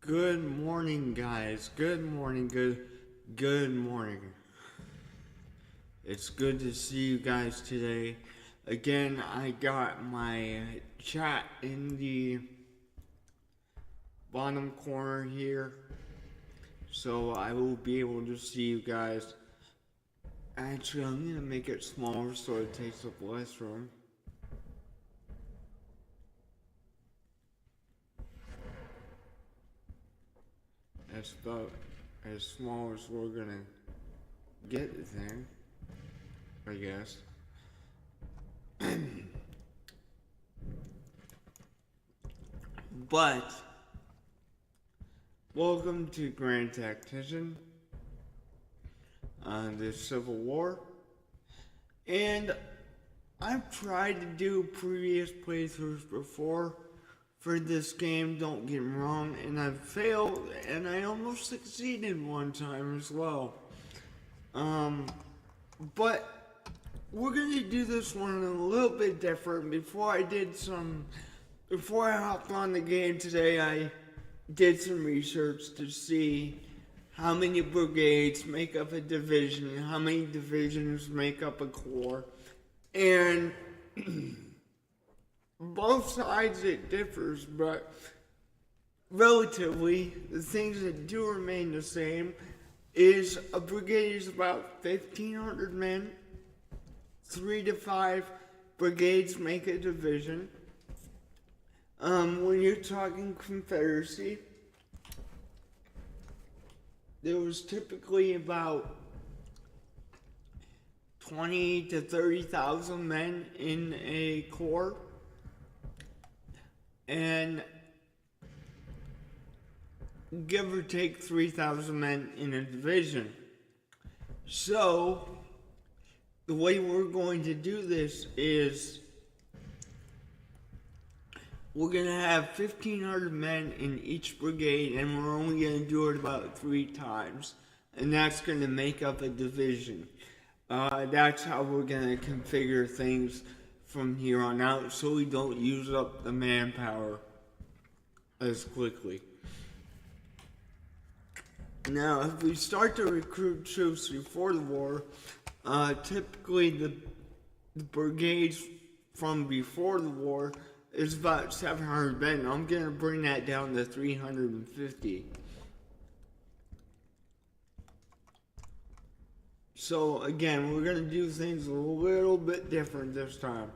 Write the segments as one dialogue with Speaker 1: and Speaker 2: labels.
Speaker 1: Good morning, guys. Good morning. Good morning. It's good to see you guys today. Again, I got my chat in the bottom corner here, so I will be able to see you guys. Actually, I'm gonna make it smaller so it takes up less room. That's about as small as we're gonna get there, I guess. But welcome to Grand Tactician on the Civil War. And I've tried to do previous playthroughs before for this game, don't get me wrong, and I've failed, and I almost succeeded one time as well. But we're gonna do this one a little bit different. Before I hopped on the game today, I did some research to see how many brigades make up a division, how many divisions make up a corps, and both sides it differs, but relatively, the things that do remain the same is a brigade is about 1,500 men, 3 to 5 brigades make a division. When you're talking Confederacy, there was typically about 20 to 30,000 men in a corps, and give or take 3,000 men in a division. So, the way we're going to do this is we're going to have 1,500 men in each brigade, and we're only going to do it about 3 times. And that's going to make up a division. That's how we're going to configure things from here on out, so we don't use up the manpower as quickly. Now, if we start to recruit troops before the war, typically the brigades from before the war is about 700 men. I'm going to bring that down to 350. So again, we're going to do things a little bit different this time.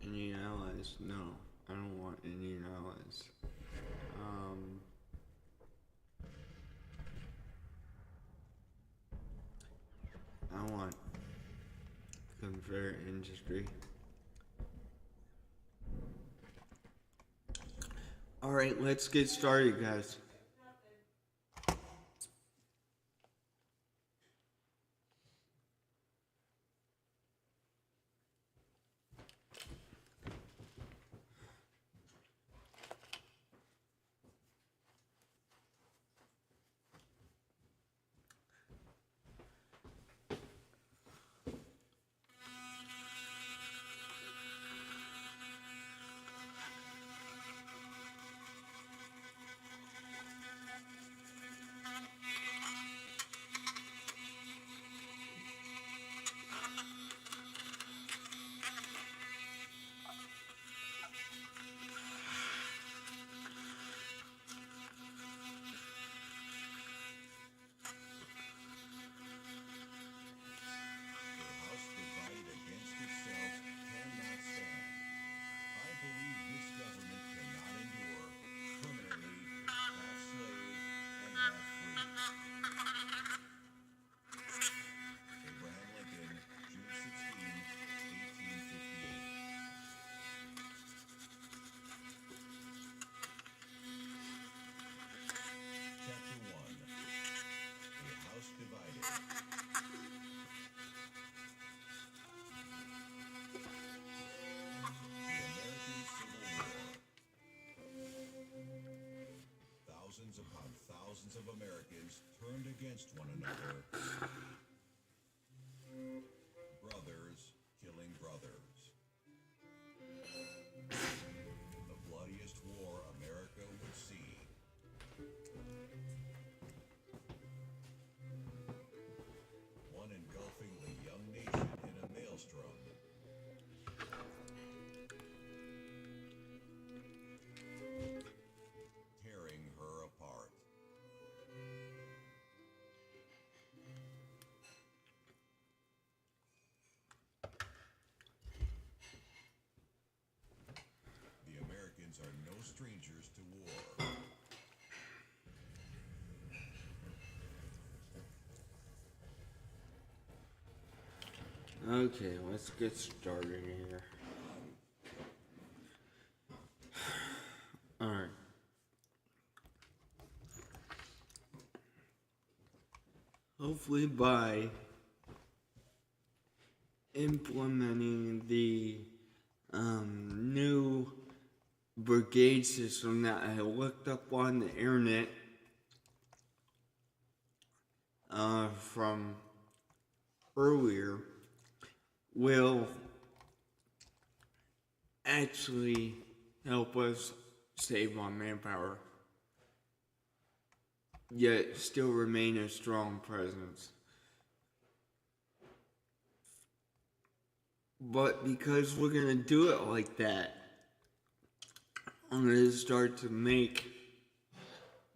Speaker 1: Indian allies? No, I don't want Indian allies. I want Confederate industry. Alright, let's get started, guys.
Speaker 2: Abraham Lincoln, June 16, 1858. Chapter 1. A House Divided. The American Civil War. Thousands upon thousands of Americans turned against one another. Brothers killing brothers. The bloodiest war America would see. One engulfing the young nation in a maelstrom. Tearing her apart. The Americans are no strangers to war.
Speaker 1: Okay, let's get started here. Alright. Hopefully by implementing the new brigade system that I looked up on the internet from earlier will actually help us save on manpower, yet still remain a strong presence. But because we're gonna do it like that, I'm gonna start to make,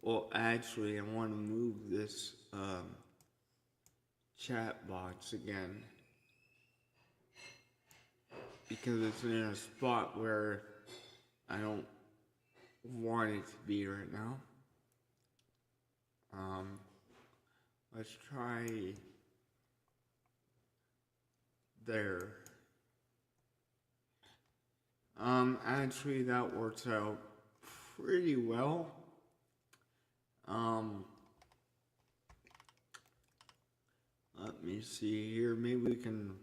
Speaker 1: well actually I wanna move this chat box again, because it's in a spot where I don't want it to be right now. Let's try there. Actually that works out pretty well. Let me see here, maybe we can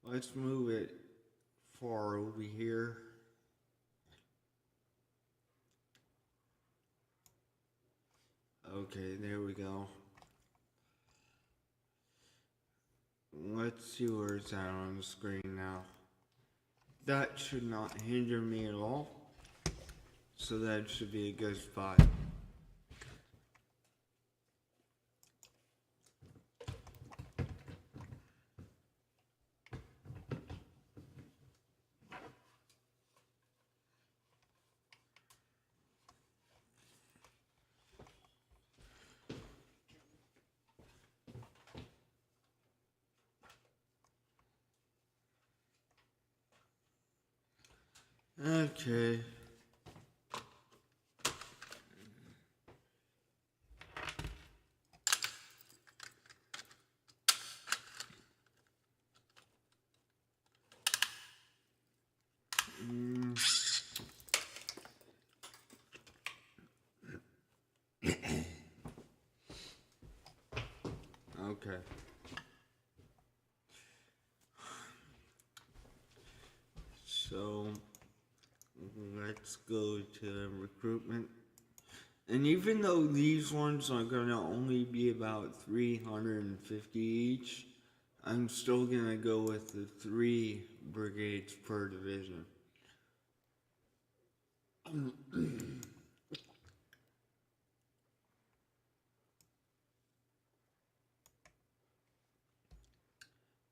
Speaker 1: let's move it far over here. Okay, there we go. Let's see where it's at on the screen now. That should not hinder me at all. So that should be a good spot. Okay. Okay. So let's go to recruitment. And even though these ones are gonna only be about 350 each, I'm still gonna go with the 3 brigades per division.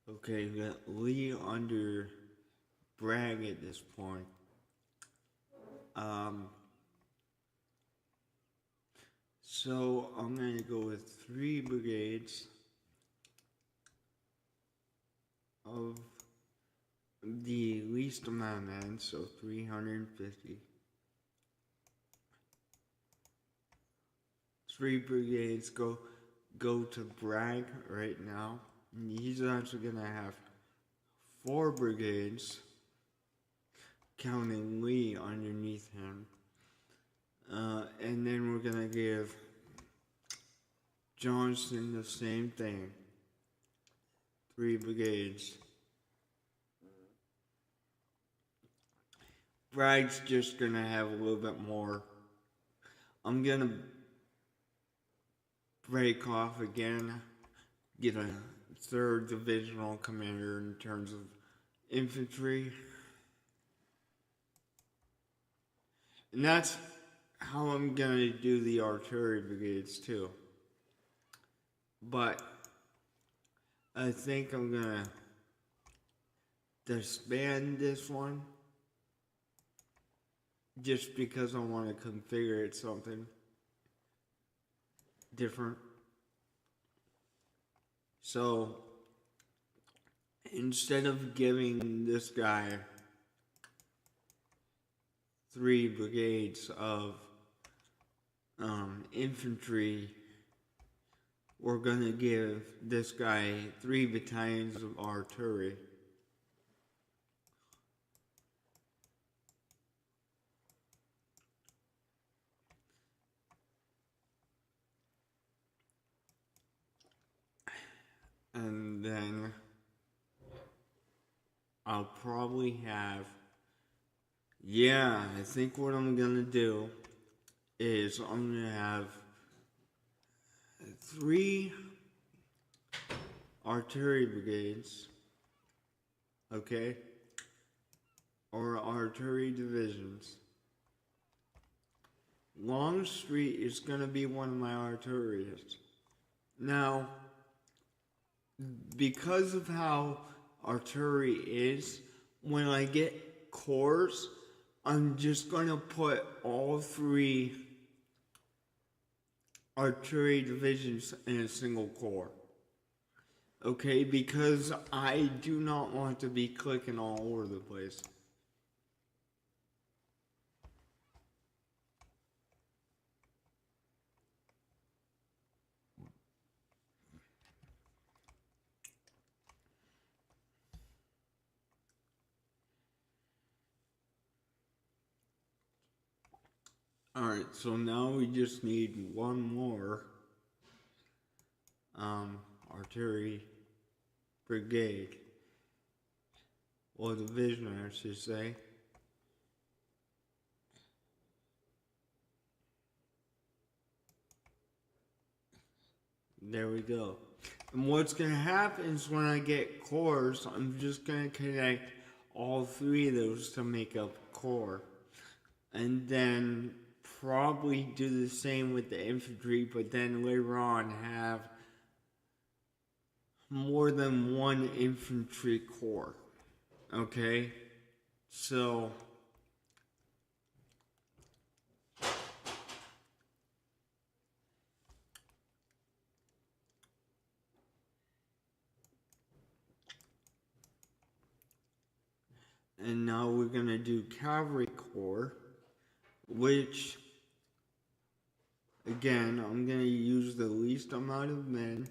Speaker 1: Okay, we got Lee under Bragg at this point. So I'm gonna go with 3 brigades of the least amount of men, so 350. 3 brigades go to Bragg right now. And he's actually gonna have 4 brigades, counting Lee underneath him. And then we're gonna give Johnston the same thing. 3 brigades. Bragg's just gonna have a little bit more. I'm gonna break off again, get a 3rd divisional commander in terms of infantry. And that's how I'm gonna do the artillery brigades too. But I think I'm gonna disband this one just because I want to configure it something different. So instead of giving this guy 3 brigades of infantry, we're gonna give this guy 3 battalions of artillery. And then I'll probably have, I think what I'm gonna do is I'm gonna have 3 artillery brigades, okay, or artillery divisions. Longstreet is gonna be one of my artillerists. Now, because of how artillery is, when I get corps, I'm just going to put all 3 artillery divisions in a single corps. Okay, because I do not want to be clicking all over the place. Alright, so now we just need one more artillery brigade, or division I should say. There we go. And what's going to happen is when I get corps, I'm just going to connect all 3 of those to make up corps. And then probably do the same with the infantry, but then later on have more than 1 infantry corps. Okay? So and now we're going to do cavalry corps, which again, I'm going to use the least amount of men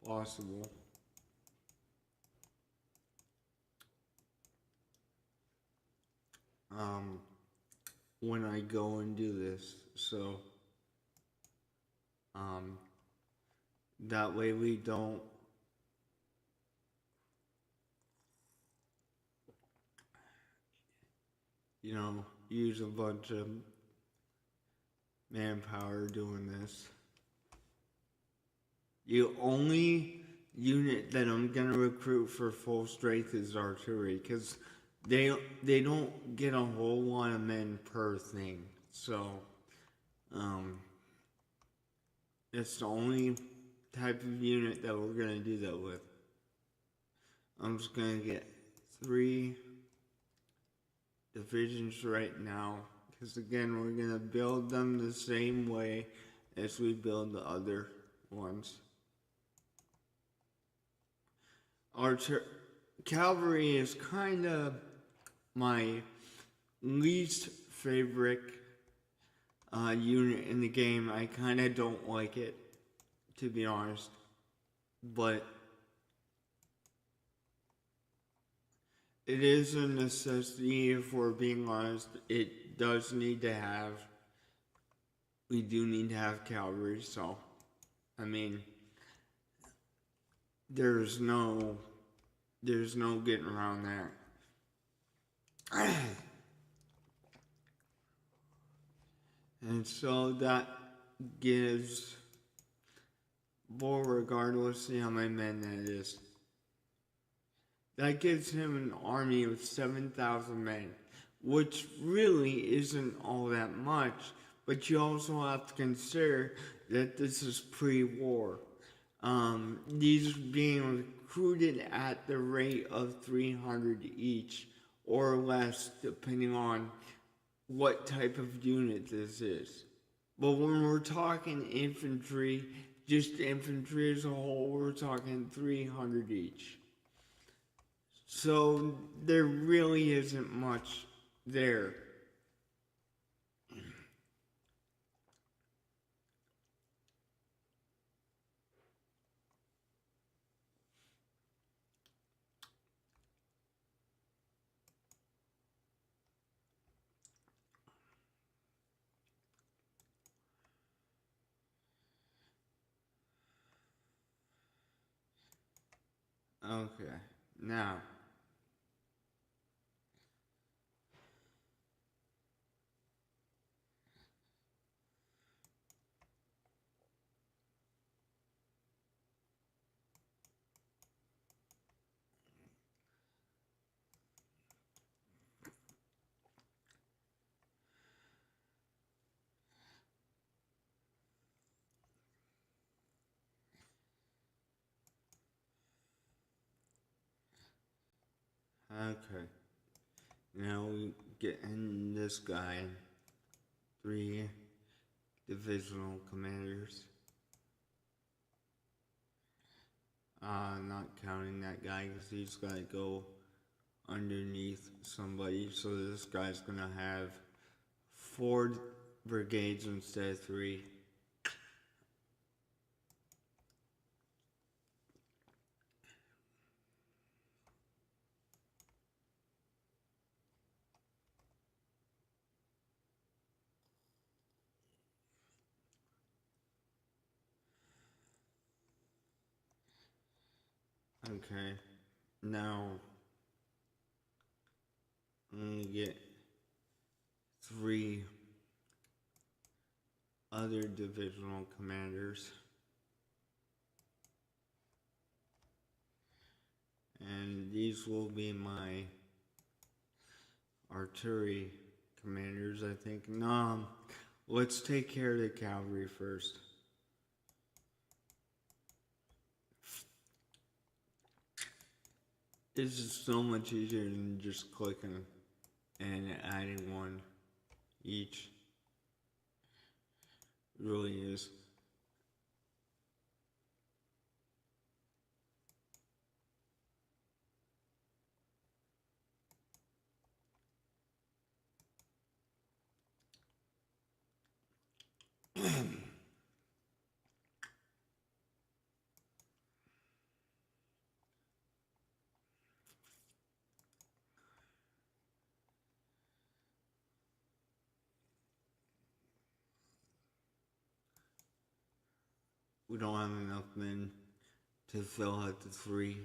Speaker 1: possible. When I go and do this, so that way we don't use a bunch of manpower doing this. The only unit that I'm gonna recruit for full strength is artillery, because they don't get a whole lot of men per thing. So it's the only type of unit that we're gonna do that with. I'm just gonna get 3 divisions right now, because again, we're gonna build them the same way as we build the other ones. Cavalry is kind of my least favorite unit in the game. I kind of don't like it, to be honest. But it is a necessity, if we're being honest. It does need to have, we do need to have cavalry, so, I mean, there's no getting around that. And so that gives Beauregard, let's see how many men that is. That gives him an army of 7,000 men, which really isn't all that much, but you also have to consider that this is pre-war. These are being recruited at the rate of 300 each, or less, depending on what type of unit this is. But when we're talking infantry, just infantry as a whole, we're talking 300 each. So there really isn't much there. Okay, now, okay. Now we get in this guy, 3 divisional commanders. Not counting that guy because he's got to go underneath somebody. So this guy's gonna have 4 brigades instead of 3. Okay, now I'm gonna get 3 other divisional commanders. And these will be my artillery commanders, I think. No, let's take care of the cavalry first. This is so much easier than just clicking and adding 1 each. It really is. We don't have enough men to fill out the 3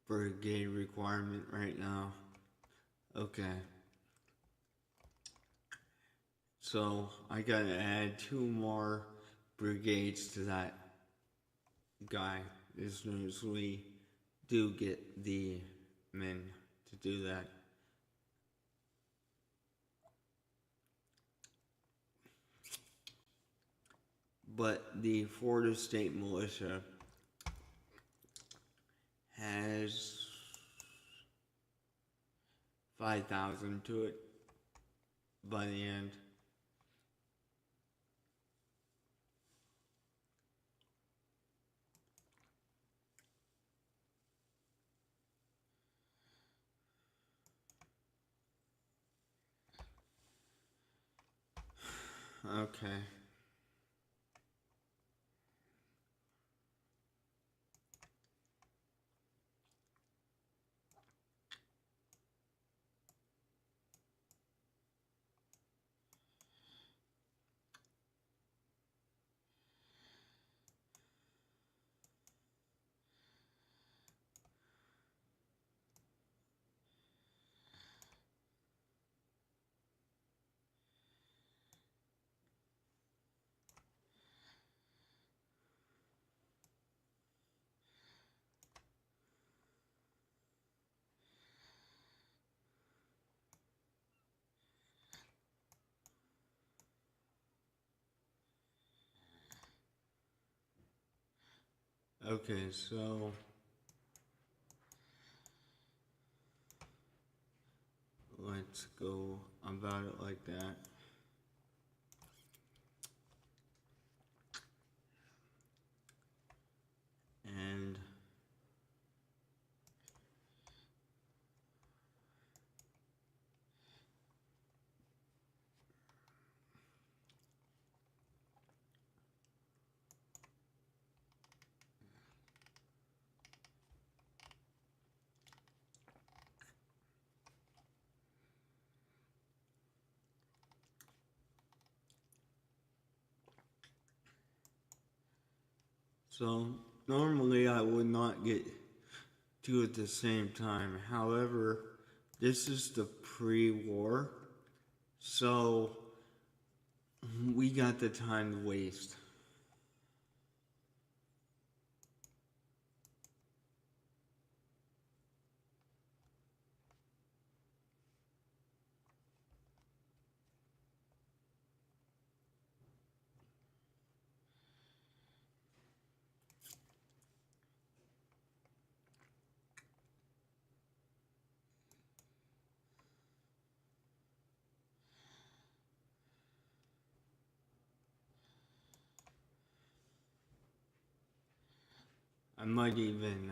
Speaker 1: brigade requirement right now. Okay. So I gotta add 2 more brigades to that guy as soon as we do get the men to do that. But the Florida State Militia has 5,000 to it by the end. Okay. Okay, so let's go about it like that. And so normally I would not get two at the same time. However, this is the pre-war, so we got the time to waste. I might even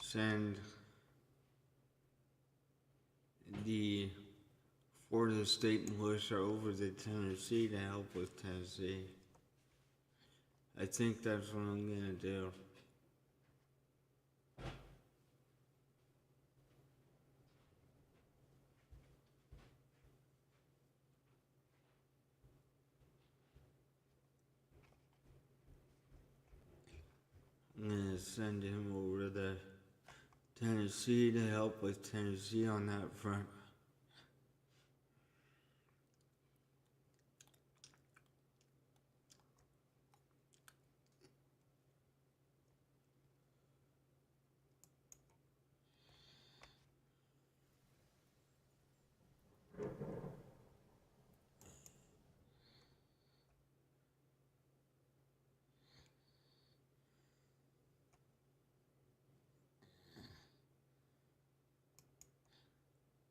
Speaker 1: send the Florida State Militia over to Tennessee to help with Tennessee. I think that's what I'm gonna do. I'm gonna send him over to Tennessee to help with Tennessee on that front.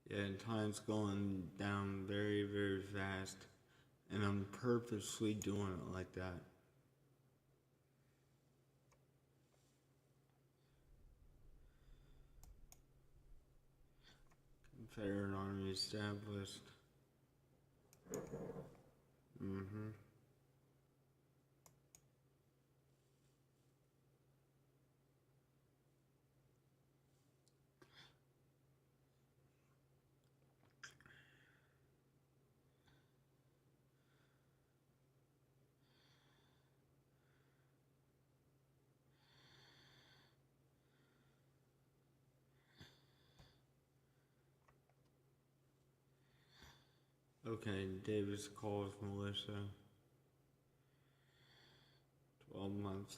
Speaker 1: Yeah, and time's going down very, very fast, and I'm purposely doing it like that. Confederate Army established. Mm-hmm. Okay, Davis calls militia. 12 months.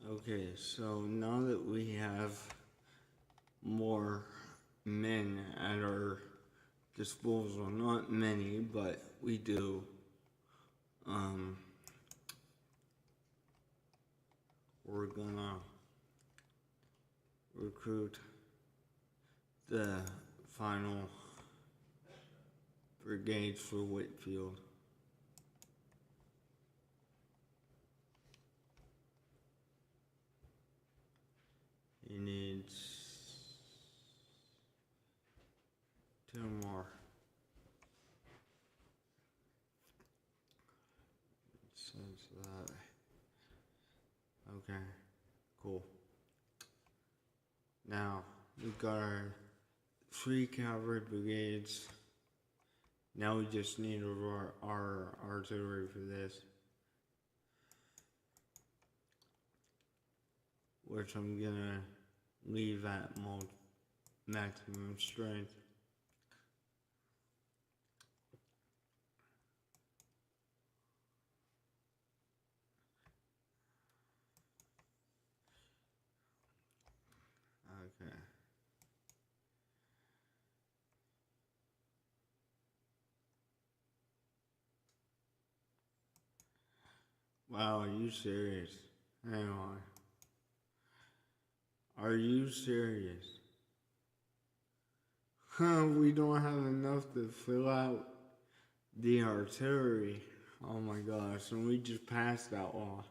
Speaker 1: Okay, so now that we have more men at our disposal, not many, but we do, we're gonna recruit the final brigades for Whitfield. He needs 2 more. Since that. Okay, cool. Now, we've got our 3 cavalry brigades. Now we just need our artillery for this. Which I'm gonna leave at maximum strength. Okay. Wow, are you serious? Hang on. Are you serious? We don't have enough to fill out the artillery. Oh my gosh, and we just passed that law.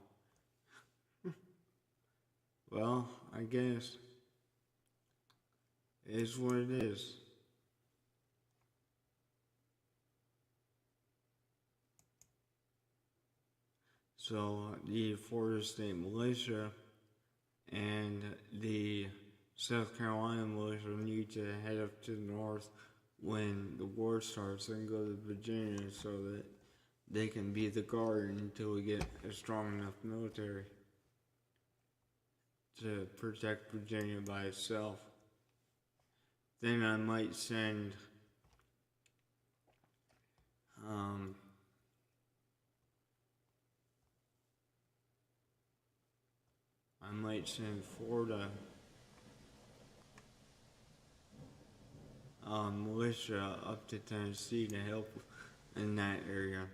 Speaker 1: Well, I guess it is what it is. So the Florida State Militia and the South Carolina militia need to head up to the north when the war starts and go to Virginia so that they can be the guard until we get a strong enough military to protect Virginia by itself. Then I might send Florida militia up to Tennessee to help in that area.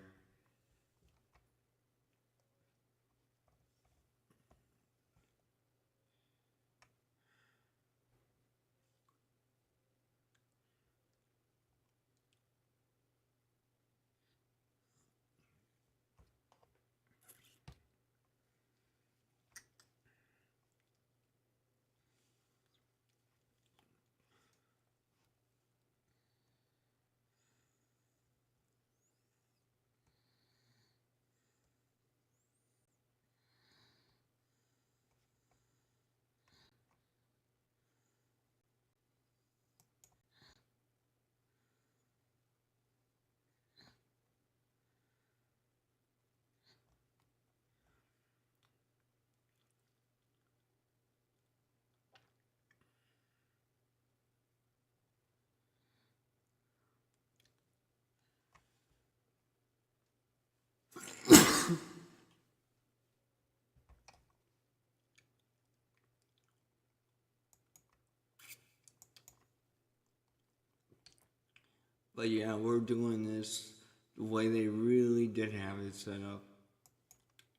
Speaker 1: But yeah, we're doing this the way they really did have it set up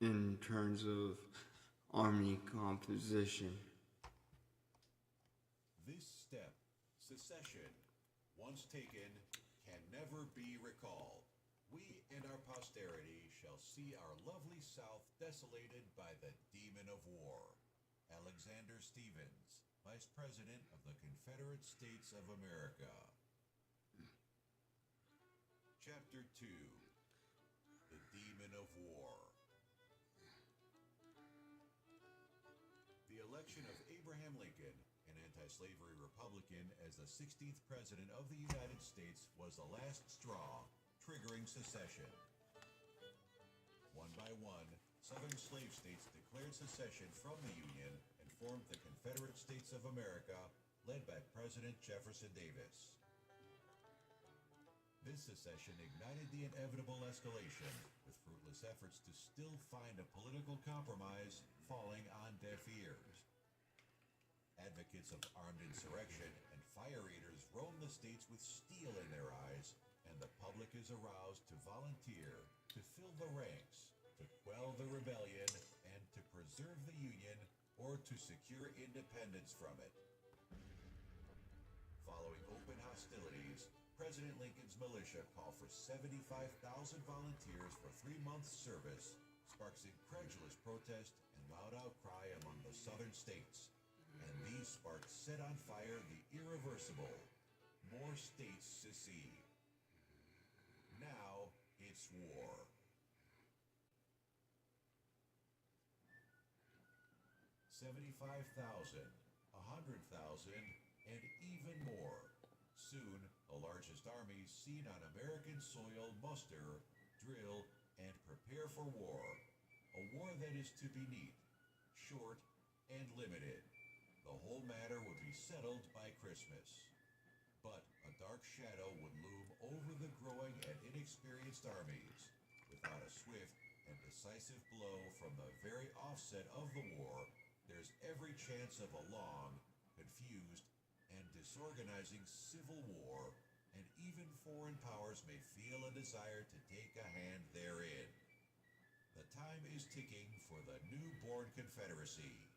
Speaker 1: in terms of army composition.
Speaker 2: This step, secession, once taken, can never be recalled. We and our posterity shall see our lovely South desolated by the demon of war. Alexander Stephens, Vice President of the Confederate States of America. Chapter 2, The Demon of War. The election of Abraham Lincoln, an anti-slavery Republican, as the 16th President of the United States was the last straw, triggering secession. One by one, Southern slave states declared secession from the Union and formed the Confederate States of America, led by President Jefferson Davis. This secession ignited the inevitable escalation, with fruitless efforts to still find a political compromise falling on deaf ears. Advocates of armed insurrection and fire eaters roam the states with steel in their eyes, and the public is aroused to volunteer, to fill the ranks, to quell the rebellion, and to preserve the Union or to secure independence from it. Following open hostilities, President Lincoln's militia call for 75,000 volunteers for 3 months' service, sparks incredulous protest and loud outcry among the southern states. And these sparks set on fire the irreversible. More states secede. Now it's war. 75,000, 100,000, and even more. Soon, the largest armies seen on American soil muster, drill, and prepare for war. A war that is to be neat, short, and limited. The whole matter would be settled by Christmas. But a dark shadow would loom over the growing and inexperienced armies. Without a swift and decisive blow from the very offset of the war, there's every chance of a long, confused, and disorganizing civil war, and even foreign powers may feel a desire to take a hand therein. The time is ticking for the newborn Confederacy.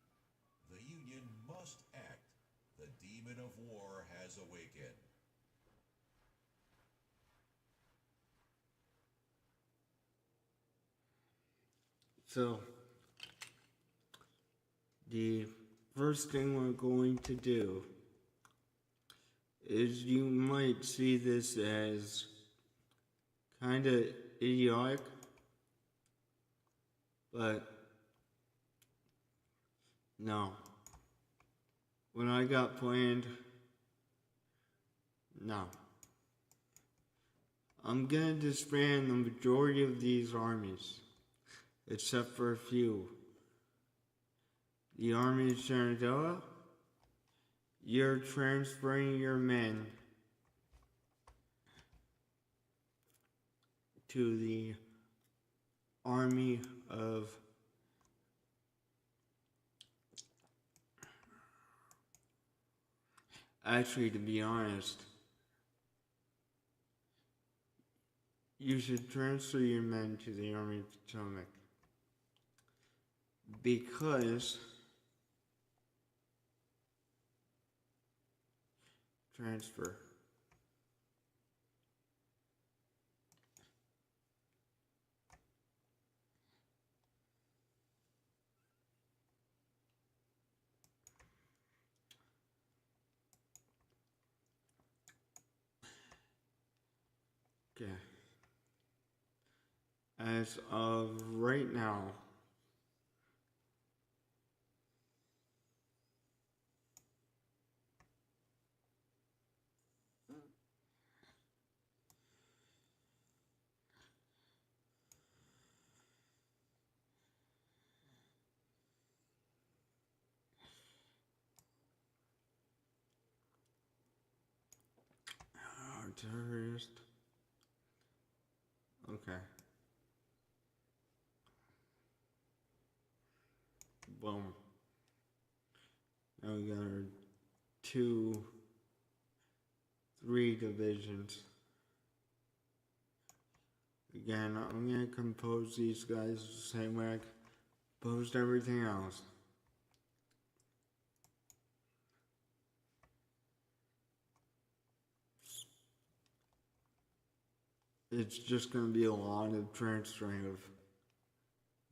Speaker 2: The Union must act. The demon of war has awakened.
Speaker 1: So, the first thing we're going to do is, you might see this as kind of idiotic, but no. What I got planned, no. I'm gonna disband the majority of these armies, except for a few. The Army of Shenandoah, you're transferring your men to the Army of Actually, to be honest, you should transfer your men to the Army of Potomac, because transfer. Okay. As of right now, terrorist. Okay. Boom. Now we got our 3 divisions. Again, I'm gonna compose these guys the same way I composed everything else. It's just going to be a lot of transferring of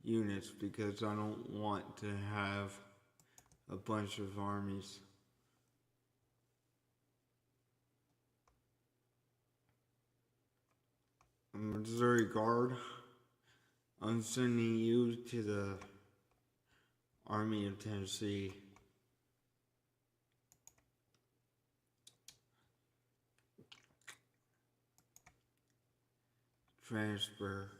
Speaker 1: units, because I don't want to have a bunch of armies. Missouri Guard, I'm sending you to the Army of Tennessee. Transfer.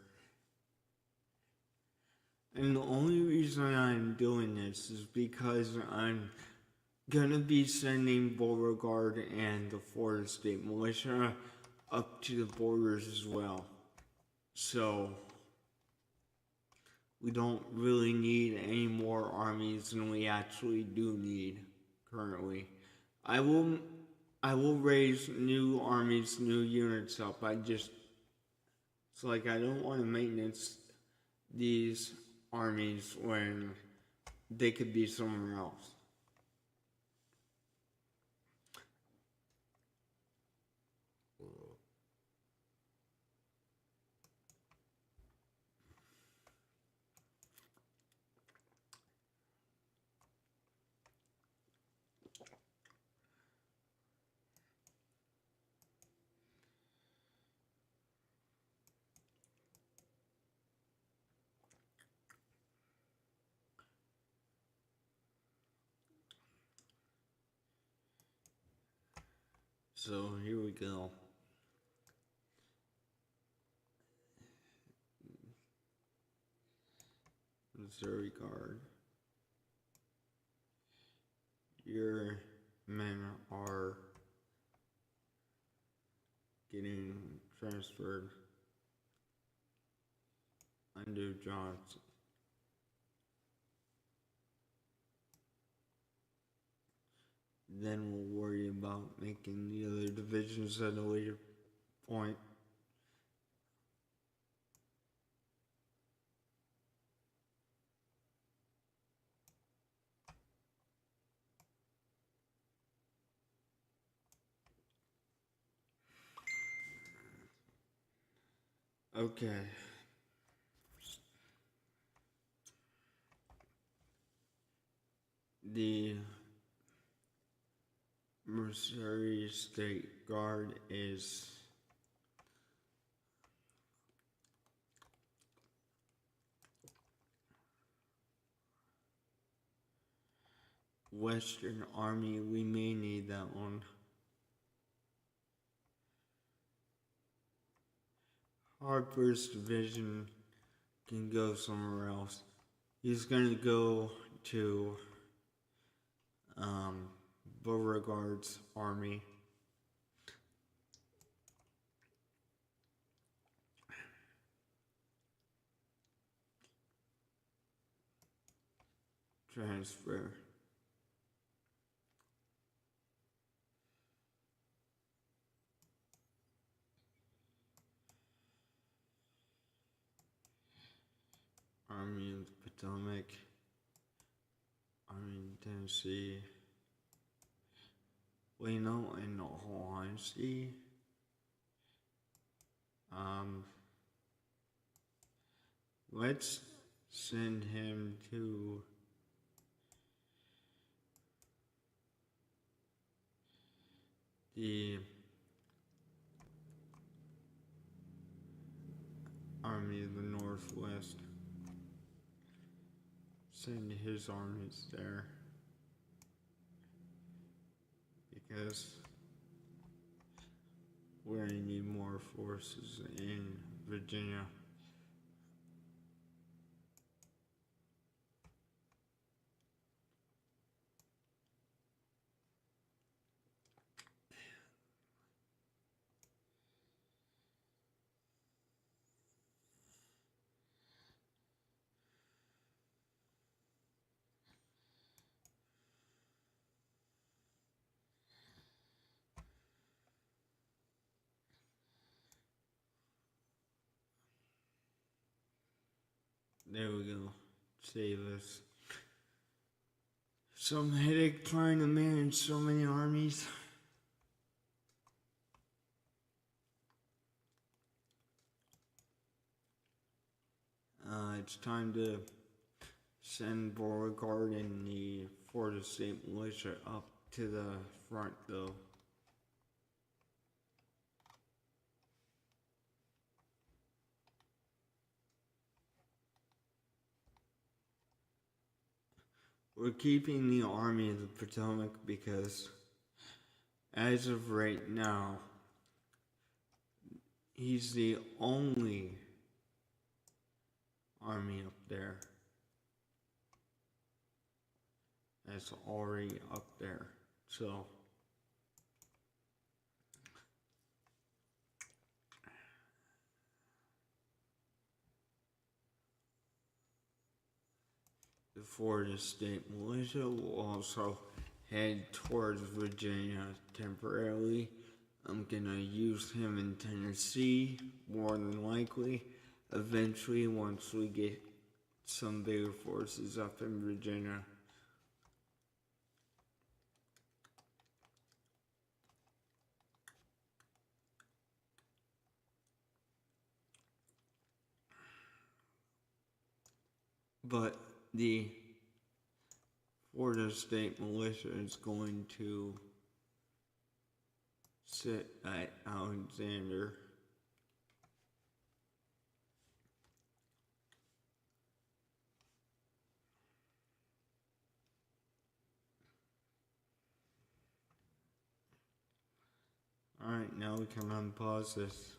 Speaker 1: And the only reason I'm doing this is because I'm gonna be sending Beauregard and the Florida State Militia up to the borders as well. So we don't really need any more armies than we actually do need currently. I will raise new armies, new units up. It's like I don't want to maintenance these armies when they could be somewhere else. So here we go. Missouri Guard. Your men are getting transferred under Johnson. Then we'll worry about making the other divisions at a later point. Okay. The Missouri State Guard is Western Army. We may need that one. Harper's division can go somewhere else. He's gonna go to Beauregard's army. Transfer. Army of the Potomac, Army of Tennessee. Well, you know, in all honesty, let's send him to the Army of the Northwest. Send his armies there. Because we're gonna need more forces in Virginia. There we go. Save us some headache trying to manage so many armies. It's time to send Beauregard and the Florida State Militia up to the front, though. We're keeping the Army of the Potomac because, as of right now, he's the only army up there that's already up there. So, The Florida State Militia will also head towards Virginia temporarily. I'm gonna use him in Tennessee, more than likely. Eventually, once we get some bigger forces up in Virginia. But the Florida State Militia is going to sit at Alexander. Alright, now we can unpause this.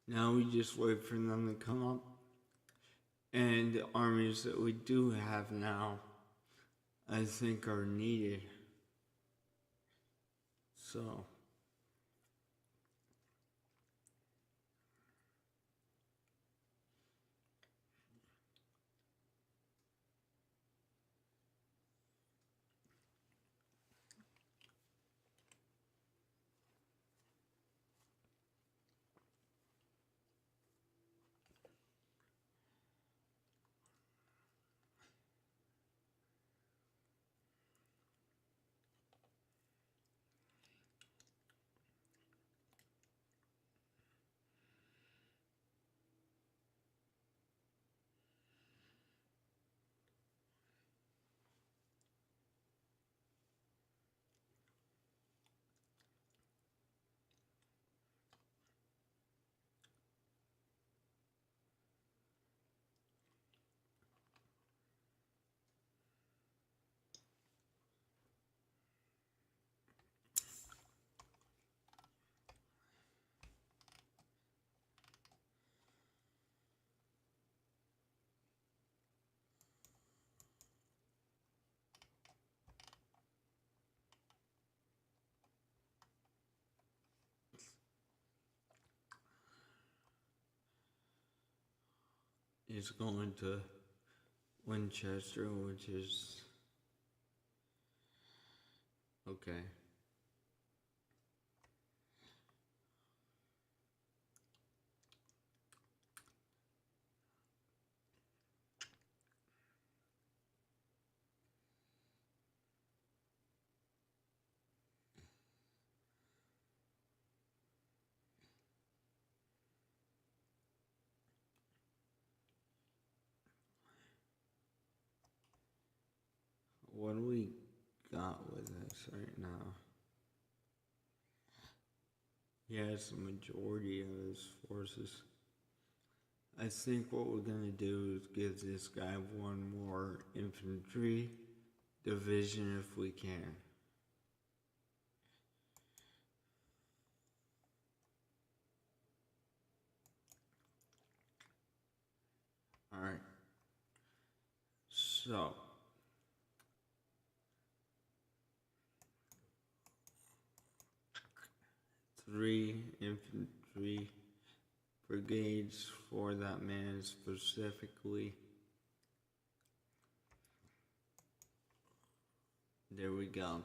Speaker 1: Now we just wait for them to come up. And the armies that we do have now, I think, are needed. So. Is going to Winchester, which is okay. What do we got with us right now? He has the majority of his forces. I think what we're gonna do is give this guy one more infantry division if we can. Alright. So 3 infantry brigades for that man specifically. There we go.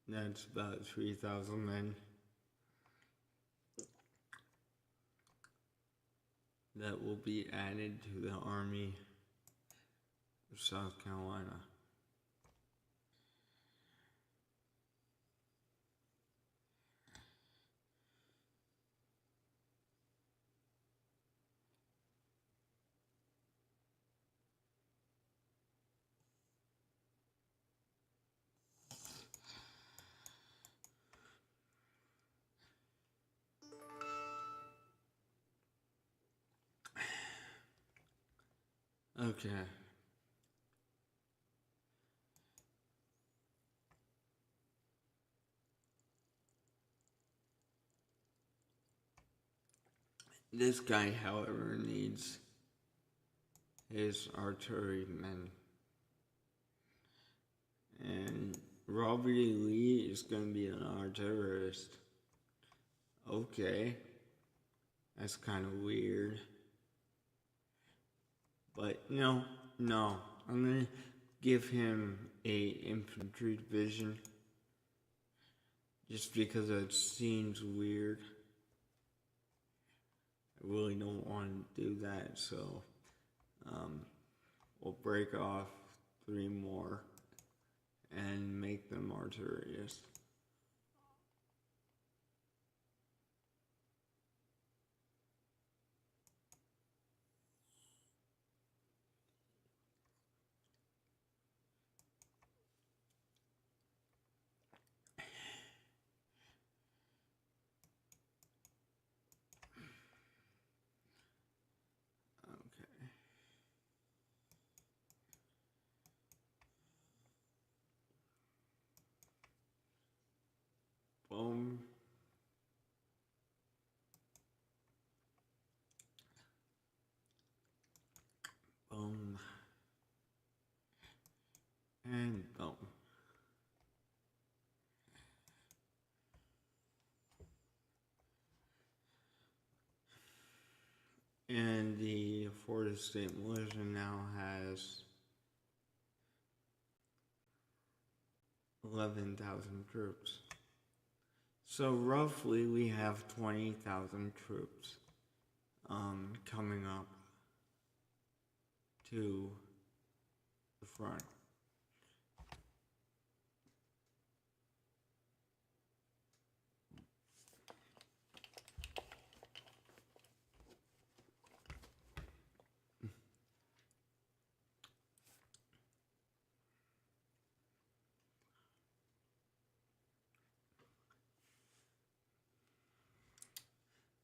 Speaker 1: That's about 3,000 men that will be added to the Army of South Carolina. Okay. This guy, however, needs his artillerymen. And Robert E. Lee is going to be an artillerist. Okay. That's kind of weird. But no. I'm going to give him a infantry division. Just because it seems weird. I really don't want to do that, so we'll break off 3 more and make them artillerists. Boom. Boom. And boom. And the Florida State Militia now has 11,000 troops. So roughly we have 20,000 troops coming up to the front.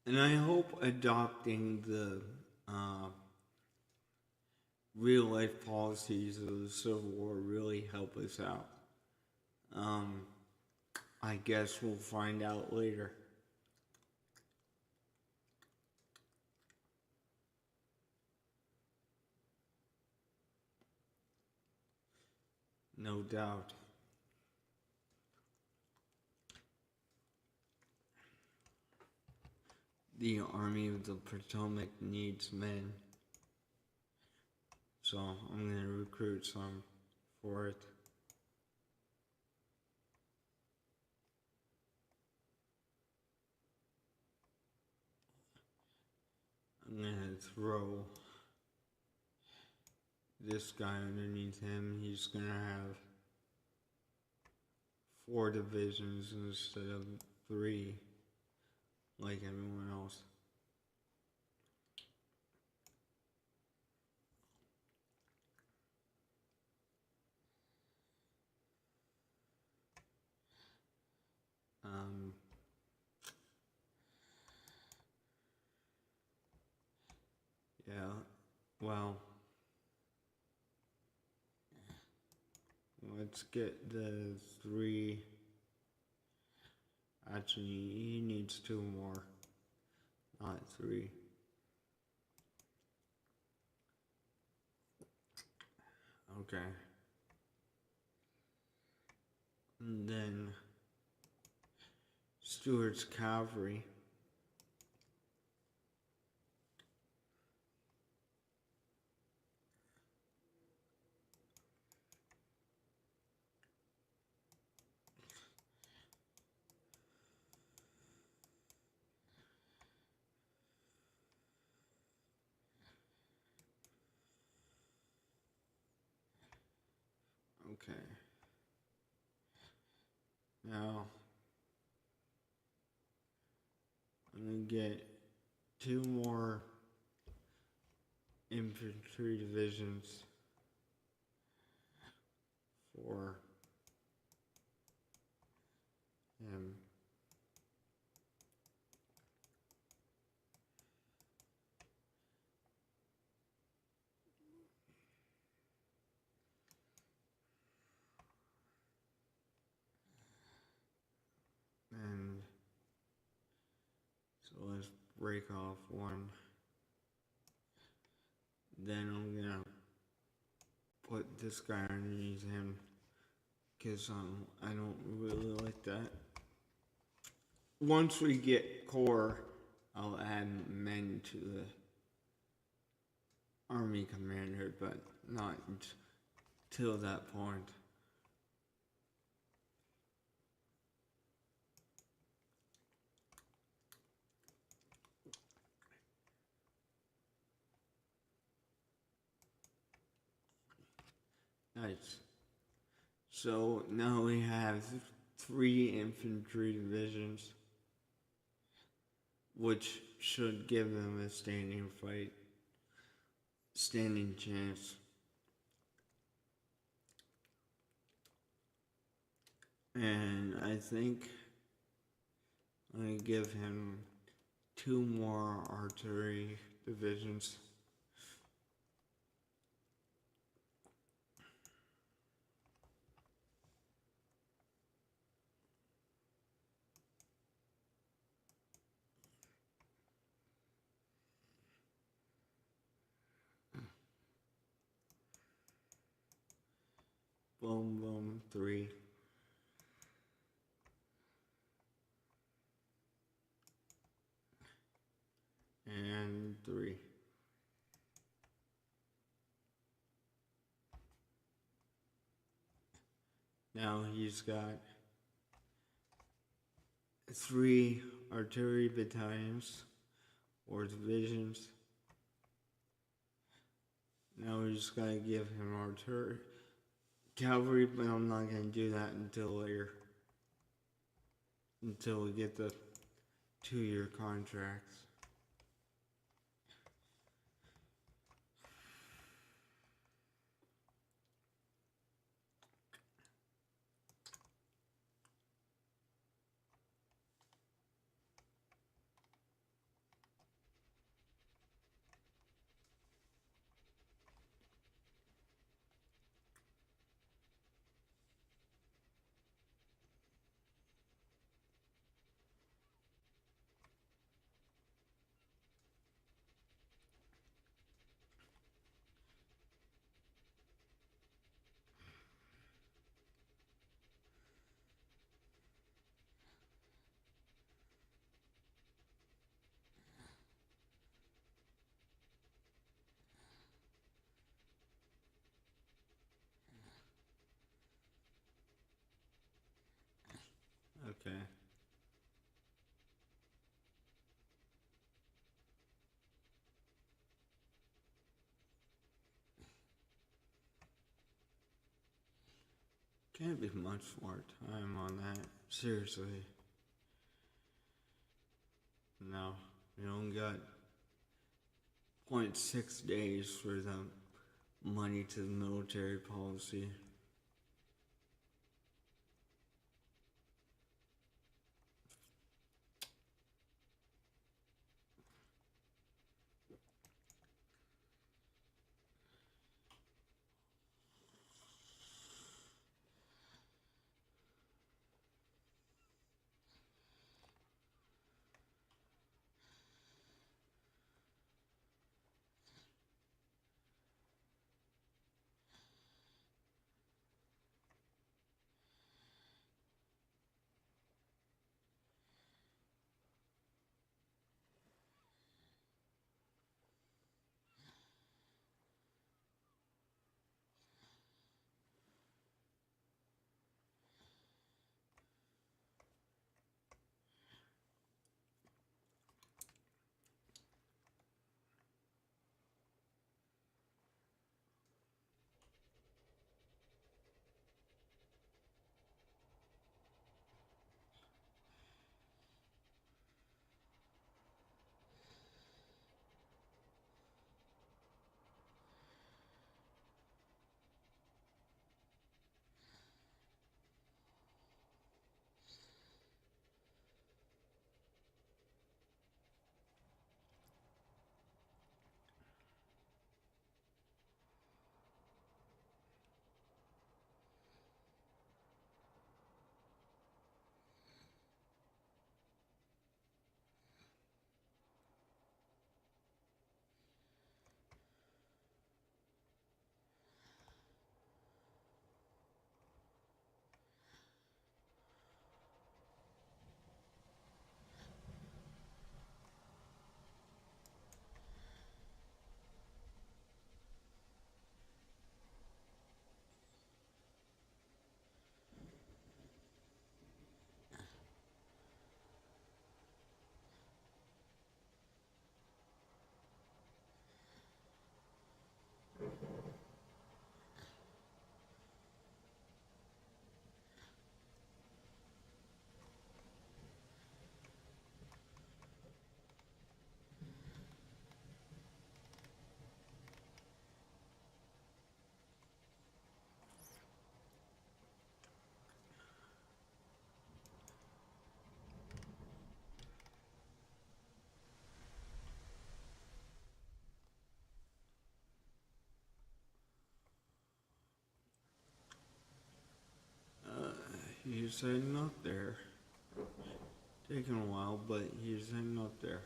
Speaker 1: And I hope adopting the real life policies of the Civil War really help us out. I guess we'll find out later. No doubt. The Army of the Potomac needs men. So I'm going to recruit some for it. I'm going to throw this guy underneath him. He's going to have 4 divisions instead of 3 like everyone else. Yeah, well, let's get the 3. Actually, he needs 2 more, not 3. Okay. And then Stuart's cavalry. Okay. Now, I'm going to get 2 more infantry divisions for him. And so let's break off one. Then I'm gonna put this guy underneath him because I don't really like that. Once we get core, I'll add men to the army commander, but not till that point. Nice. So now we have 3 infantry divisions, which should give them a standing chance. And I think I'm going to give him 2 more artillery divisions. Boom, boom, 3. And 3. Now he's got 3 artillery battalions or divisions. Now we just gotta give him artillery, cavalry, but I'm not gonna do that until later. Until we get the 2-year contracts. Okay. Can't be much more time on that. Seriously. No, we only got 0.6 days for the money to the military policy. he's heading up there. Taking a while, but he's heading up there.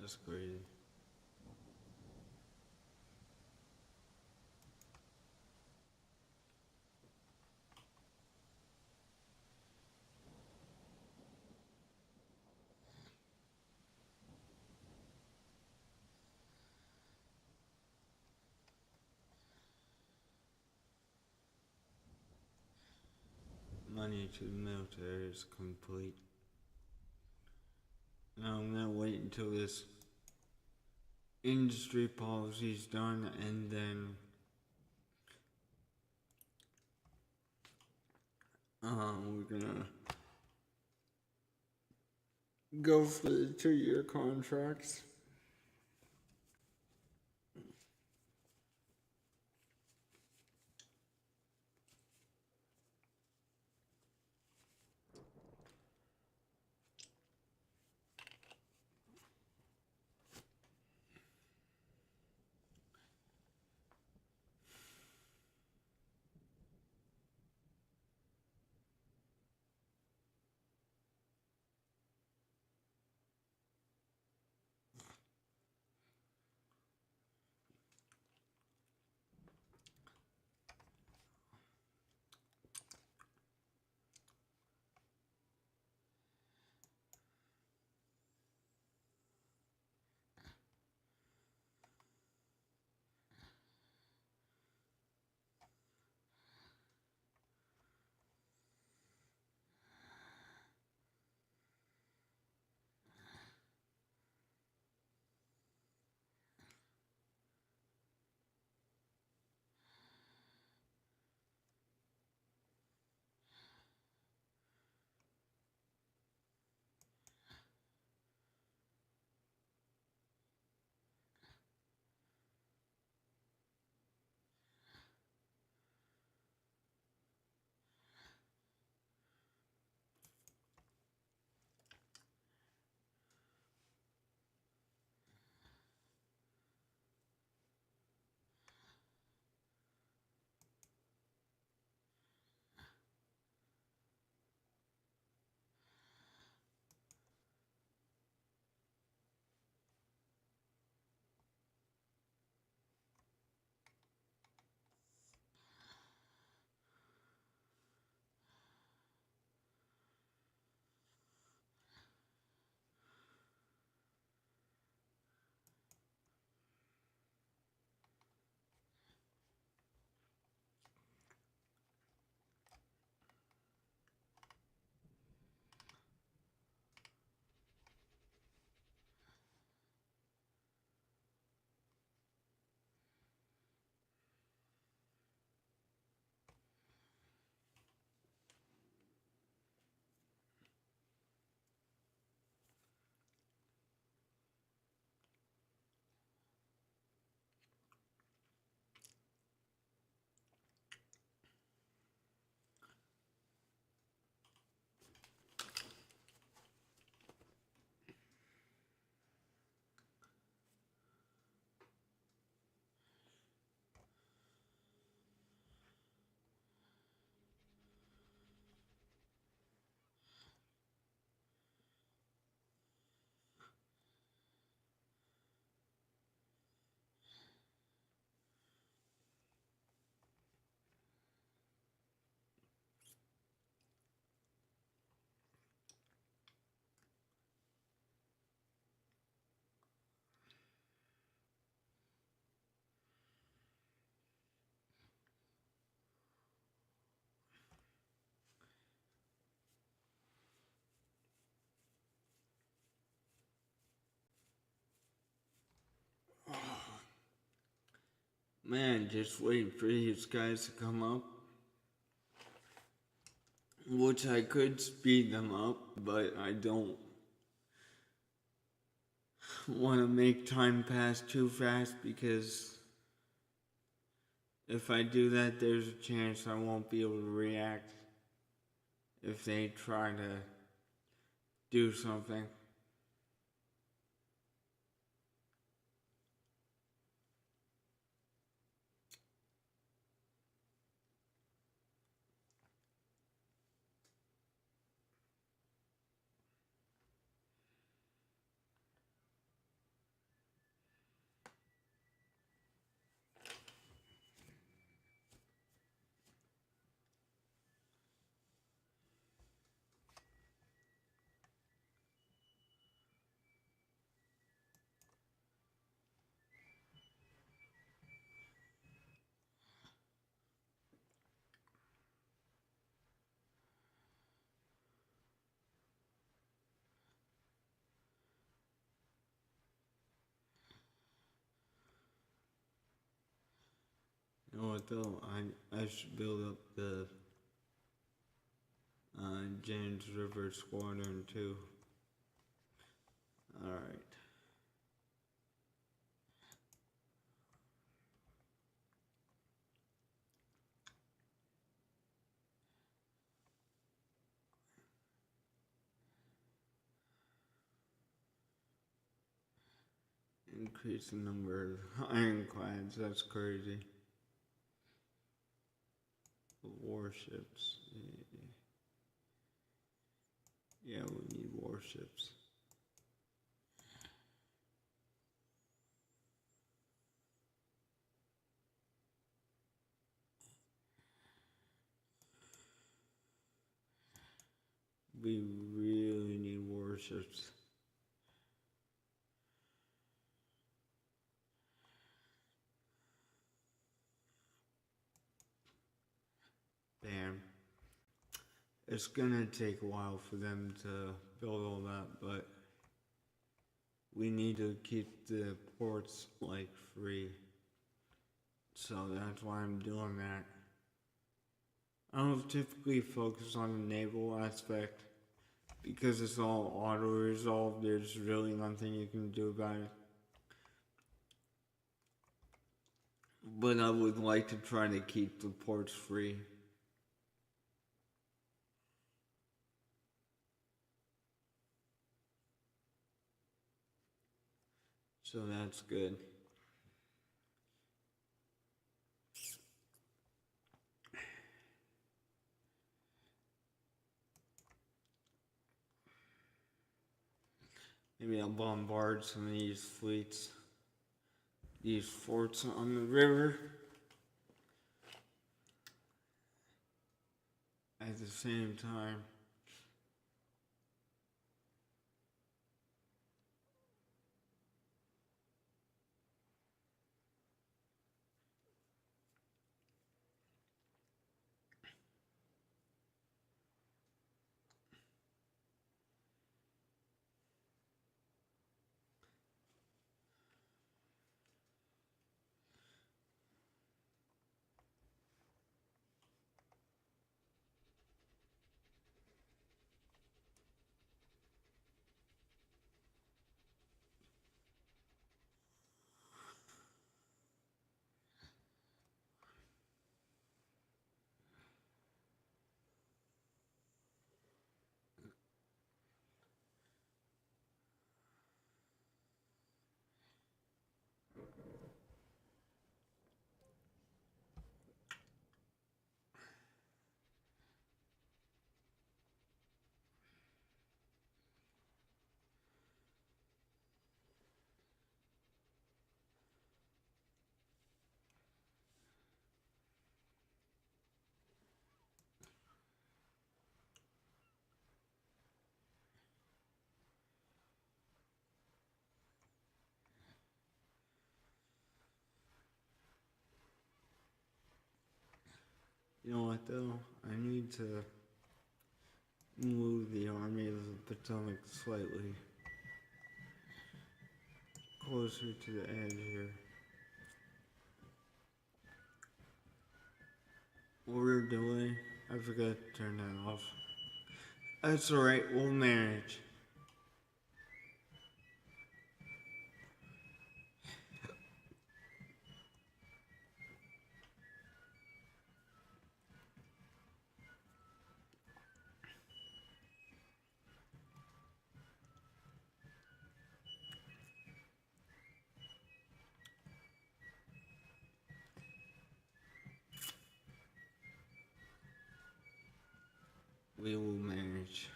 Speaker 1: That's crazy. Money to the military is complete. Now I'm gonna wait until this industry policy is done, and then we're gonna go for the 2-year contracts. man, just waiting for these guys to come up. Which I could speed them up, but I don't want to make time pass too fast, because if I do that, there's a chance I won't be able to react if they try to do something. You know what though? I should build up the James River Squadron too. Alright. Increase the number of ironclads, that's crazy. Warships. Yeah, we need warships. We really need warships. Bam. It's gonna take a while for them to build all that, but we need to keep the ports like free. So that's why I'm doing that. I don't typically focus on the naval aspect because it's all auto-resolved. There's really nothing you can do about it. But I would like to try to keep the ports free. So that's good. Maybe I'll bombard some of these fleets, these forts on the river. At the same time. You know what though? I need to move the Army of the Potomac slightly closer to the edge here. what we're doing. I forgot to turn that off. That's alright, we'll manage. We will manage.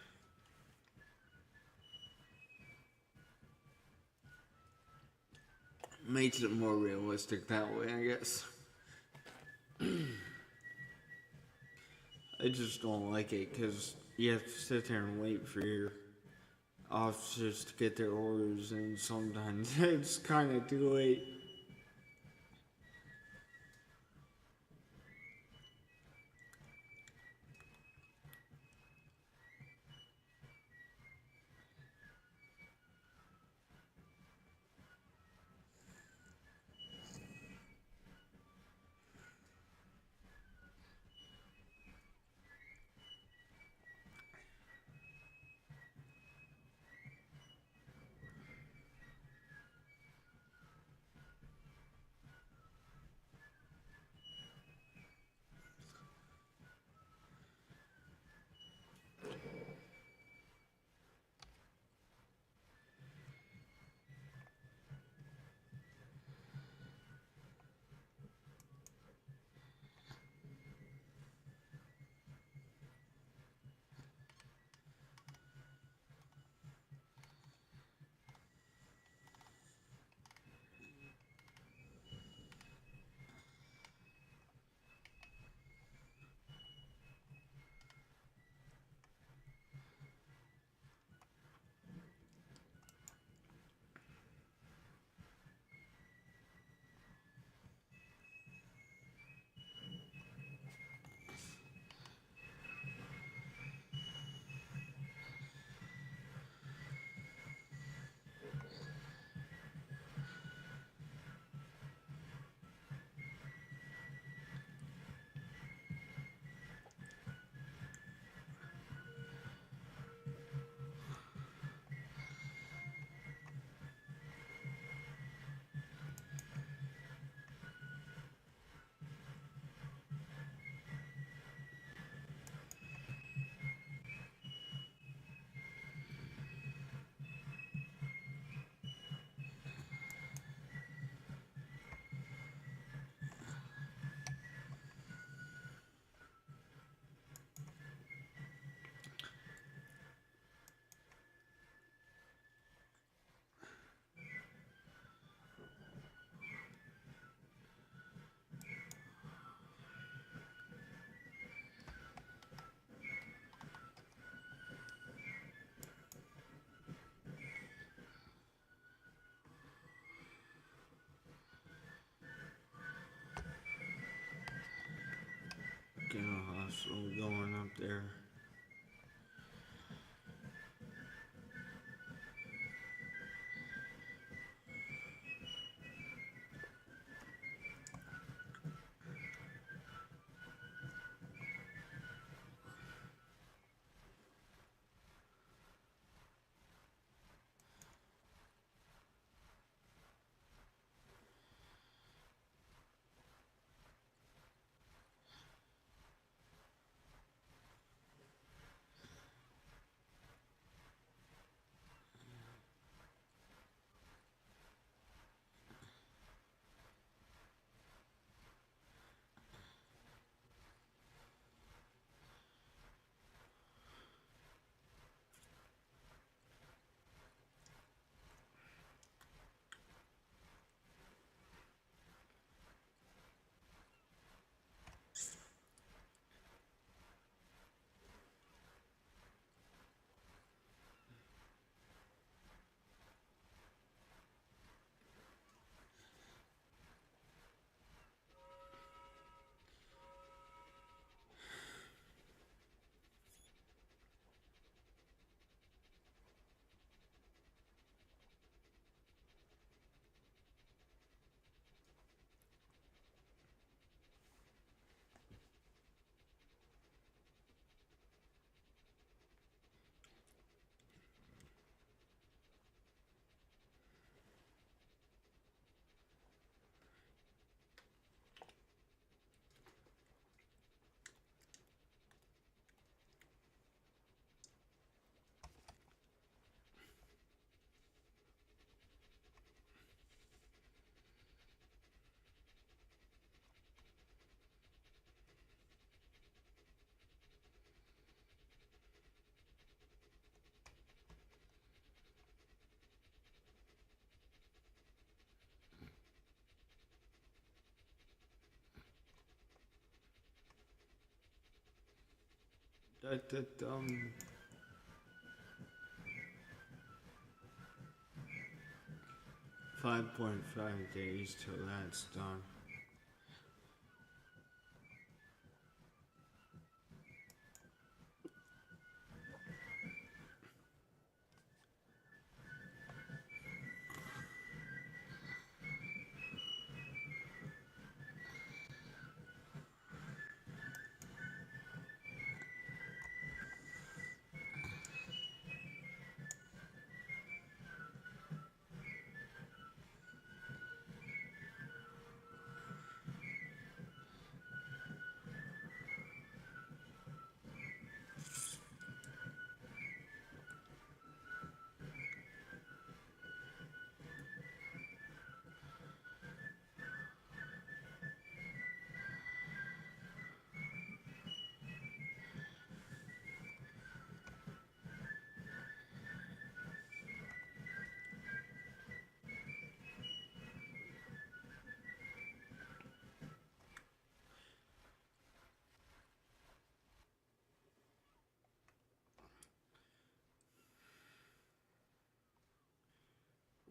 Speaker 1: Makes it more realistic that way, I guess. I just don't like it because you have to sit there and wait for your officers to get their orders, and sometimes it's kind of too late. Get a hospital going up there. That 5.5 days till that's done.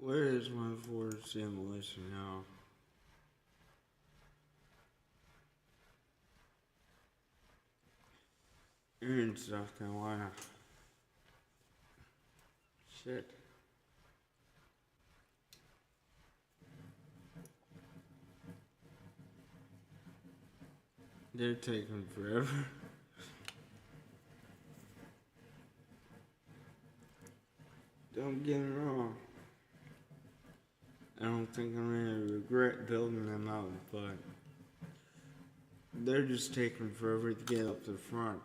Speaker 1: Where is my force demolition now? You're in South Carolina. Shit. They're taking forever. Don't get me wrong. I don't think I'm gonna regret building them out, but they're just taking forever to get up to the front.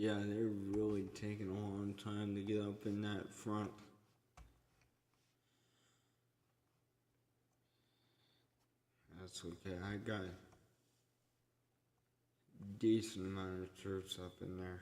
Speaker 1: Yeah, they're really taking a long time to get up in that front. That's okay. I got a decent amount of troops up in there.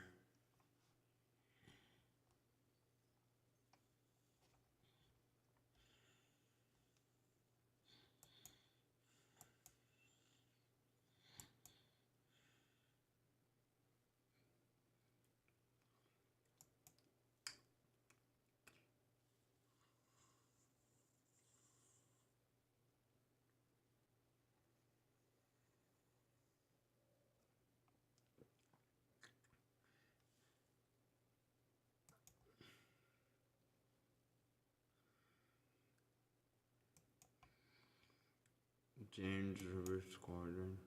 Speaker 1: James River Squadron.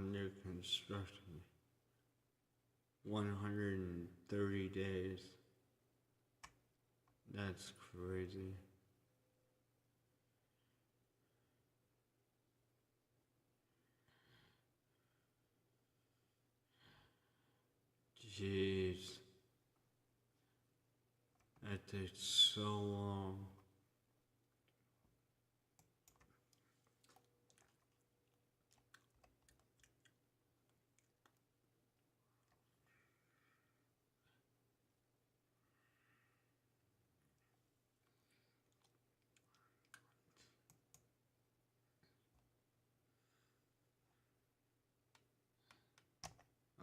Speaker 1: under construction. 130 days. That's crazy. Jeez. That takes so long.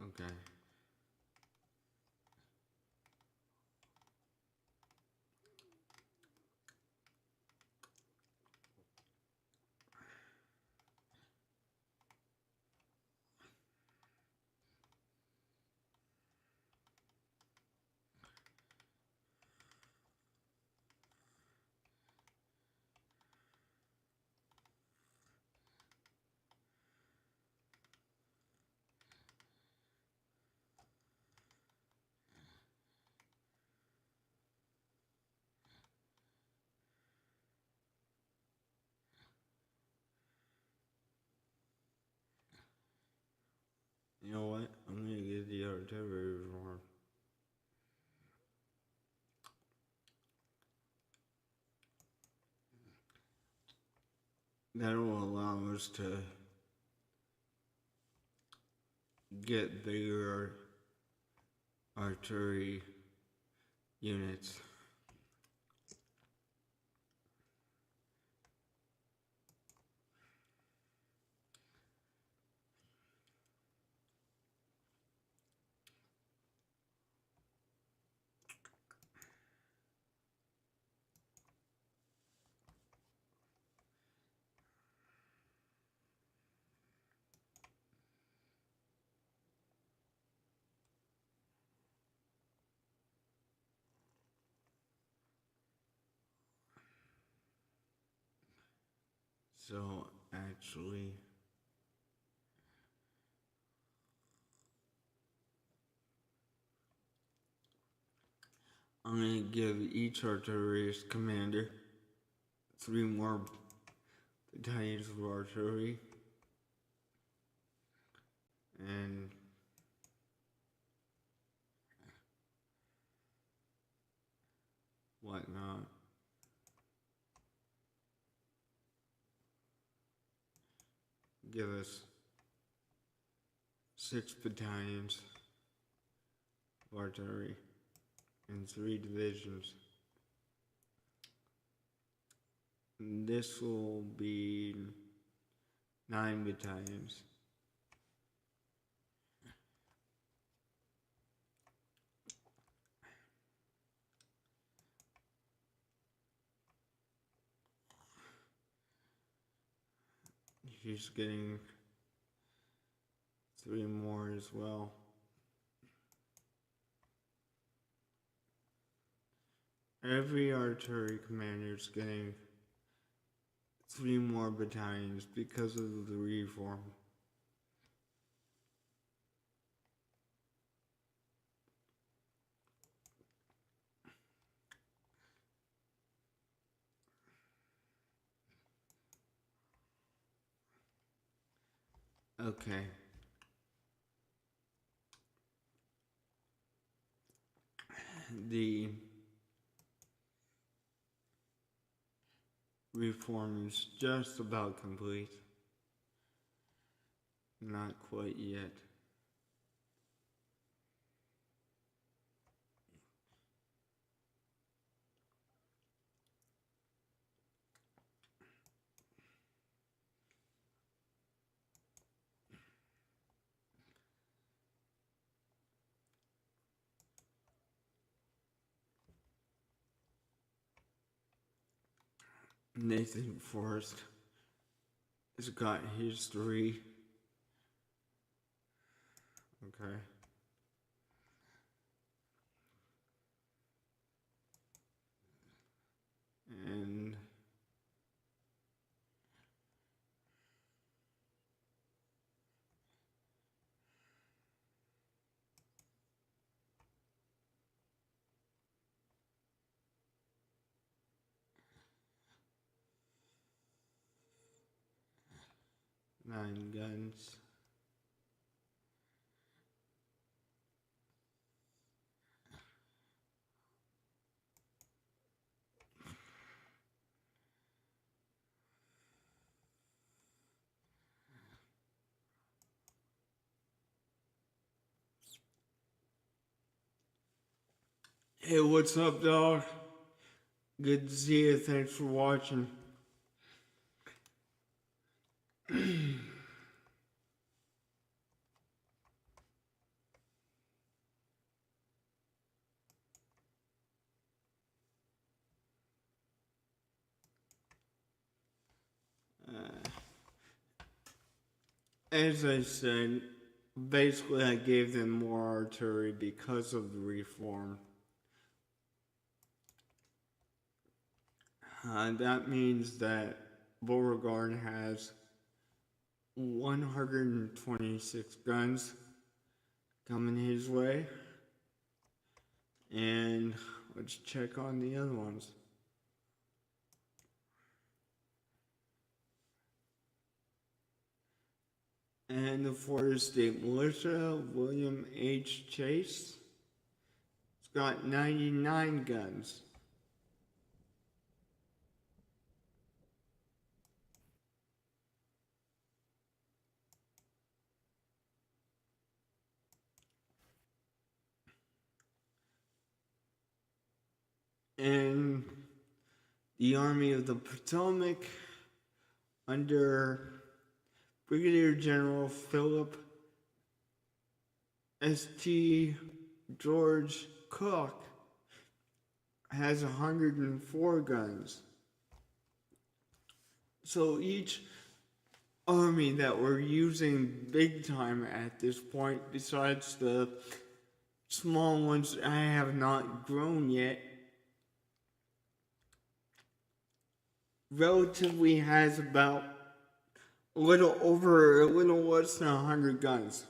Speaker 1: Okay. You know what? I'm gonna get the artillery reform. That will allow us to get bigger artillery units. So actually, I'm gonna give each artillerist commander 3 more battalions of artillery and whatnot. Give us 6 battalions of artillery and 3 divisions. And this will be 9 battalions. She's getting 3 more as well. Every artillery commander is getting 3 more battalions because of the reform. Okay. The reform is just about complete. Not quite yet. Nathan Forrest has got history. Okay. And 9 guns. Hey, what's up, dog? Good to see you. Thanks for watching. As I said, basically I gave them more artillery because of the reform. That means that Beauregard has 126 guns coming his way. And let's check on the other ones. And the Florida State Militia, William H. Chase, it's got 99 guns. And the Army of the Potomac, under Brigadier General Philip S.T. George Cook, has 104 guns. So each army that we're using big time at this point, besides the small ones I have not grown yet, relatively has about a little less than 100 guns.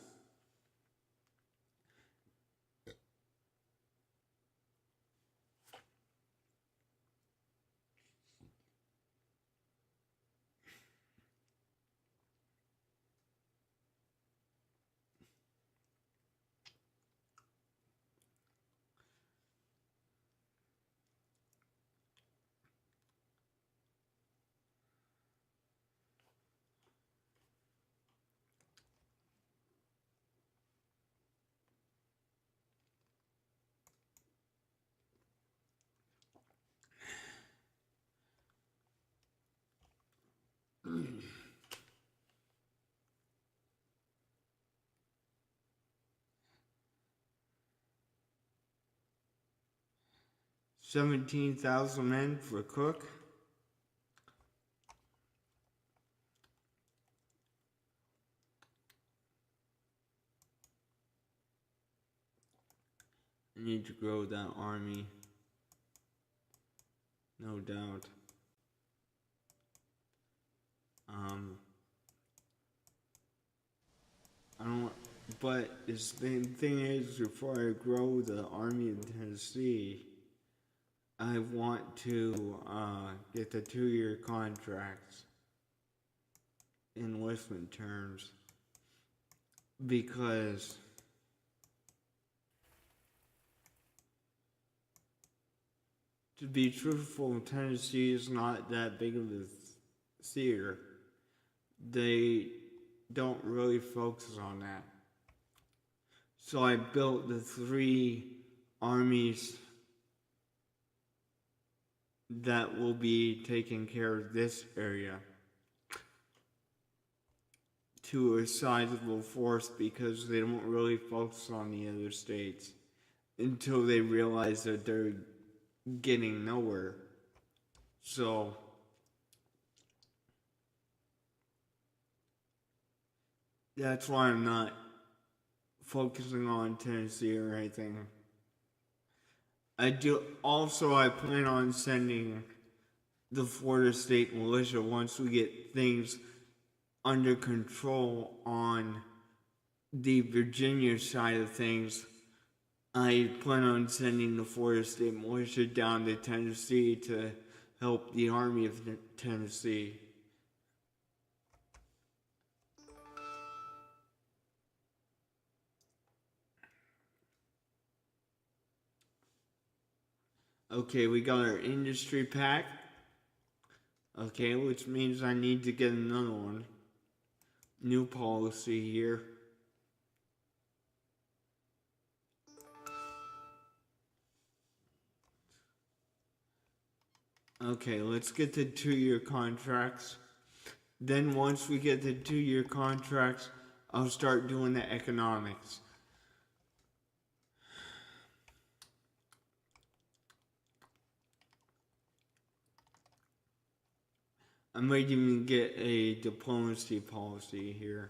Speaker 1: $17,000 men for Cook. I need to grow that army, no doubt. I don't. But the thing is, before I grow the army in Tennessee, I want to get the 2-year contracts, enlistment terms, because to be truthful, Tennessee is not that big of a theater. They don't really focus on that. So I built the 3 armies that will be taking care of this area to a sizable force, because they don't really focus on the other states until they realize that they're getting nowhere. So that's why I'm not focusing on Tennessee or anything. I plan on sending the Florida State Militia once we get things under control on the Virginia side of things. I plan on sending the Florida State Militia down to Tennessee to help the Army of Tennessee. Okay, we got our industry pack. Okay, which means I need to get another one. New policy here. Okay, let's get the 2-year contracts. Then once we get the 2-year contracts, I'll start doing the economics. I might even get a diplomacy policy here.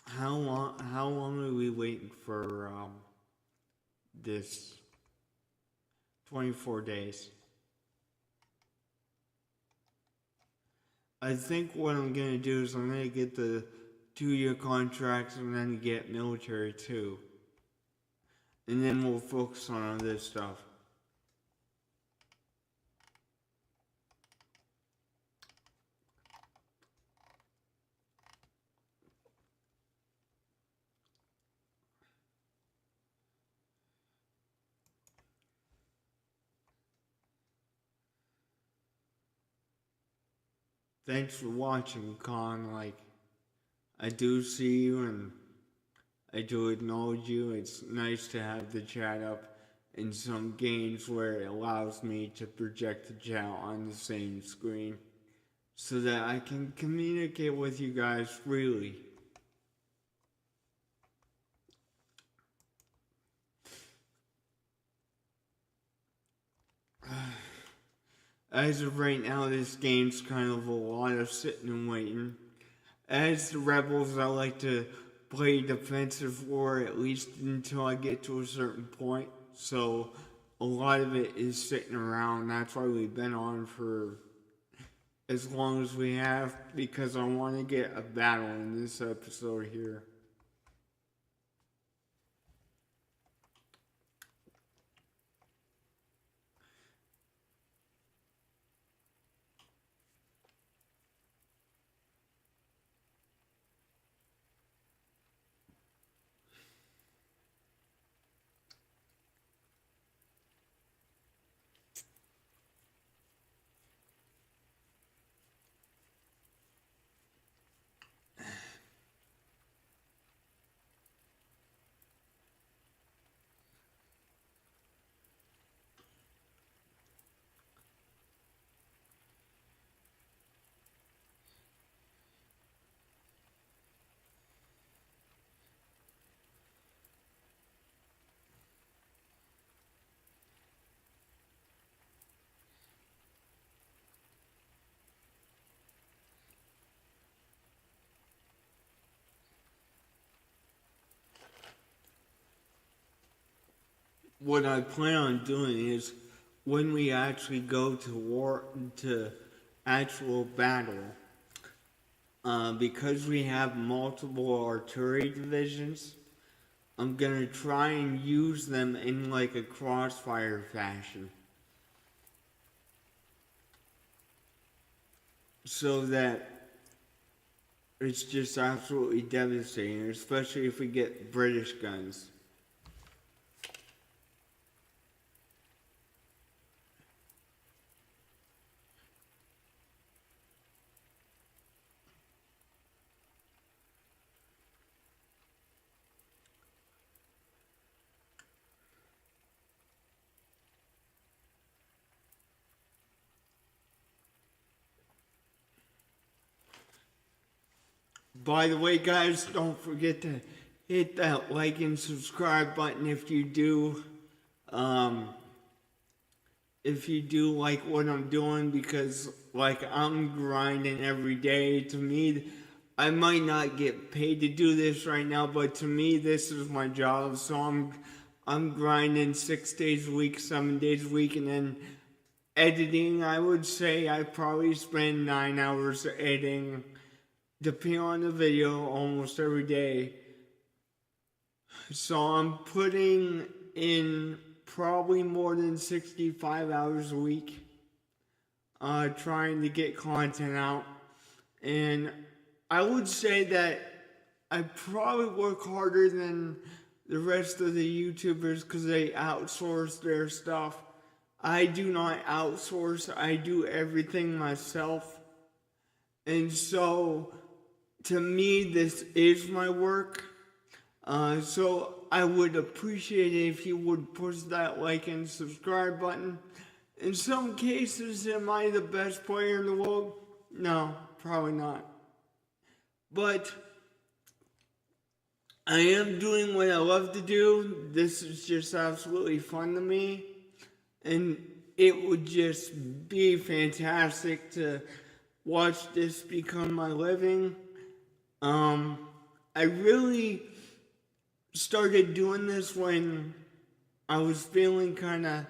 Speaker 1: How long are we waiting for this? 24 days. I think what I'm gonna do is I'm gonna get the 2-year contracts and then get military too. And then we'll focus on this stuff. Thanks for watching, Con. Like, I do see you and I do acknowledge you. It's nice to have the chat up in some games where it allows me to project the chat on the same screen so that I can communicate with you guys freely. As of right now, this game's kind of a lot of sitting and waiting. As the rebels, I like to play defensive war at least until I get to a certain point. So a lot of it is sitting around. That's why we've been on for as long as we have, because I want to get a battle in this episode here. What I plan on doing is when we actually go to war, to actual battle, because we have multiple artillery divisions, I'm gonna try and use them in like a crossfire fashion. So that it's just absolutely devastating, especially if we get British guns. By the way, guys, don't forget to hit that like and subscribe button if you do. If you do like what I'm doing, because like I'm grinding every day. To me, I might not get paid to do this right now, but to me, this is my job. So I'm grinding 6 days a week, 7 days a week, and then editing. I would say I probably spend 9 hours editing, depending on the video, almost every day. So I'm putting in probably more than 65 hours a week trying to get content out. And I would say that I probably work harder than the rest of the YouTubers because they outsource their stuff. I do not outsource, I do everything myself. And so, to me, this is my work. So I would appreciate it if you would push that like and subscribe button. In some cases, am I the best player in the world? No, probably not. But I am doing what I love to do. This is just absolutely fun to me. And it would just be fantastic to watch this become my living. I really started doing this when I was feeling kind of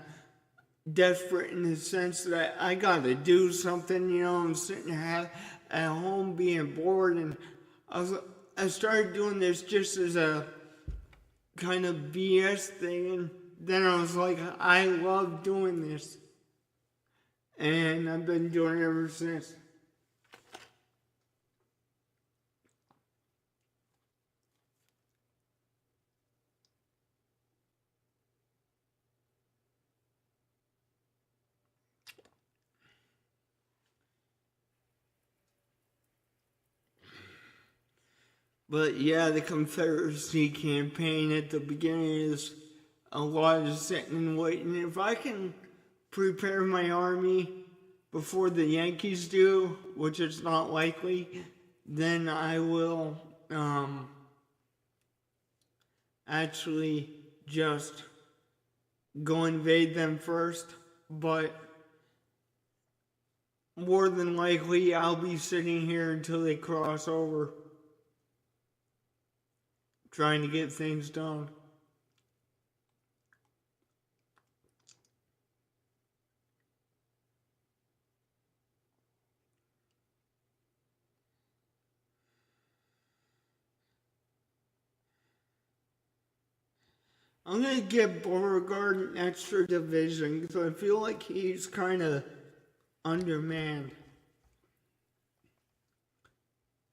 Speaker 1: desperate in the sense that I gotta do something, I'm sitting at home being bored, and I started doing this just as a kind of BS thing, and then I was like, I love doing this, and I've been doing it ever since. But yeah, the Confederacy campaign at the beginning is a lot of sitting and waiting. If I can prepare my army before the Yankees do, which is not likely, then I will actually just go invade them first. But more than likely, I'll be sitting here until they cross over, trying to get things done. I'm going to give Beauregard an extra division because I feel like he's kind of undermanned.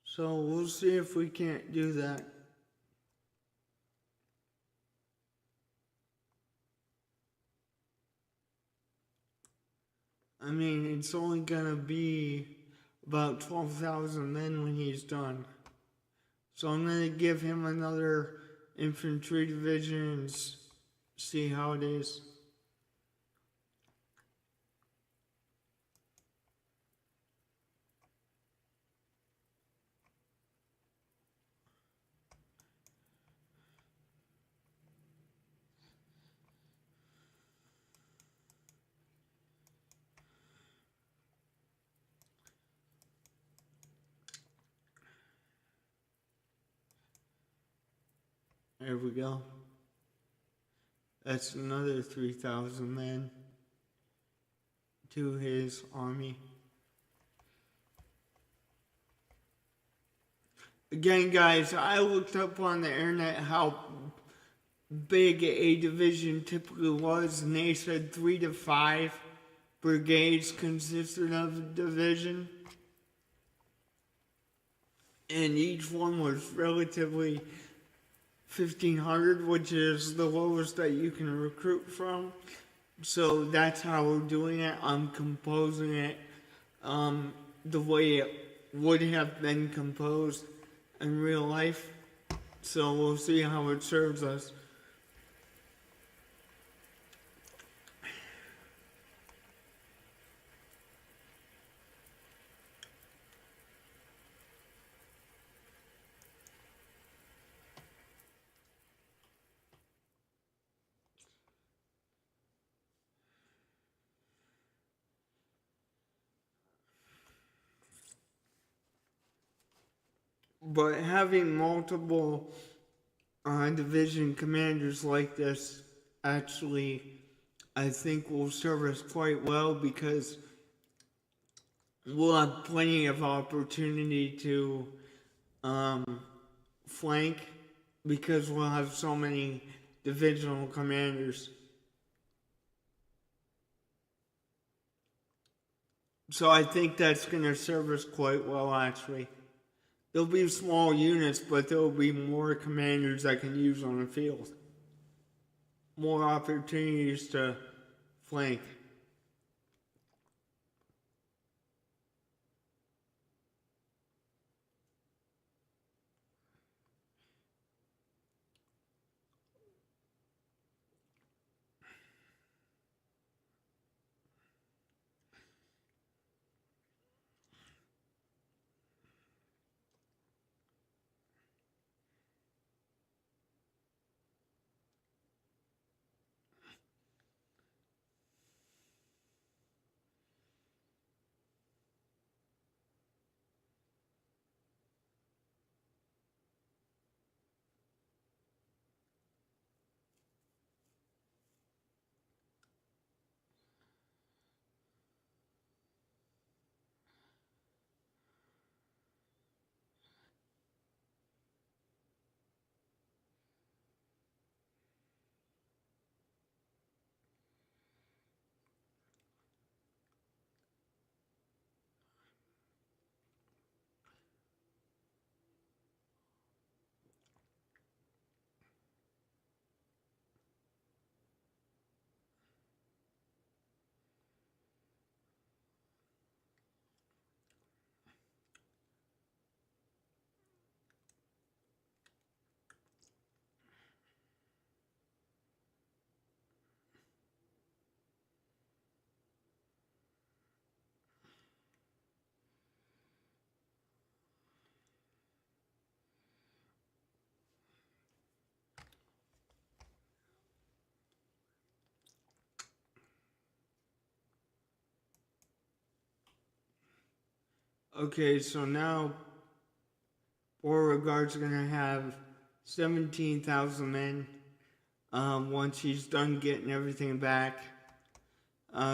Speaker 1: So we'll see if we can't do that. I mean, it's only gonna be about 12,000 men when he's done. So I'm gonna give him another infantry division and see how it is. There we go. That's another 3,000 men to his army. Again, guys, I looked up on the internet how big a division typically was, and they said 3 to 5 brigades consisted of a division. And each one was relatively 1,500, which is the lowest that you can recruit from. So that's how we're doing it. I'm composing it the way it would have been composed in real life. So we'll see how it serves us. But having multiple division commanders like this actually, I think, will serve us quite well because we'll have plenty of opportunity to flank because we'll have so many divisional commanders. So I think that's going to serve us quite well, actually. There'll be small units, but there'll be more commanders I can use on the field. more opportunities to flank. Okay, so now Beauregard's gonna have 17,000 men once he's done getting everything back.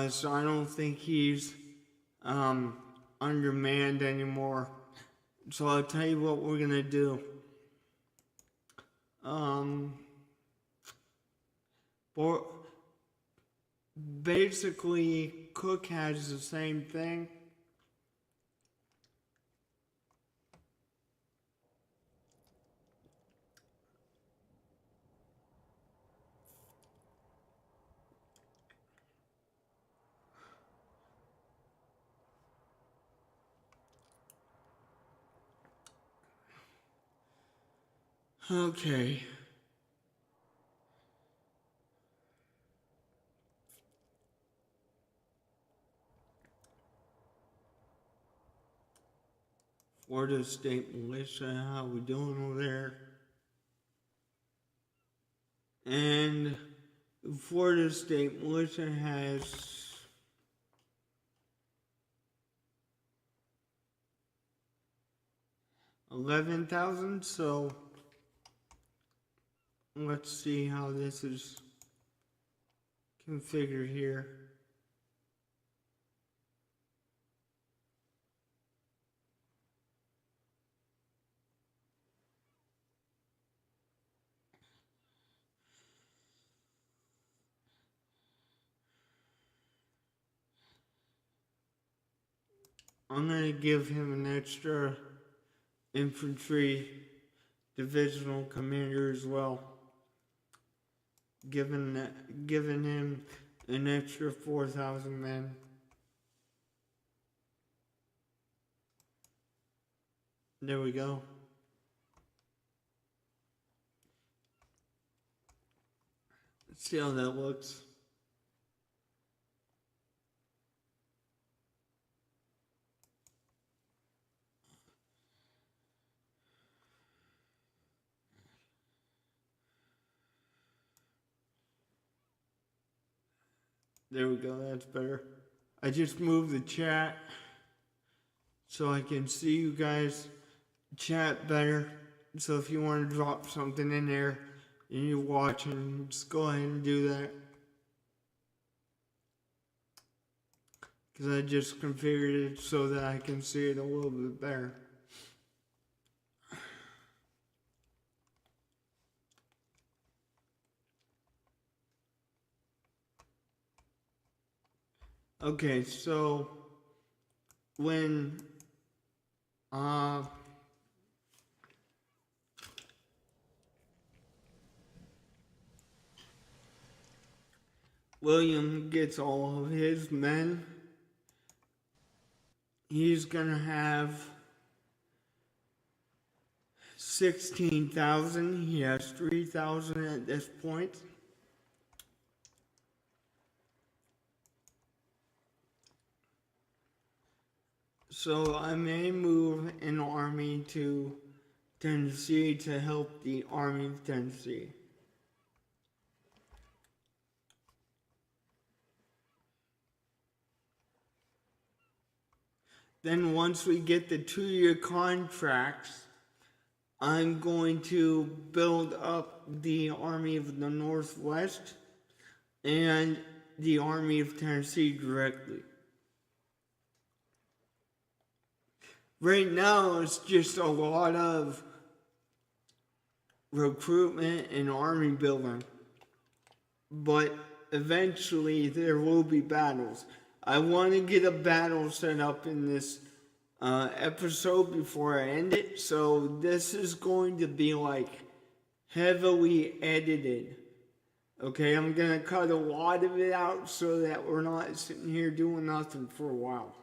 Speaker 1: So I don't think he's undermanned anymore. So I'll tell you what we're gonna do. Basically, Cook has the same thing. Okay. Florida State Militia, how we doing over there? And the Florida State Militia has 11,000, so let's see how this is configured here. I'm going to give him an extra infantry divisional commander as well, giving him an extra 4,000 men. There we go. Let's see how that looks. There we go, that's better. I just moved the chat so I can see you guys chat better. So if you want to drop something in there and you're watching, just go ahead and do that. Because I just configured it so that I can see it a little bit better. Okay, so when William gets all of his men, he's gonna have 16,000. He has 3,000 at this point. So I may move an army to Tennessee to help the Army of Tennessee. Then once we get the 2-year contracts, I'm going to build up the Army of the Northwest and the Army of Tennessee directly. Right now, it's just a lot of recruitment and army building, but eventually there will be battles. I want to get a battle set up in this episode before I end it, so this is going to be like heavily edited. Okay, I'm gonna cut a lot of it out so that we're not sitting here doing nothing for a while.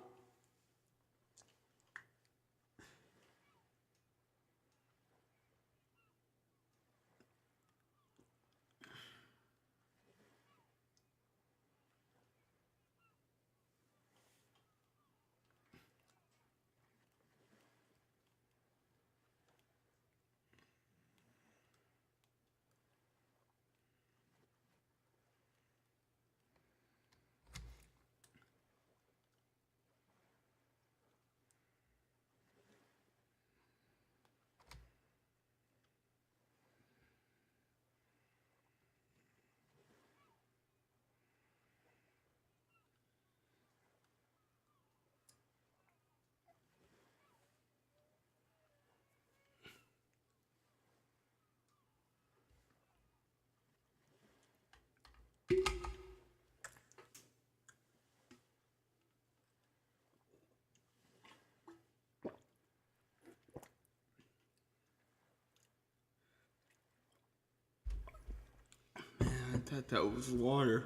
Speaker 1: I thought that was water.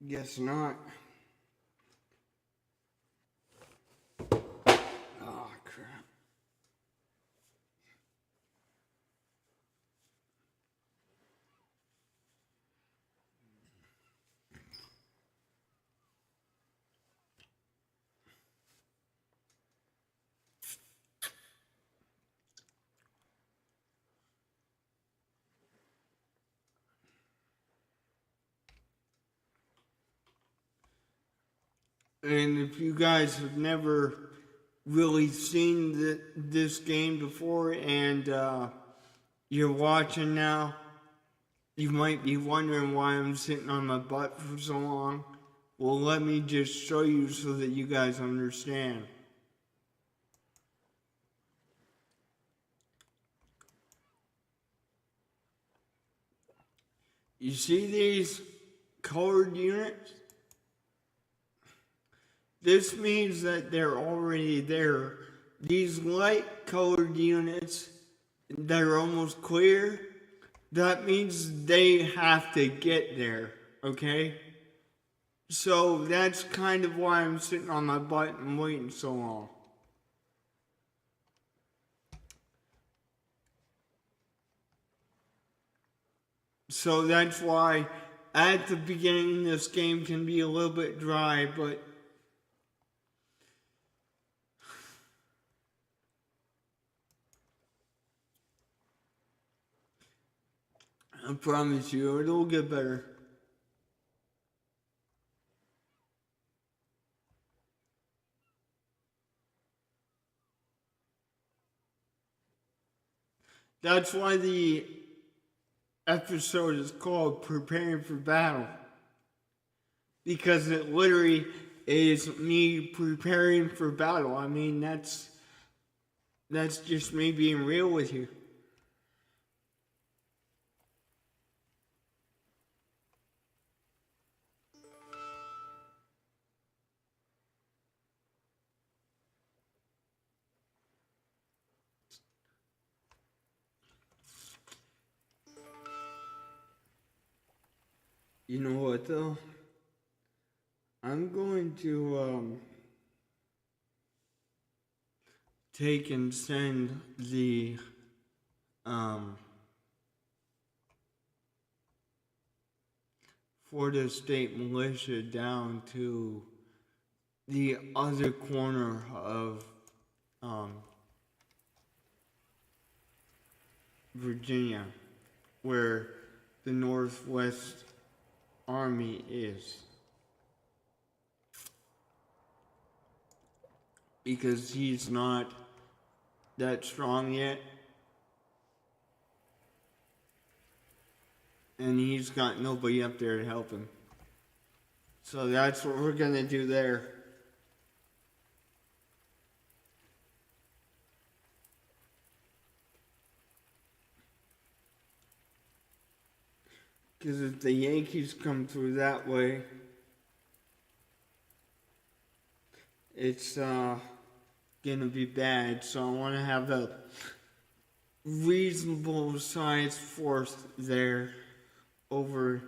Speaker 1: Guess not. Oh, crap. And if you guys have never really seen this game before and you're watching now, you might be wondering why I'm sitting on my butt for so long. Well, let me just show you so that you guys understand. You see these colored units? This means that they're already there. These light colored units that are almost clear, that means they have to get there, okay? So that's kind of why I'm sitting on my butt and waiting so long. So that's why at the beginning this game can be a little bit dry, but I promise you it'll get better. That's why the episode is called Preparing for Battle. Because it literally is me preparing for battle. I mean, that's just me being real with you. You know what though? I'm going to take and send the Florida State Militia down to the other corner of Virginia, where the Northwest Army is. Because he's not that strong yet. And he's got nobody up there to help him. So that's what we're gonna do there. Because if the Yankees come through that way, it's gonna be bad. So I want to have a reasonable sized force there over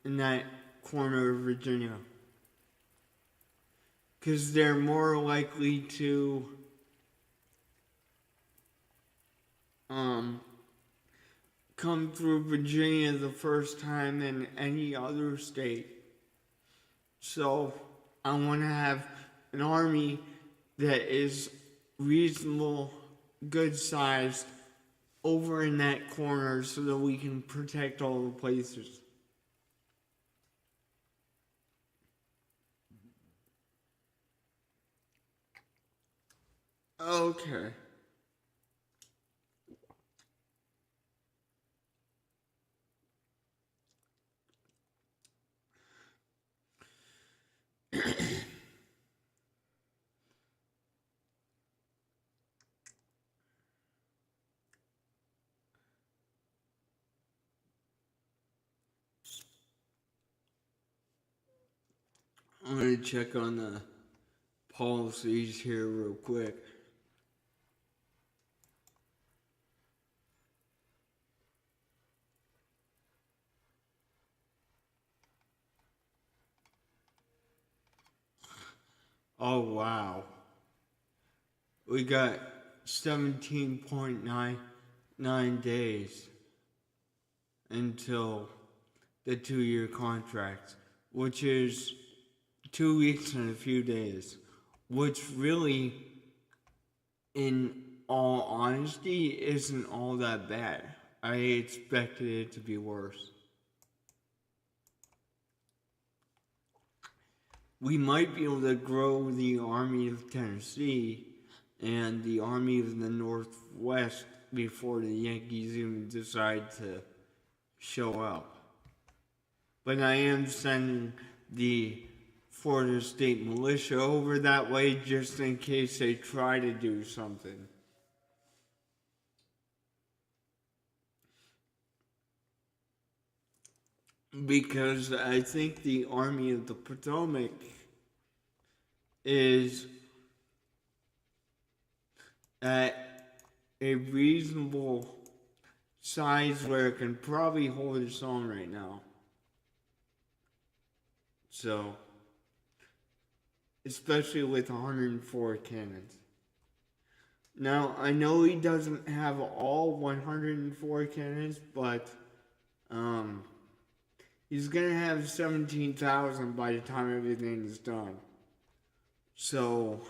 Speaker 1: in that corner of Virginia. Because they're more likely to come through Virginia the first time than any other state. So I want to have an army that is reasonable, good sized over in that corner so that we can protect all the places. Okay. I'm going to check on the policies here real quick. Oh, wow. We got 17.99 days until the 2-year contract, which is 2 weeks and a few days, which really, in all honesty, isn't all that bad. I expected it to be worse. We might be able to grow the Army of Tennessee and the Army of the Northwest before the Yankees even decide to show up. But I am sending the Florida State Militia over that way just in case they try to do something. Because I think the Army of the Potomac is at a reasonable size where it can probably hold its own right now. So, especially with 104 cannons. Now, I know he doesn't have all 104 cannons, but he's gonna have 17,000 by the time everything is done. So,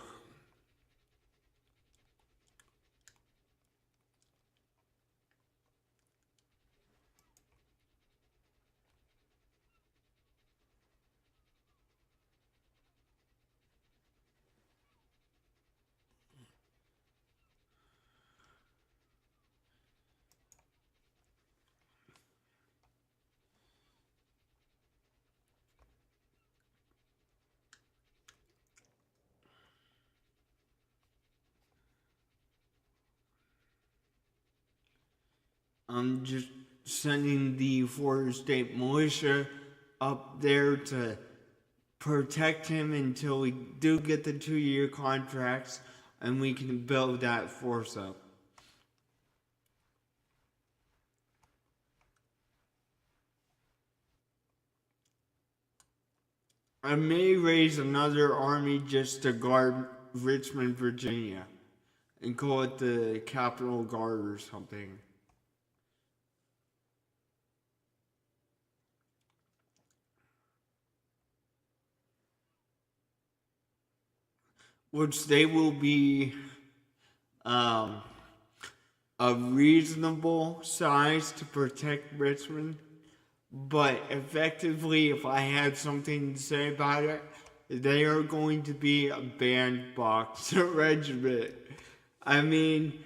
Speaker 1: I'm just sending the Florida State Militia up there to protect him until we do get the 2-year contracts and we can build that force up. I may raise another army just to guard Richmond, Virginia, and call it the Capitol Guard or something. Which they will be um, a reasonable size to protect Richmond. But effectively, if I had something to say about it, they are going to be a bandbox regiment. I mean,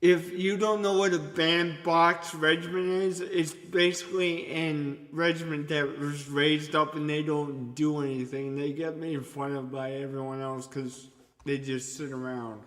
Speaker 1: if you don't know what a bandbox regiment is, it's basically a regiment that was raised up and they don't do anything. They get made fun of by everyone else because they just sit around.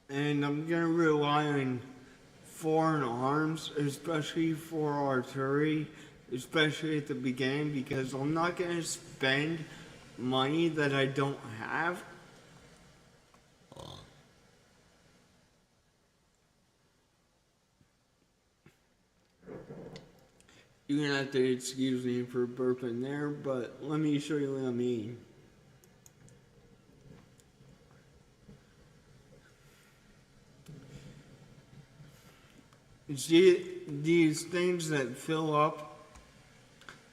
Speaker 1: And I'm going to rely on foreign arms, especially for artillery, especially at the beginning, because I'm not going to spend money that I don't have. You're going to have to excuse me for burping there, but let me show you what I mean. You see these things that fill up,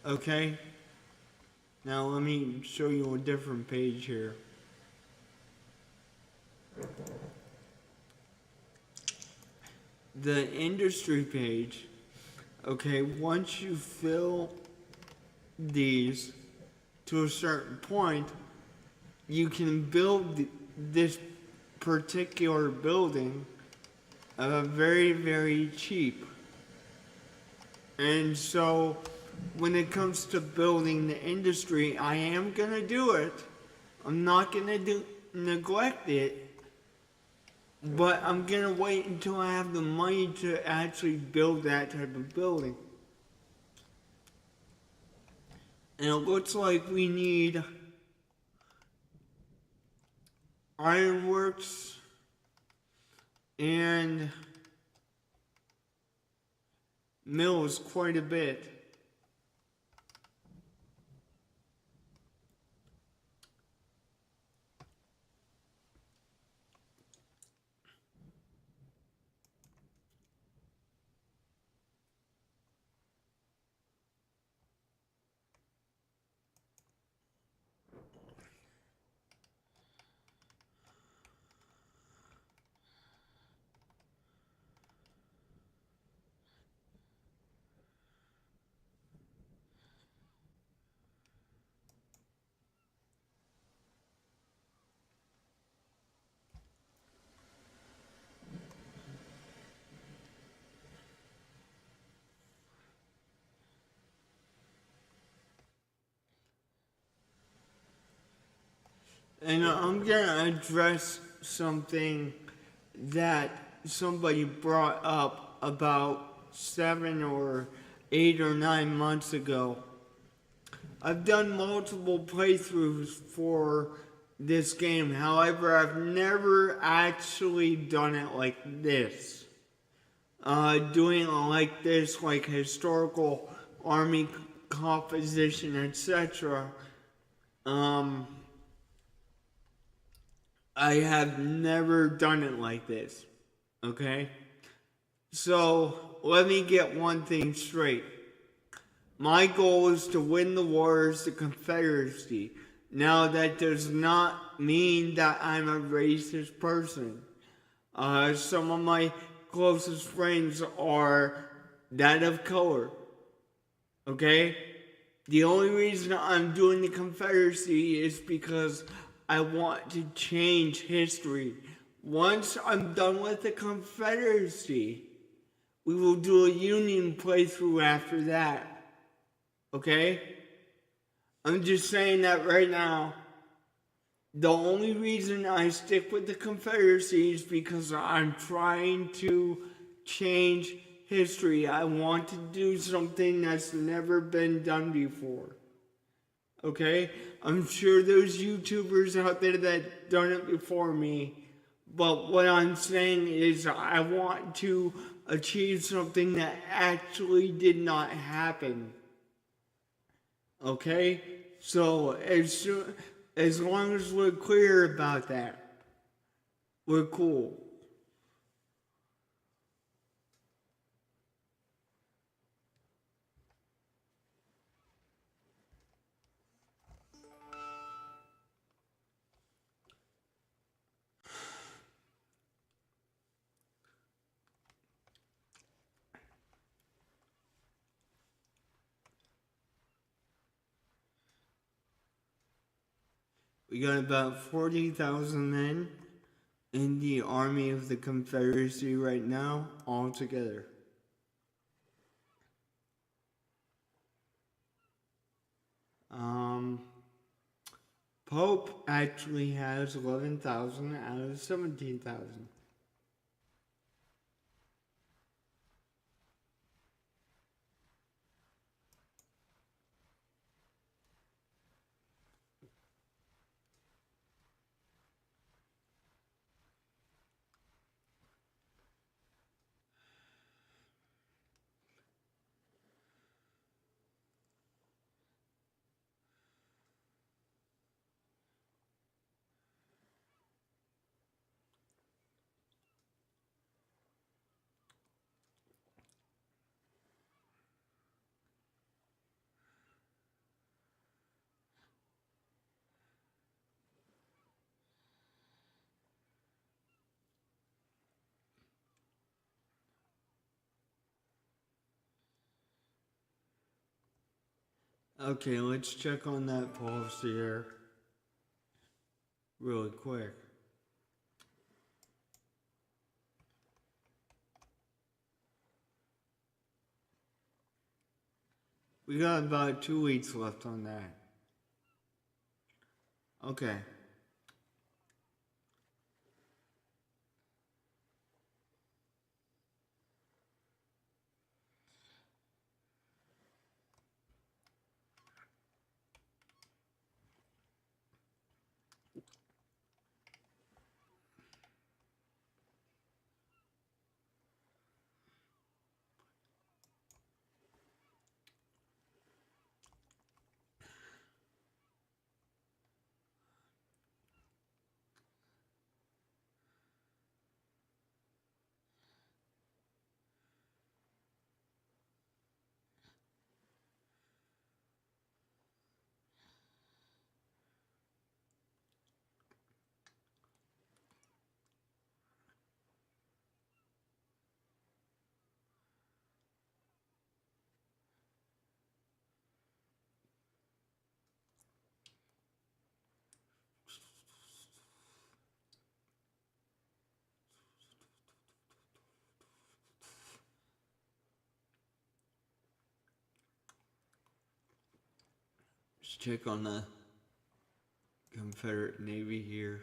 Speaker 1: okay? Now let me show you a different page here. The industry page, okay, once you fill these to a certain point, you can build this particular building very, very cheap. And so when it comes to building the industry, I am going to do it. I'm not going to neglect it. But I'm going to wait until I have the money to actually build that type of building. And it looks like we need ironworks and mills quite a bit. And I'm gonna address something that somebody brought up about 7 or 8 or 9 months ago. I've done multiple playthroughs for this game, however, I've never actually done it like this. Doing it like this, like historical army composition, etc. I have never done it like this. Okay? So, let me get one thing straight. My goal is to win the wars, the Confederacy. Now, that does not mean that I'm a racist person. Some of my closest friends are that of color. Okay? The only reason I'm doing the Confederacy is because I want to change history. Once I'm done with the Confederacy, we will do a Union playthrough after that. Okay? I'm just saying that right now. The only reason I stick with the Confederacy is because I'm trying to change history. I want to do something that's never been done before. Okay? I'm sure there's YouTubers out there that done it before me. But what I'm saying is I want to achieve something that actually did not happen. Okay? So as long as we're clear about that, we're cool. We got about 40,000 men in the army of the Confederacy right now, all together. Pope actually has 11,000 out of 17,000. Okay, let's check on that pulse here really quick. We got about 2 weeks left on that. Okay. Let's check on the Confederate Navy here.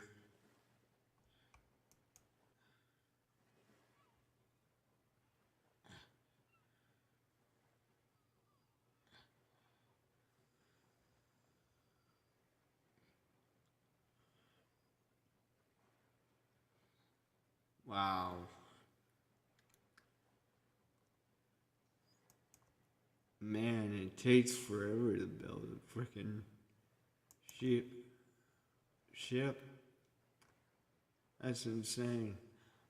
Speaker 1: Wow. Man, it takes forever to build a freaking ship. That's insane.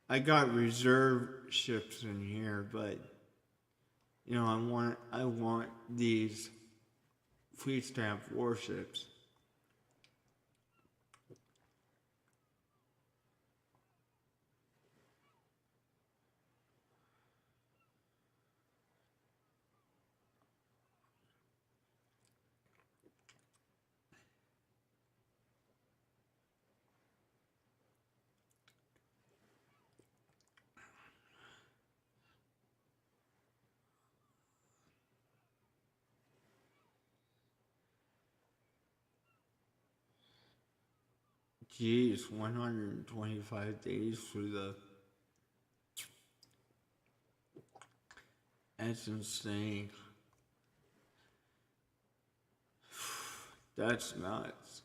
Speaker 1: I got reserve ships in here, but you know, I want these fleet staff warships. Geez, 125 days for the... That's insane. That's nuts.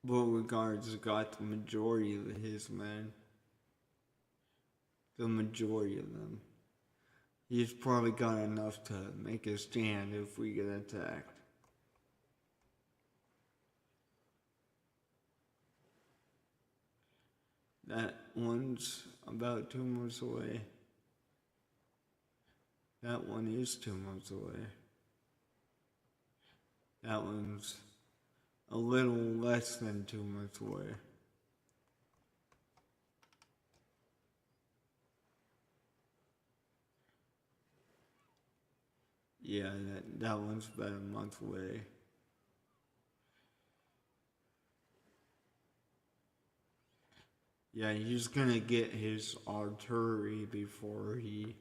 Speaker 1: Beauregard's got the majority of his men. The majority of them. He's probably got enough to make a stand if we get attacked. That one's about 2 months away. That one is 2 months away. That one's a little less than 2 months away. Yeah, that one's about a month away. Yeah, he's gonna get his artillery before he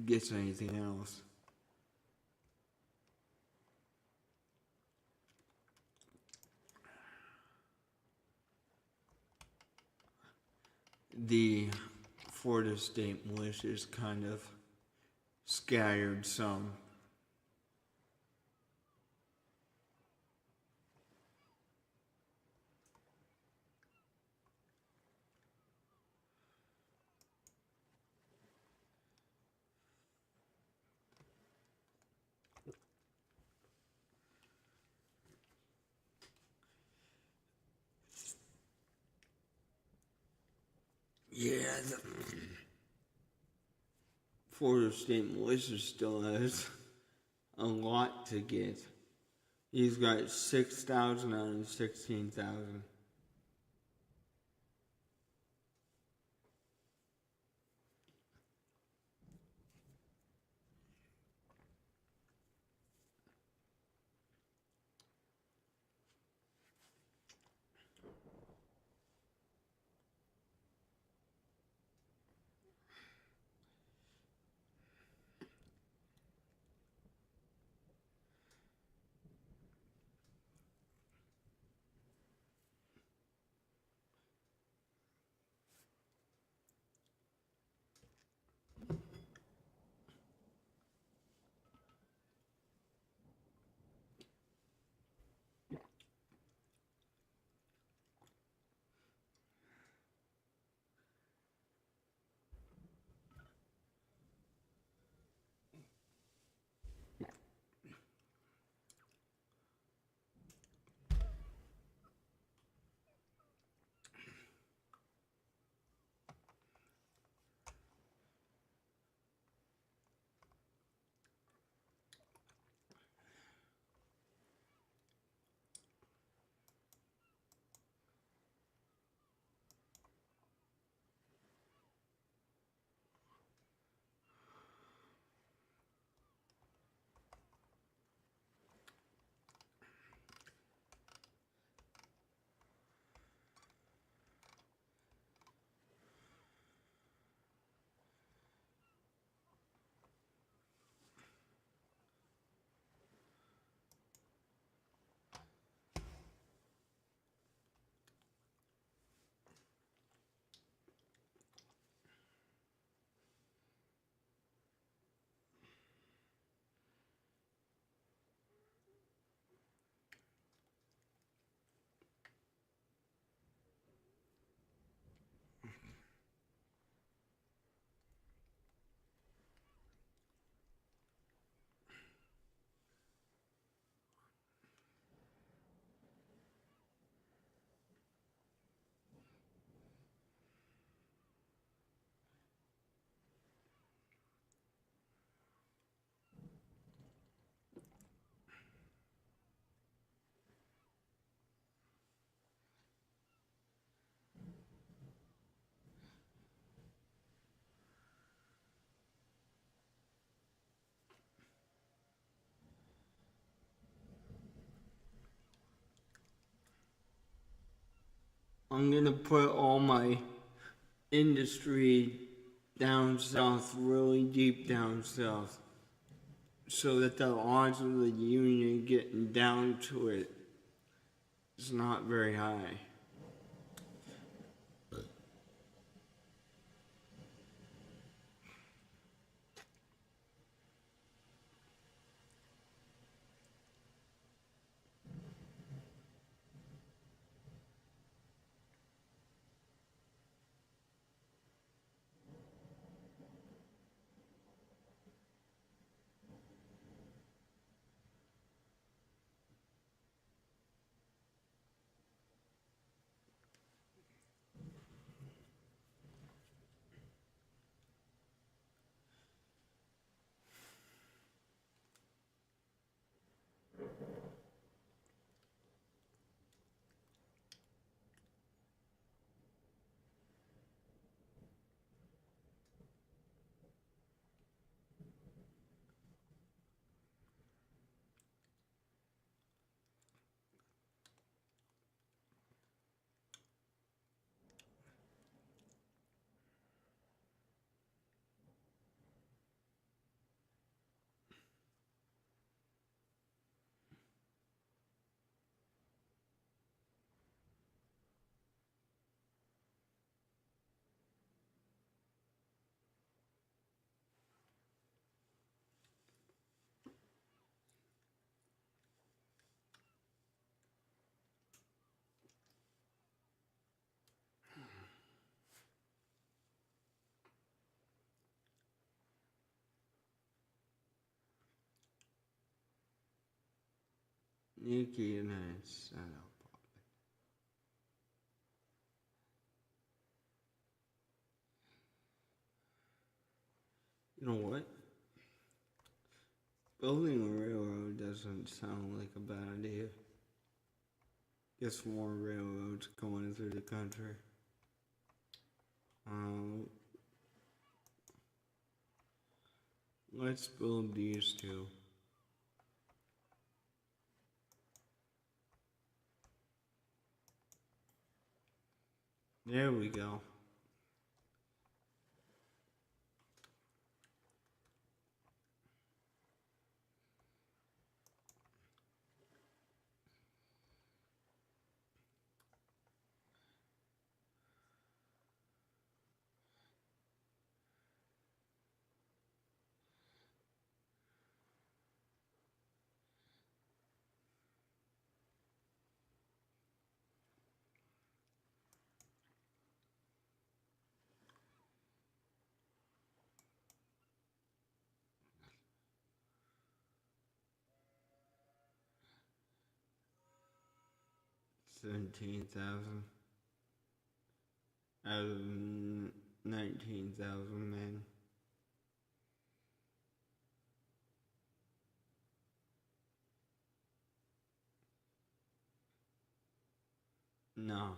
Speaker 1: gets anything else. The Florida State militia is kind of scattered some. Yeah, the Florida State militia still has a lot to get. He's got 6,000 out of 16,000. I'm gonna put all my industry down south, really deep down south, so that the odds of the Union getting down to it is not very high. Nikki and I set up. You know what? Building a railroad doesn't sound like a bad idea. Guess more railroads going through the country. Let's build these two. There we go. $17,000 out of 19,000 men. No.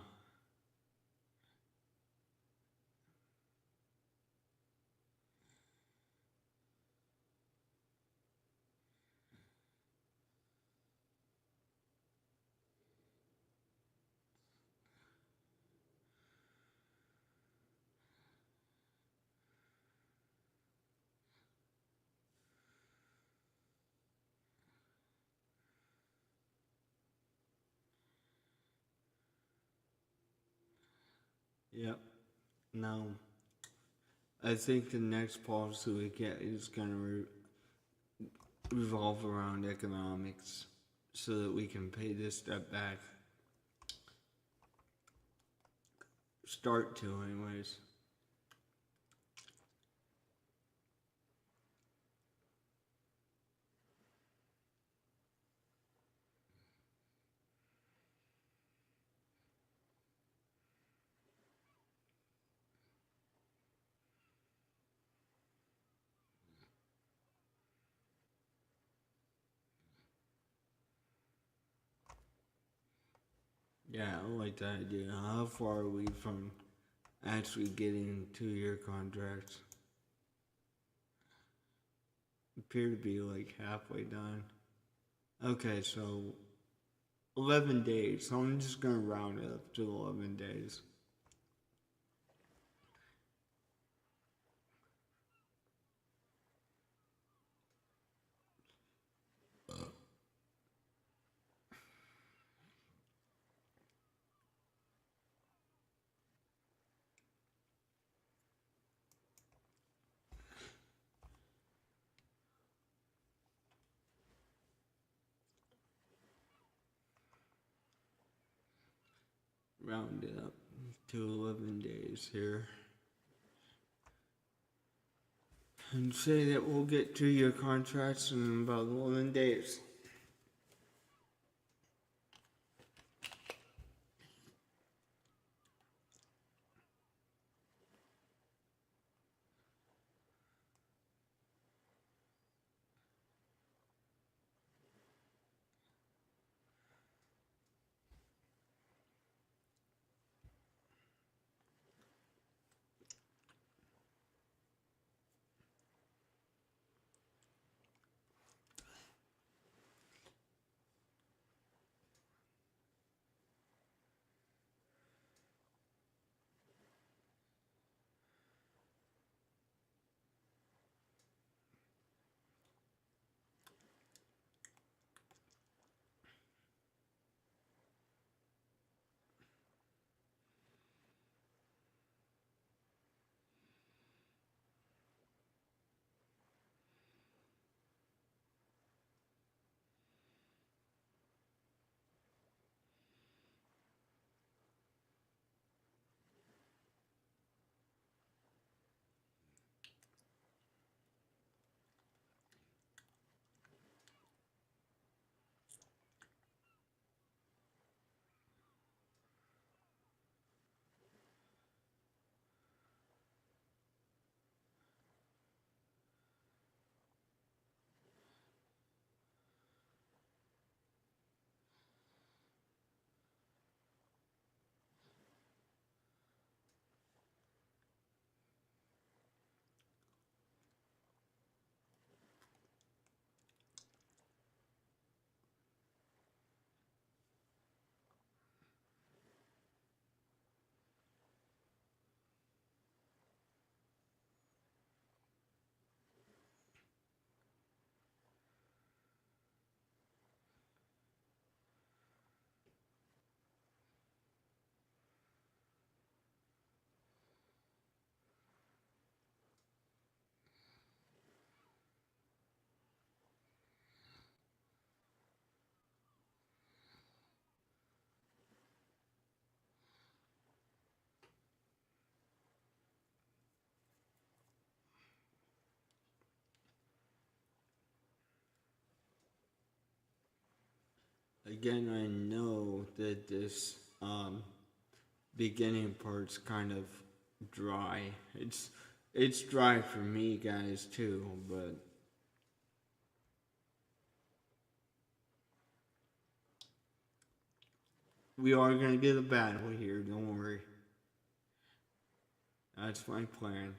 Speaker 1: Yep. No. I think the next policy we get is going to revolve around economics so that we can pay this debt back. Start to, anyways. Yeah, I like that idea. How far are we from actually getting 2-year contracts? Appear to be like halfway done. Okay, so 11 days. So I'm just gonna round it up to 11 days. Round it up to 11 days here. And say that we'll get 2-year contracts in about 11 days. Again, I know that this beginning part's kind of dry. It's dry for me, guys, too, but we are gonna get a battle here, don't worry. That's my plan.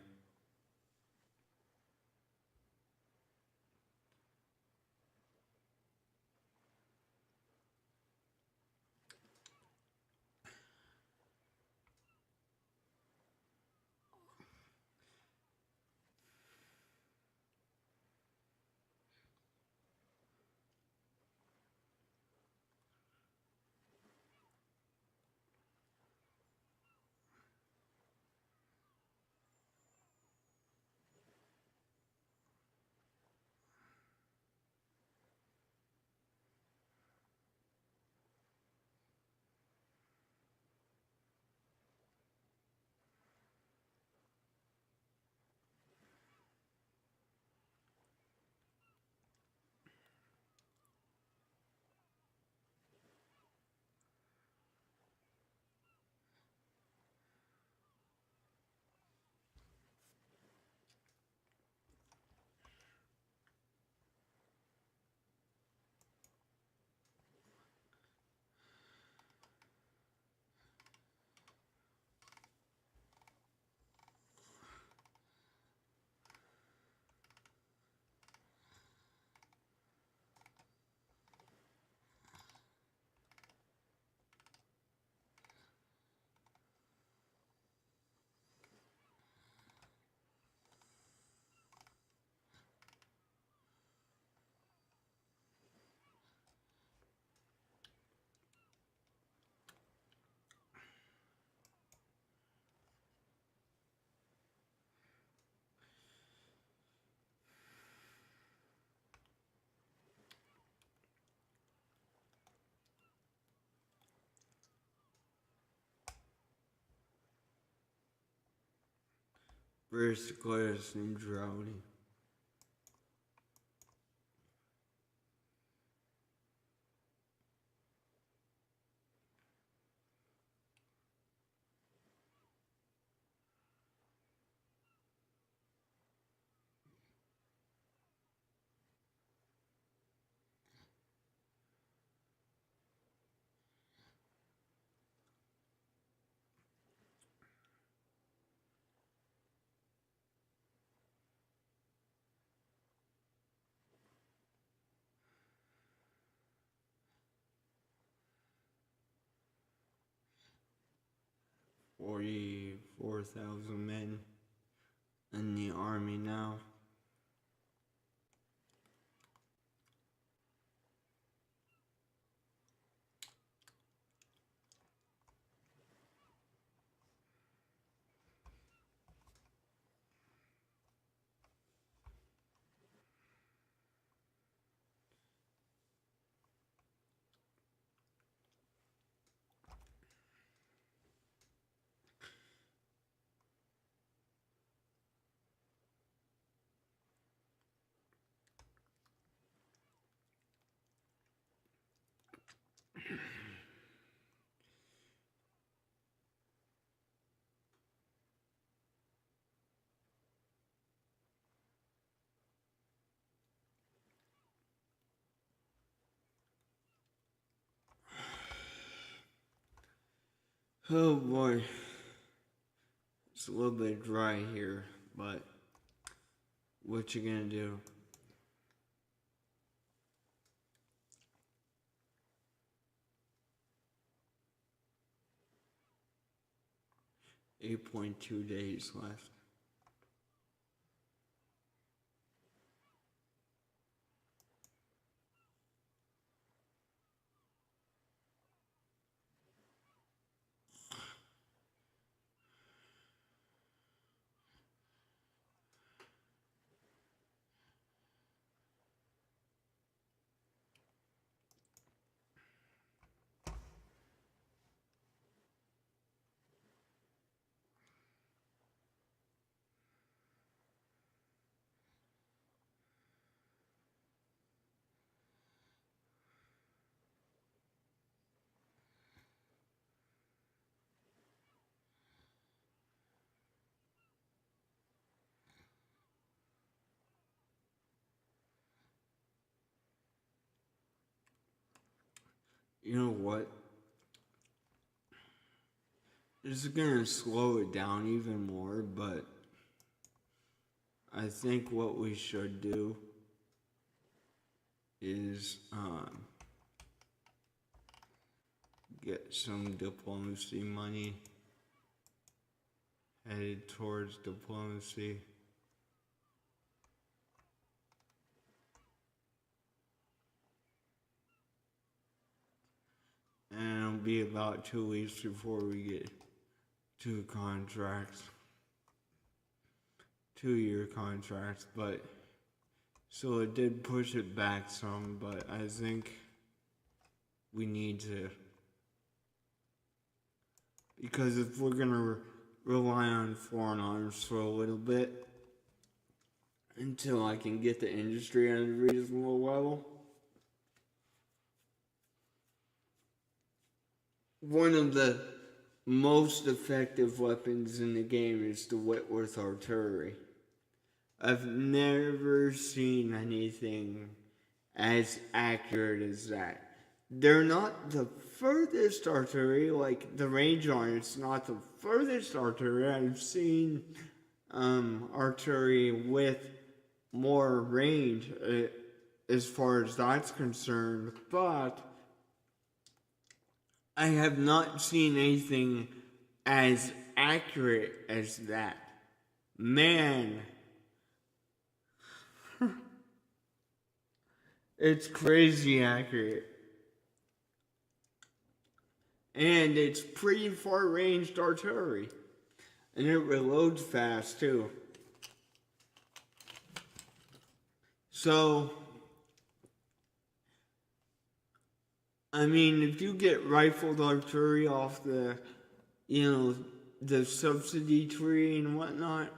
Speaker 1: First class neutrality. $44,000 men in the army now. Oh boy, it's a little bit dry here, but what you gonna do? $8.2 days left. You know what? This is gonna slow it down even more, but I think what we should do is get some diplomacy money headed towards diplomacy. And it'll be about 2 weeks before we get 2 contracts. 2-year contracts, but so it did push it back some, but I think we need to, because if we're gonna rely on foreign arms for a little bit until I can get the industry at a reasonable level, one of the most effective weapons in the game is the Whitworth artillery. I've never seen anything as accurate as that. They're not the furthest artillery, like the range on it's not the furthest artillery. I've seen artillery with more range as far as that's concerned, but I have not seen anything as accurate as that. Man, it's crazy accurate. And it's pretty far ranged artillery. And it reloads fast too. So, I mean, if you get rifled artillery off the subsidy tree and whatnot,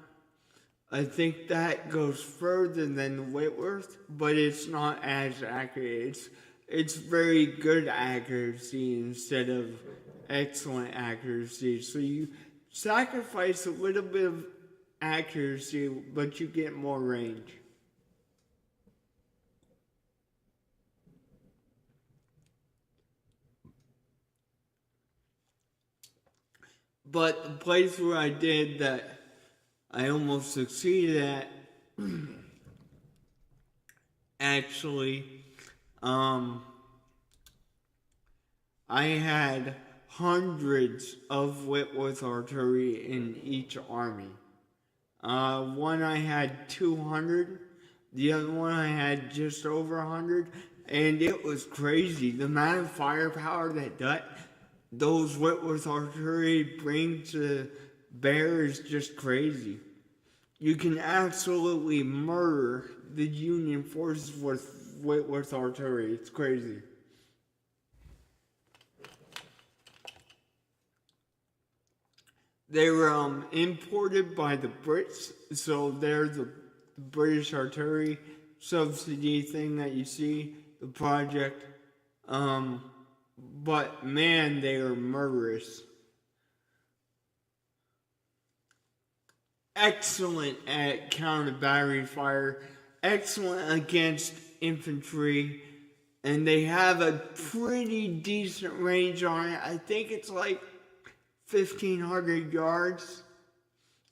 Speaker 1: I think that goes further than Whitworth, but it's not as accurate. It's very good accuracy instead of excellent accuracy. So you sacrifice a little bit of accuracy, but you get more range. But the place where I did that I almost succeeded at, actually, I had hundreds of Whitworth artillery in each army. One I had 200, the other one I had just over 100, and it was crazy. The amount of firepower that those Whitworth artillery bring to bear is just crazy. You can absolutely murder the Union forces with Whitworth artillery. It's crazy. They were imported by the Brits, so they're the British artillery subsidy thing that you see, the project. But man, they are murderous. Excellent at counter battery fire, excellent against infantry, and they have a pretty decent range on it. I think it's like 1,500 yards.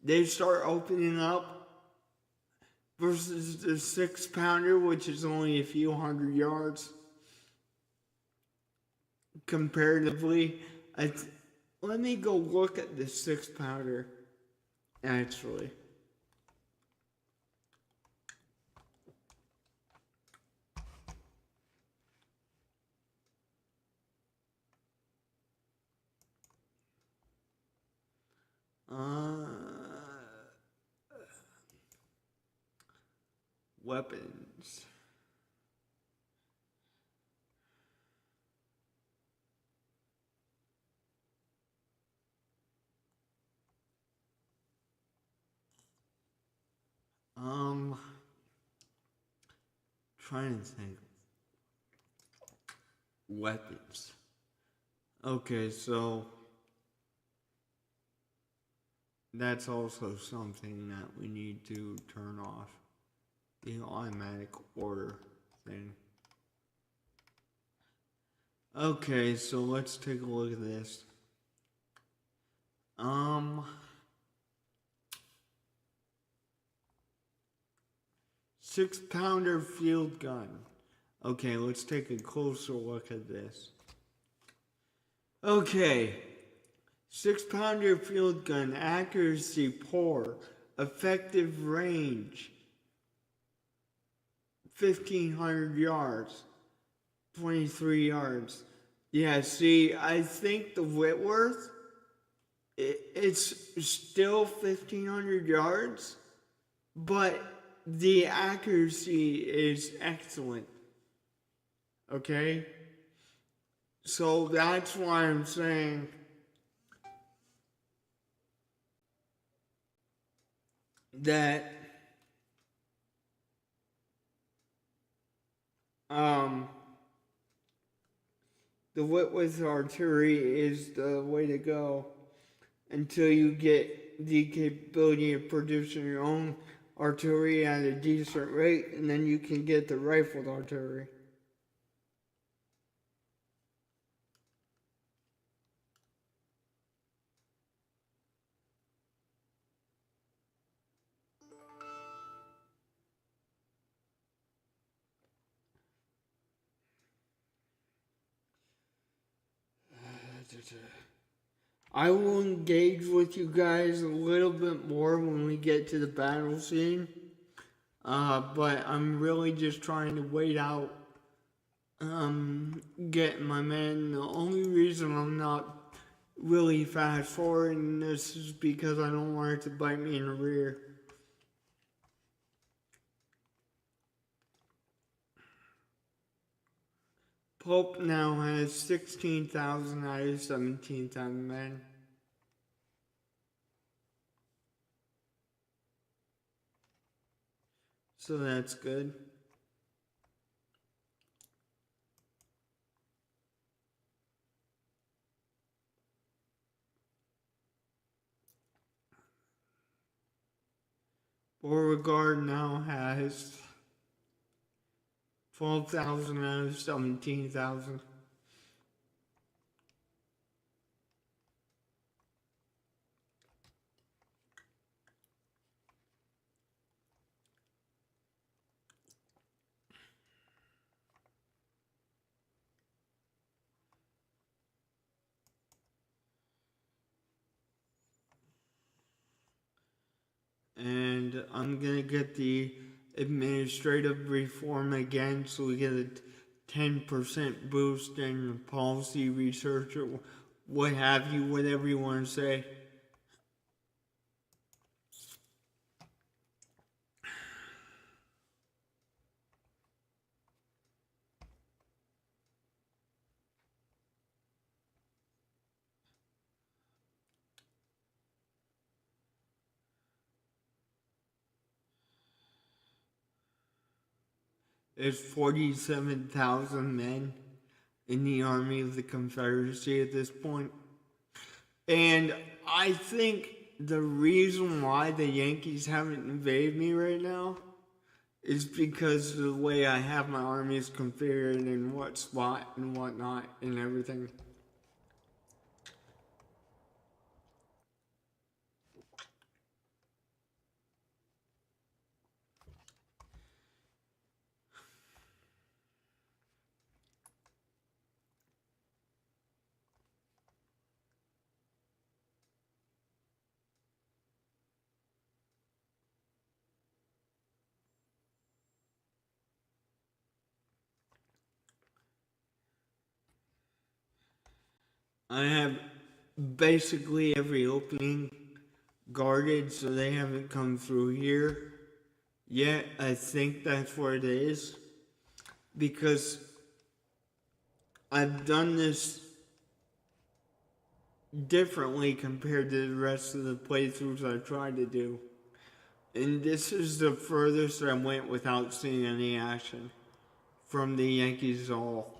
Speaker 1: They start opening up versus the 6-pounder, which is only a few hundred yards. Comparatively, let me go look at the 6-pounder, actually. Weapons. Trying to think. Weapons. Okay, so that's also something that we need to turn off. The automatic order thing. Okay, so let's take a look at this. 6-pounder field gun. Okay, let's take a closer look at this. Okay, 6-pounder field gun, accuracy poor, effective range 1,500 yards, 23 yards. Yeah, see, I think the Whitworth, it's still 1,500 yards, but the accuracy is excellent. Okay? So that's why I'm saying that the Whitworth artillery is the way to go until you get the capability of producing your own artillery at a decent rate, and then you can get the rifled artillery. I will engage with you guys a little bit more when we get to the battle scene. But I'm really just trying to wait out getting my men. The only reason I'm not really fast forwarding this is because I don't want it to bite me in the rear. Pope now has 16,000 out of 17,000 men. So that's good. Beauregard now has 12,000 out of 17,000. And I'm gonna get the administrative reform again, so we get a 10% boost in policy research or what have you, whatever you want to say. There's 47,000 men in the Army of the Confederacy at this point. And I think the reason why the Yankees haven't invaded me right now is because of the way I have my armies configured and what spot and whatnot and everything. I have basically every opening guarded, so they haven't come through here yet. I think that's what it is, because I've done this differently compared to the rest of the playthroughs I've tried to do. And this is the furthest I went without seeing any action from the Yankees at all.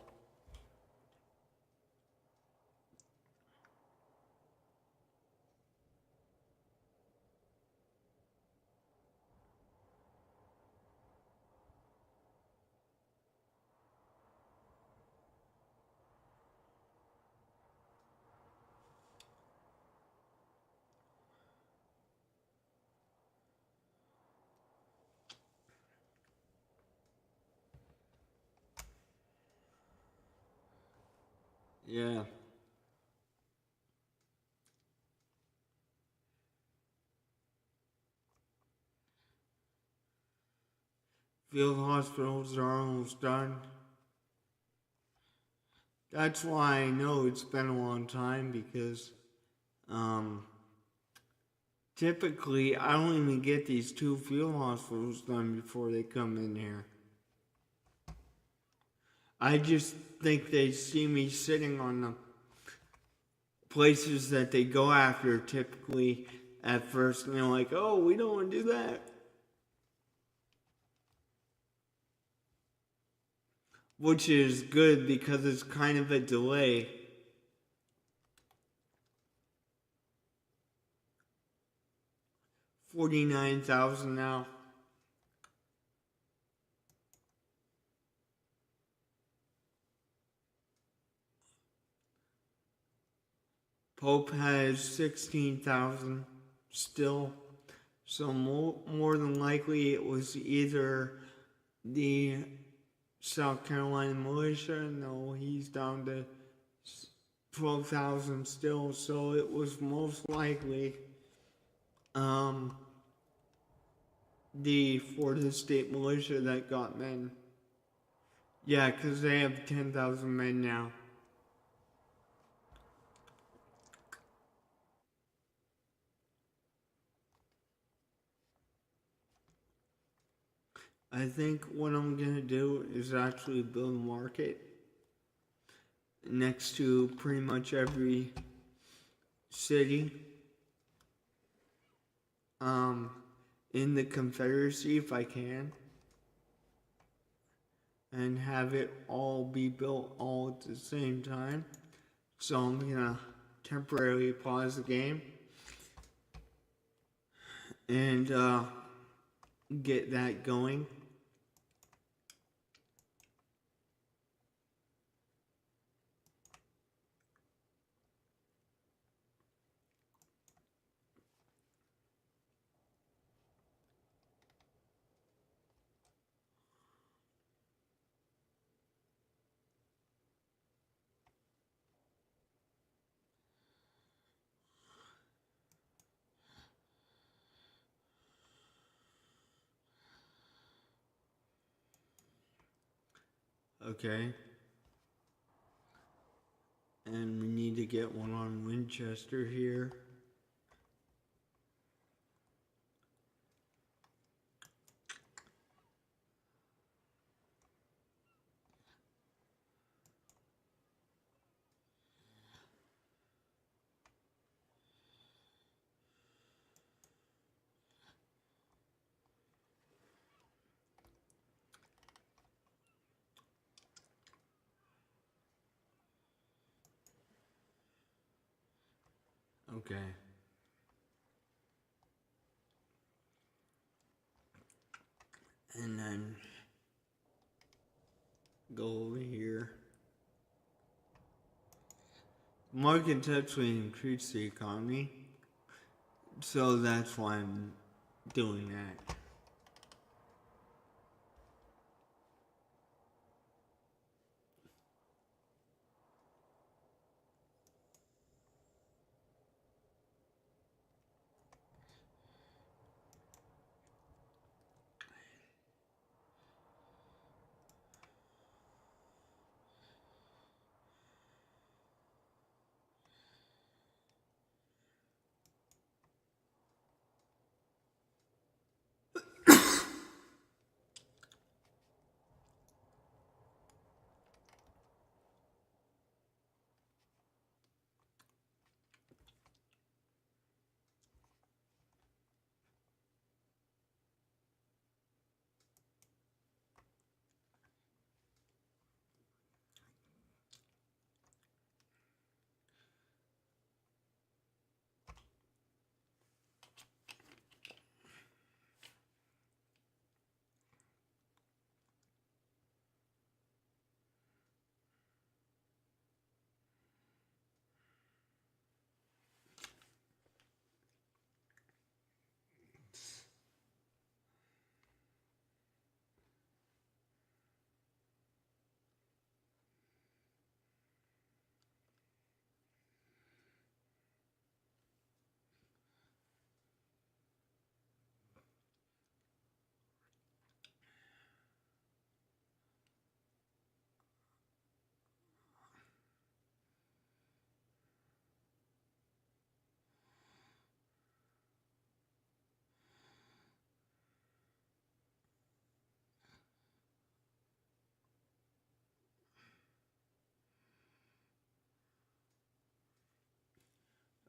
Speaker 1: Yeah. Field hospitals are almost done. That's why I know it's been a long time, because typically I don't even get these 2 field hospitals done before they come in here. I just think they see me sitting on the places that they go after typically at first, and they're like, oh, we don't want to do that. Which is good, because it's kind of a delay. $49,000 now. Pope has 16,000 still. So more than likely it was either the South Carolina militia. No, he's down to 12,000 still. So it was most likely the Florida State militia that got men. Yeah, because they have 10,000 men now. I think what I'm going to do is actually build a market next to pretty much every city in the Confederacy if I can. and have it all be built all at the same time. So I'm gonna temporarily pause the game and get that going. Okay. And we need to get one on Winchester here. Okay. And then go over here. Market actually increase the economy, so that's why I'm doing that.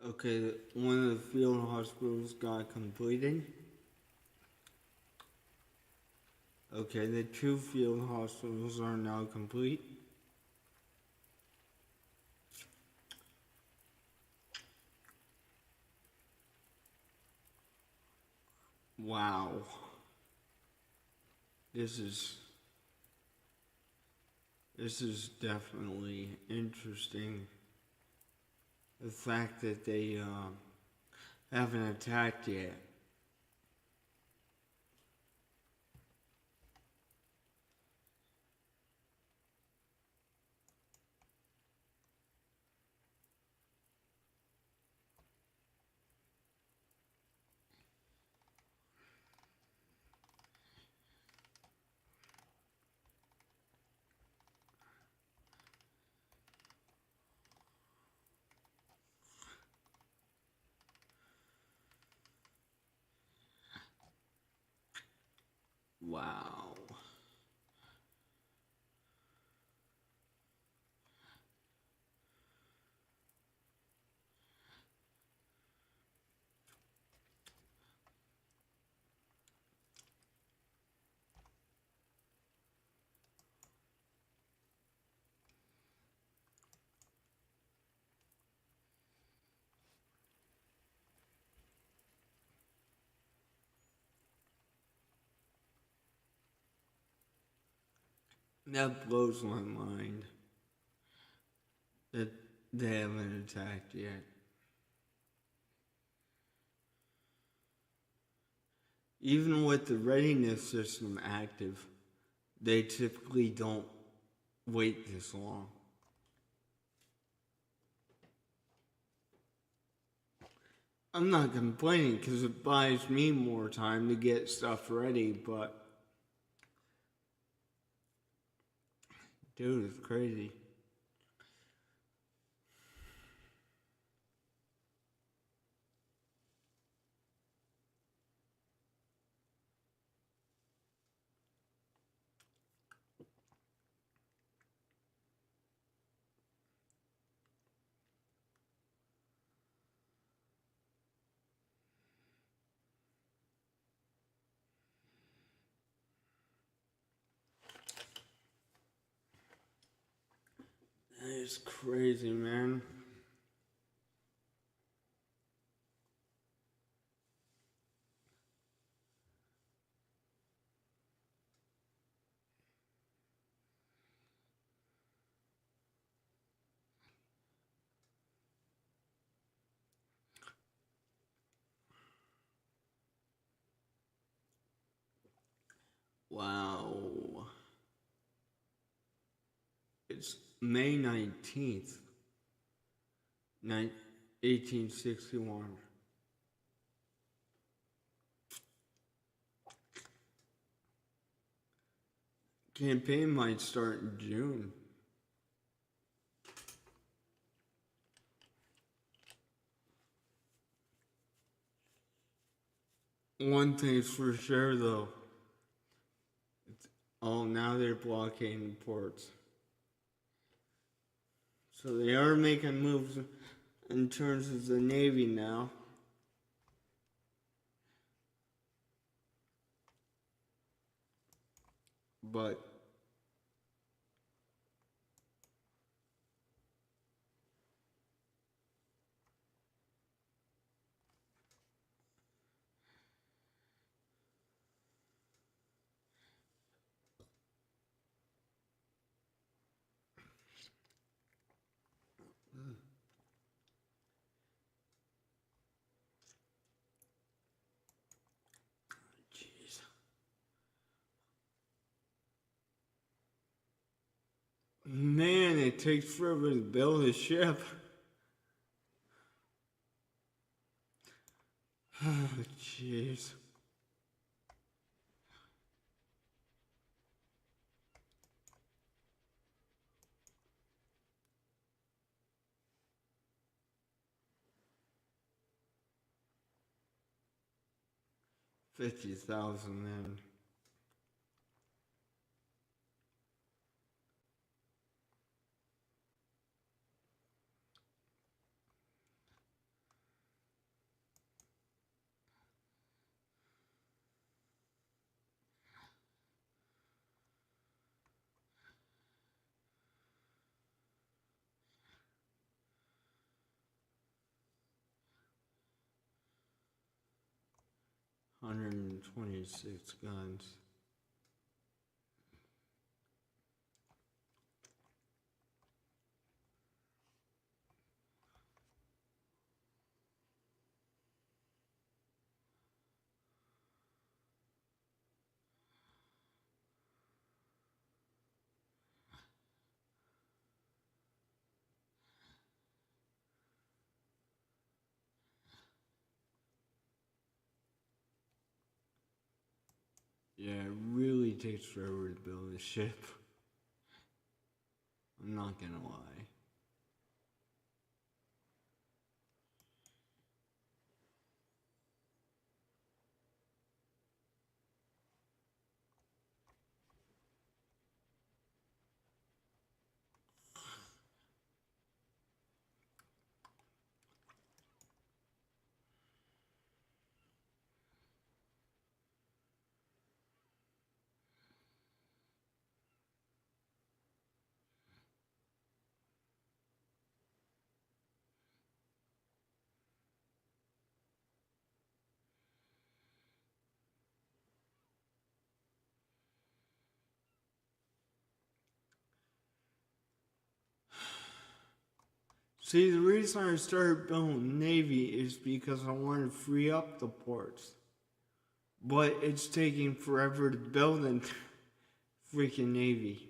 Speaker 1: Okay, one of the field hospitals got completed. Okay, the 2 field hospitals are now complete. Wow. This is definitely interesting. The fact that they haven't attacked yet. Wow. That blows my mind that they haven't attacked yet. Even with the readiness system active, they typically don't wait this long. I'm not complaining because it buys me more time to get stuff ready, but dude, it's crazy. That is crazy, man. Wow. It's May 19th, 1861. Campaign might start in June. One thing's for sure, though. Now they're blockading ports. So they are making moves in terms of the Navy now. But jeez. Man, it takes forever to build a ship. Oh, jeez. $50,000 men. $126 guns. Yeah, it really takes forever to build a ship. I'm not gonna lie. See, the reason I started building Navy is because I want to free up the ports. But it's taking forever to build a freaking Navy.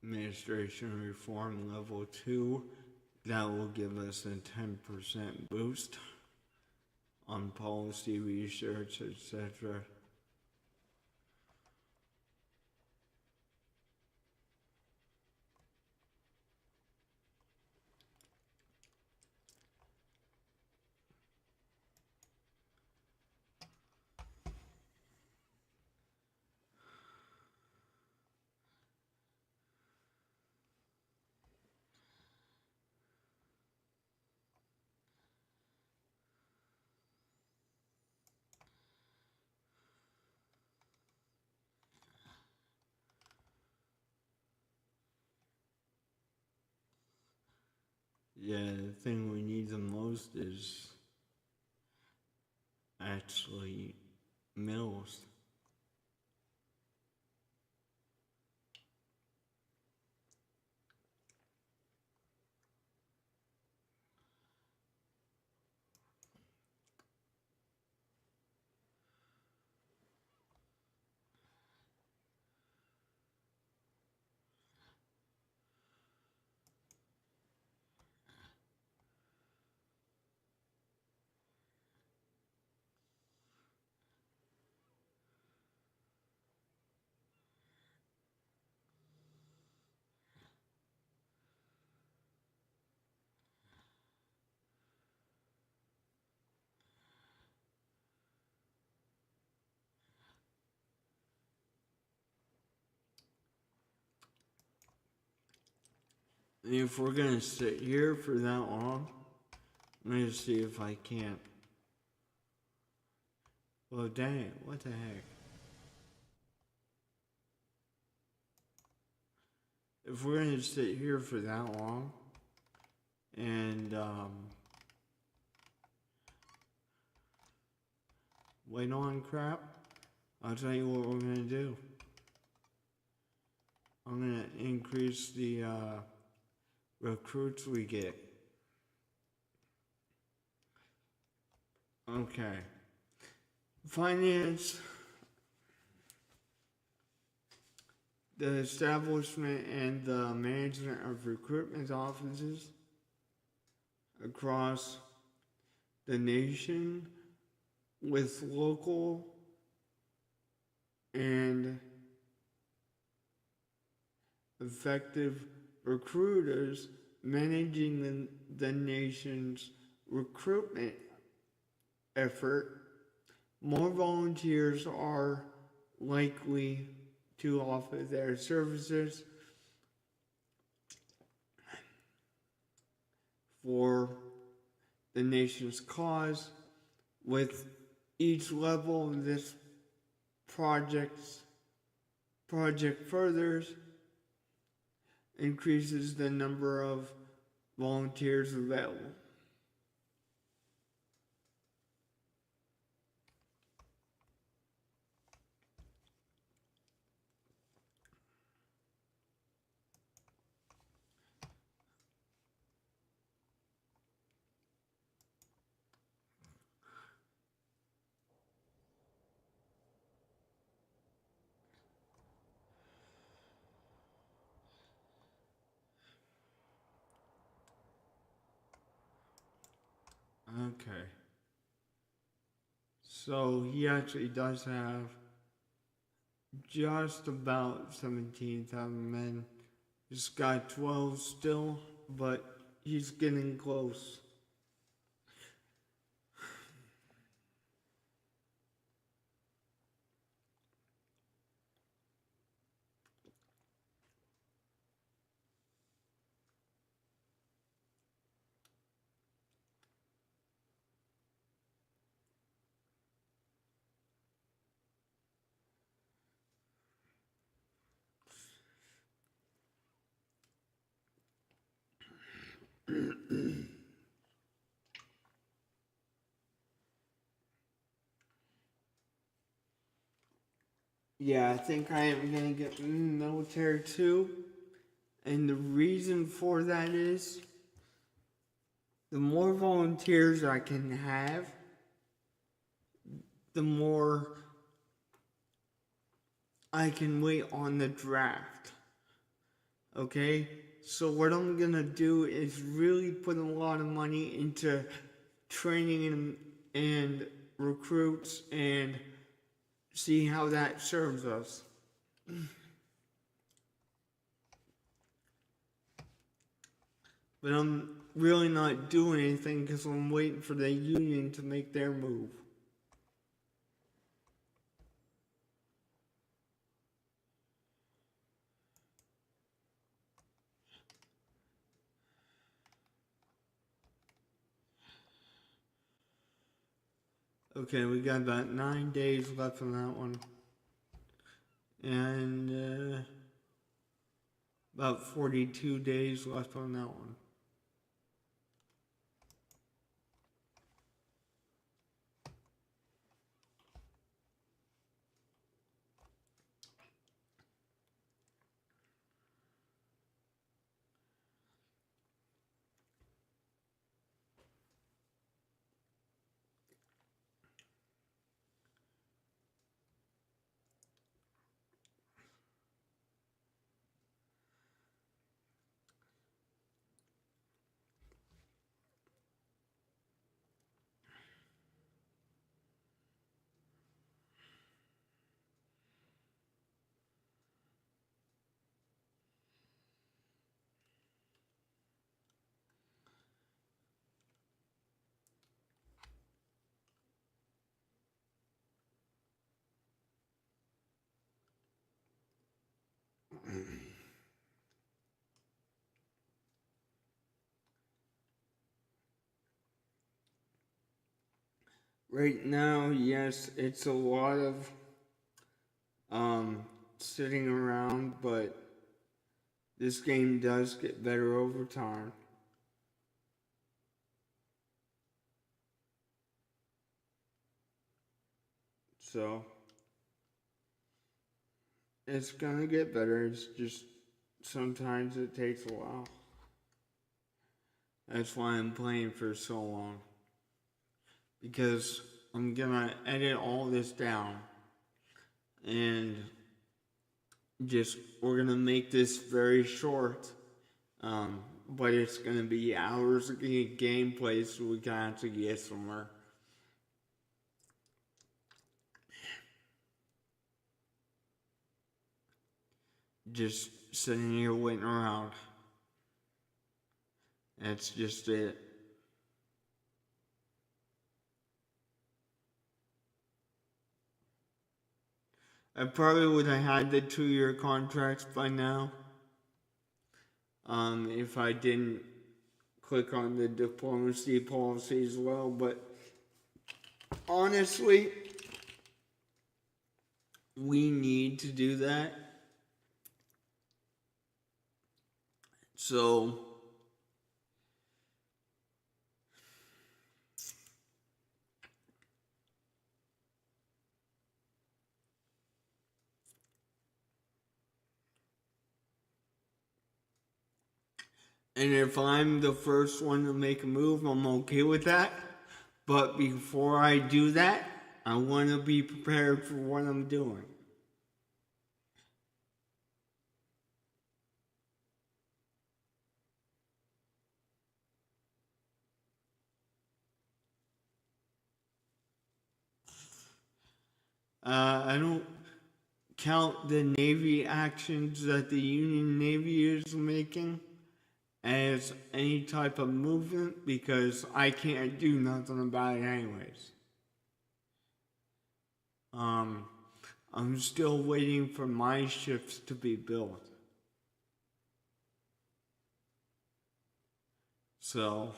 Speaker 1: Administration Reform Level 2, that will give us a 10% boost on policy research, etc. Yeah, the thing we need the most is actually mills. And if we're gonna sit here for that long, let me see if I can't. Well, dang, what the heck? If we're gonna sit here for that long, and wait on crap, I'll tell you what we're gonna do. I'm gonna increase the recruits we get. Okay. Finance. The establishment and the management of recruitment offices across the nation with local and effective recruiters managing the nation's recruitment effort. More volunteers are likely to offer their services for the nation's cause. With each level of this project furthers, increases the number of volunteers available. Okay. So he actually does have just about 17,000 men. He's got 12 still, but he's getting close. Yeah, I think I am gonna get in the military too. And the reason for that is the more volunteers I can have, the more I can wait on the draft. Okay? So what I'm gonna do is really put a lot of money into training and recruits and see how that serves us. But I'm really not doing anything because I'm waiting for the union to make their move. Okay, we got about 9 days left on that one. And about 42 days left on that one. Right now, yes, it's a lot of sitting around, but this game does get better over time. So, it's gonna get better. It's just sometimes it takes a while. That's why I'm playing for so long. Because I'm gonna edit all this down and just we're gonna make this very short. But it's gonna be hours of gameplay, so we can actually get somewhere. Just sitting here waiting around. That's just it. I probably would have had the 2-year contracts by now. If I didn't click on the diplomacy policy as well, but honestly, we need to do that. So, and if I'm the first one to make a move, I'm okay with that. But before I do that, I want to be prepared for what I'm doing. I don't count the Navy actions that the Union Navy is making as any type of movement because I can't do nothing about it anyways. I'm still waiting for my ships to be built. So,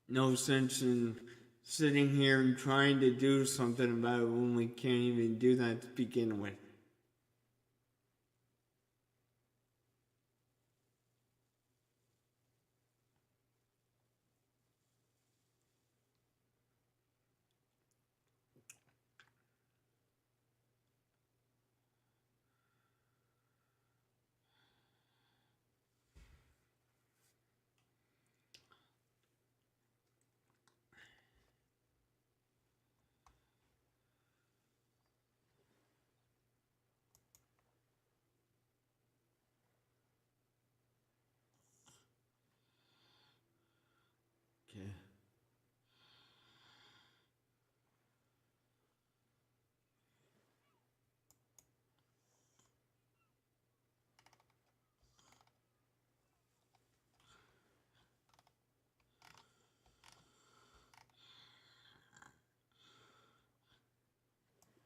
Speaker 1: no sense in sitting here and trying to do something about it when we can't even do that to begin with.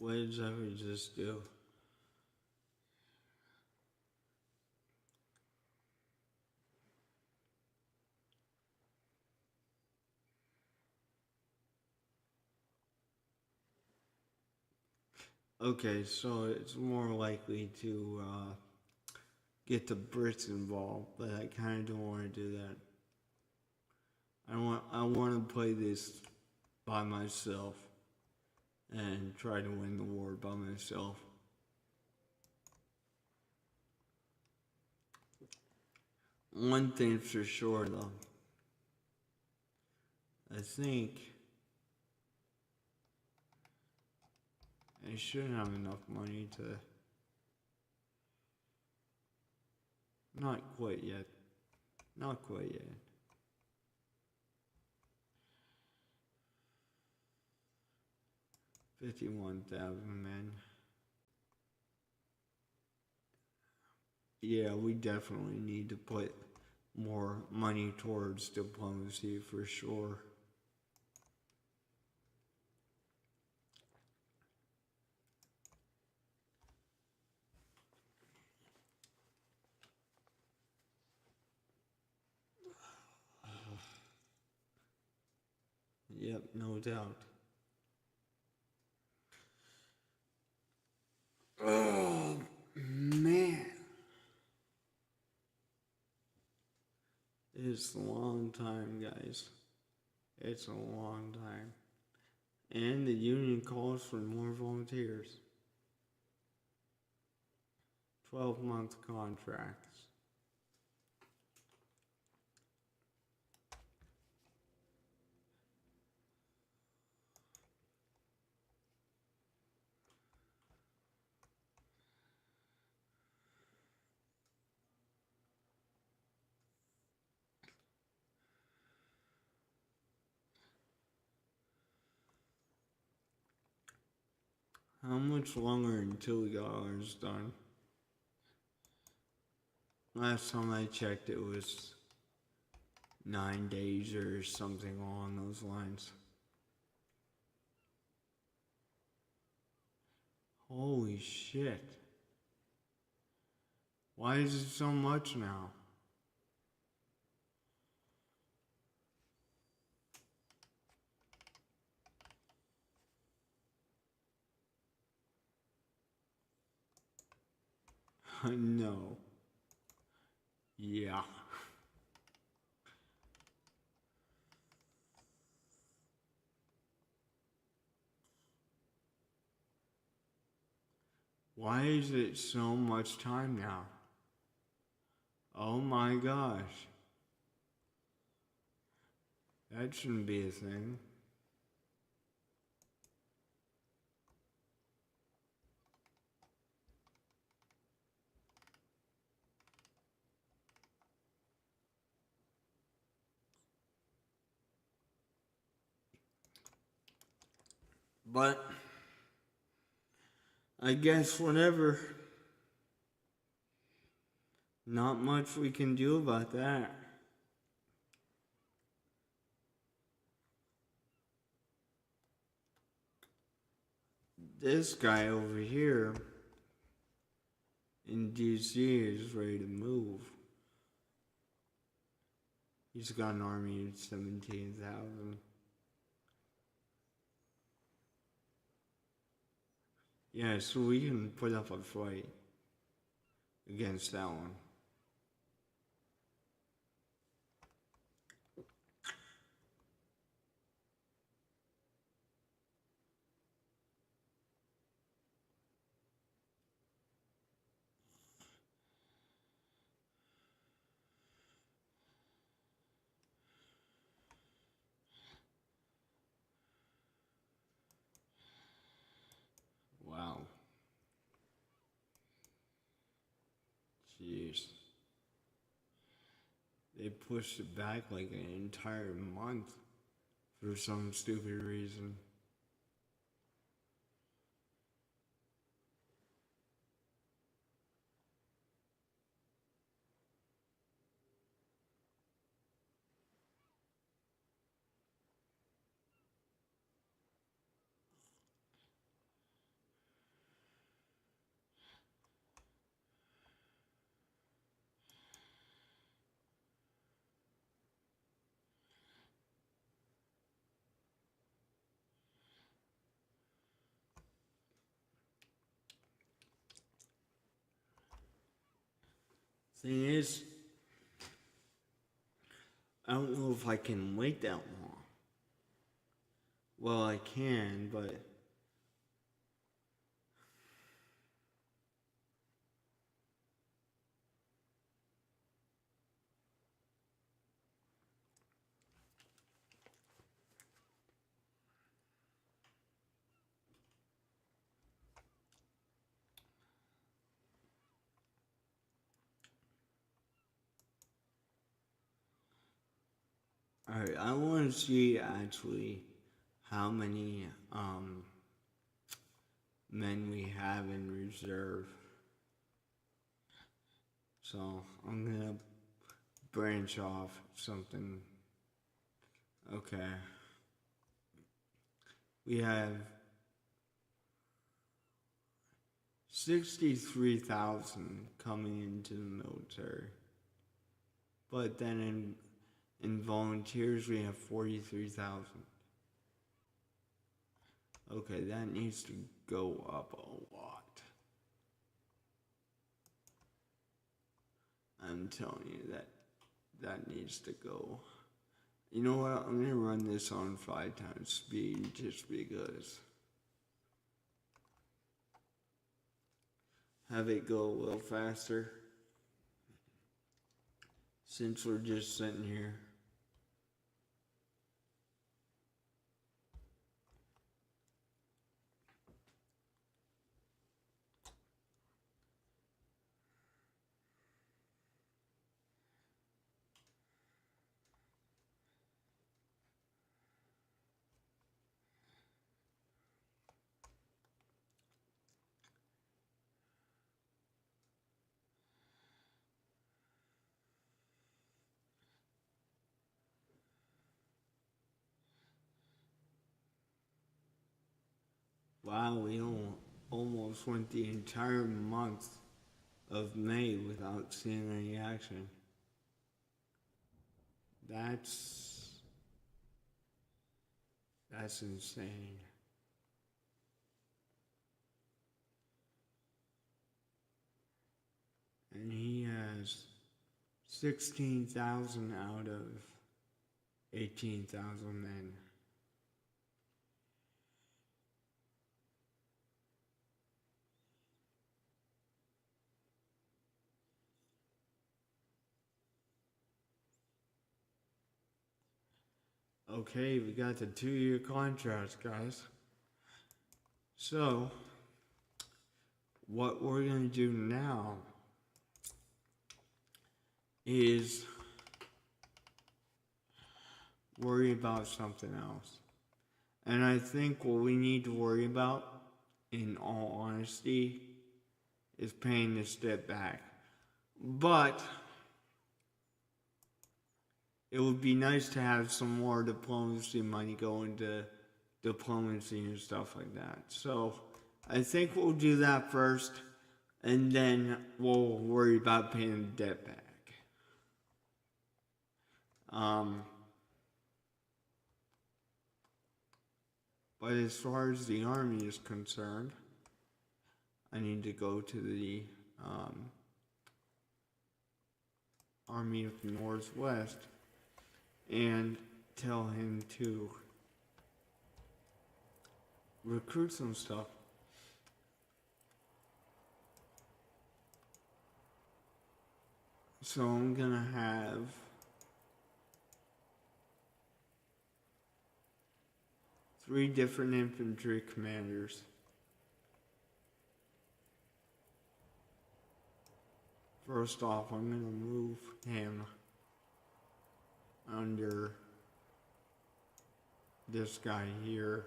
Speaker 1: What does that just do? Okay, so it's more likely to get the Brits involved, but I kind of don't want to do that. I want to play this by myself and try to win the war by myself. One thing's for sure, though. I think I should have enough money to... Not quite yet. Not quite yet. $51,000 men. Yeah, we definitely need to put more money towards diplomacy for sure. Yep, no doubt. Oh, man. It's a long time, guys. It's a long time. And the union calls for more volunteers. 12-month contracts. How much longer until we got ours done? Last time I checked, it was 9 days or something along those lines. Holy shit. Why is it so much now? No. Yeah. Why is it so much time now? Oh my gosh. That shouldn't be a thing. But I guess whatever. Not much we can do about that. This guy over here in DC is ready to move. He's got an army of 17,000. Yeah, so we can put up a fight against that one. Wow. Jeez. They pushed it back like an entire month for some stupid reason. Thing is, I don't know if I can wait that long. Well, I can, but alright, I want to see actually how many men we have in reserve. So I'm gonna branch off something. Okay. We have 63,000 coming into the military. But then in volunteers we have 43,000. Okay, that needs to go up a lot. I'm telling you that needs to go. You know what? I'm gonna run this on 5 times speed just because. Have it go a little faster. Since we're just sitting here. Wow, we almost went the entire month of May without seeing any action. That's insane. And he has 16,000 out of 18,000 men. Okay, we got the 2-year contracts, guys. So, what we're gonna do now is worry about something else. And I think what we need to worry about, in all honesty, is paying this debt back. But it would be nice to have some more diplomacy money go into diplomacy and stuff like that. So I think we'll do that first, and then we'll worry about paying the debt back. But as far as the army is concerned, I need to go to the Army of the Northwest and tell him to recruit some stuff. So I'm gonna have three different infantry commanders. First off, I'm gonna move him under this guy here.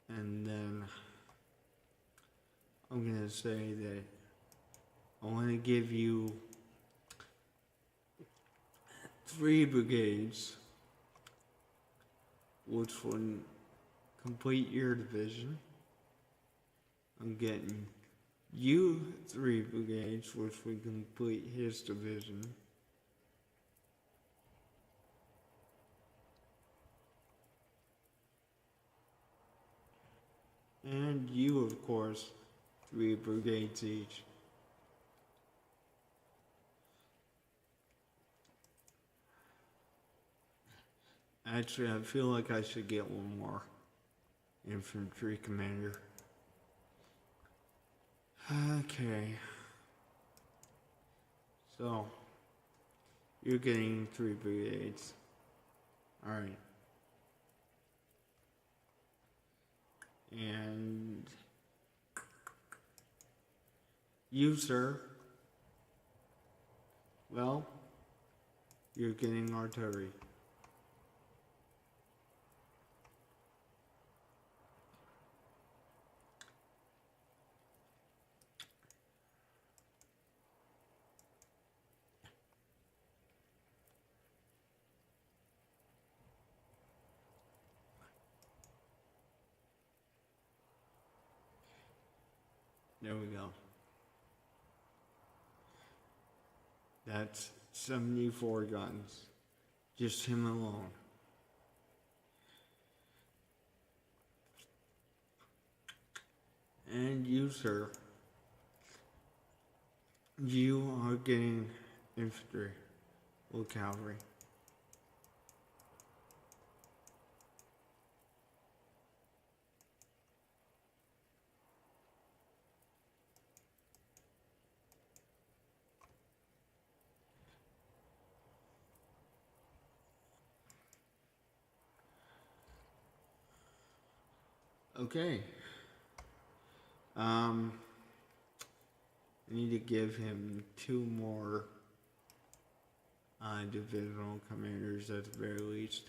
Speaker 1: And then I'm gonna say that I want to give you 3 brigades, which would complete your division. I'm getting you 3 brigades, which would complete his division. And you, of course, 3 brigades each. Actually, I feel like I should get one more infantry commander. Okay. So, you're getting 3 brigades. Alright. And you, sir, well, you're getting artillery. There we go. That's 74 guns. Just him alone. And you, sir, you are getting infantry or cavalry. Okay. I need to give him 2 more divisional commanders at the very least.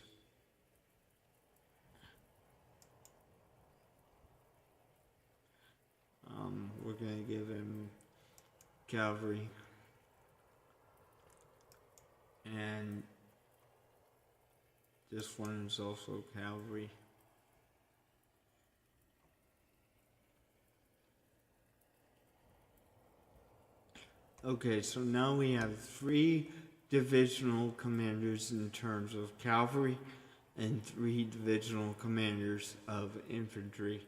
Speaker 1: We're gonna give him cavalry and this one is also cavalry. Okay, so now we have 3 divisional commanders in terms of cavalry and 3 divisional commanders of infantry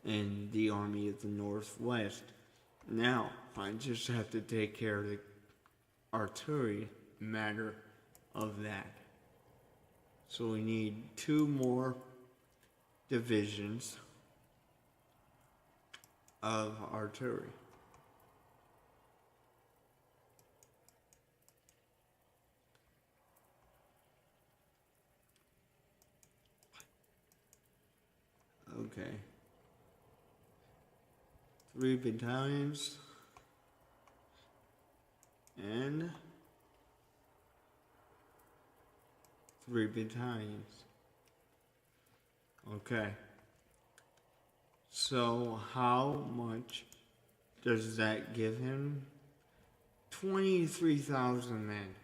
Speaker 1: in the Army of the Northwest. Now, I just have to take care of the artillery matter of that. So we need 2 more divisions of artillery. Okay. 3 battalions and 3 battalions. Okay. So how much does that give him? 23,000 men.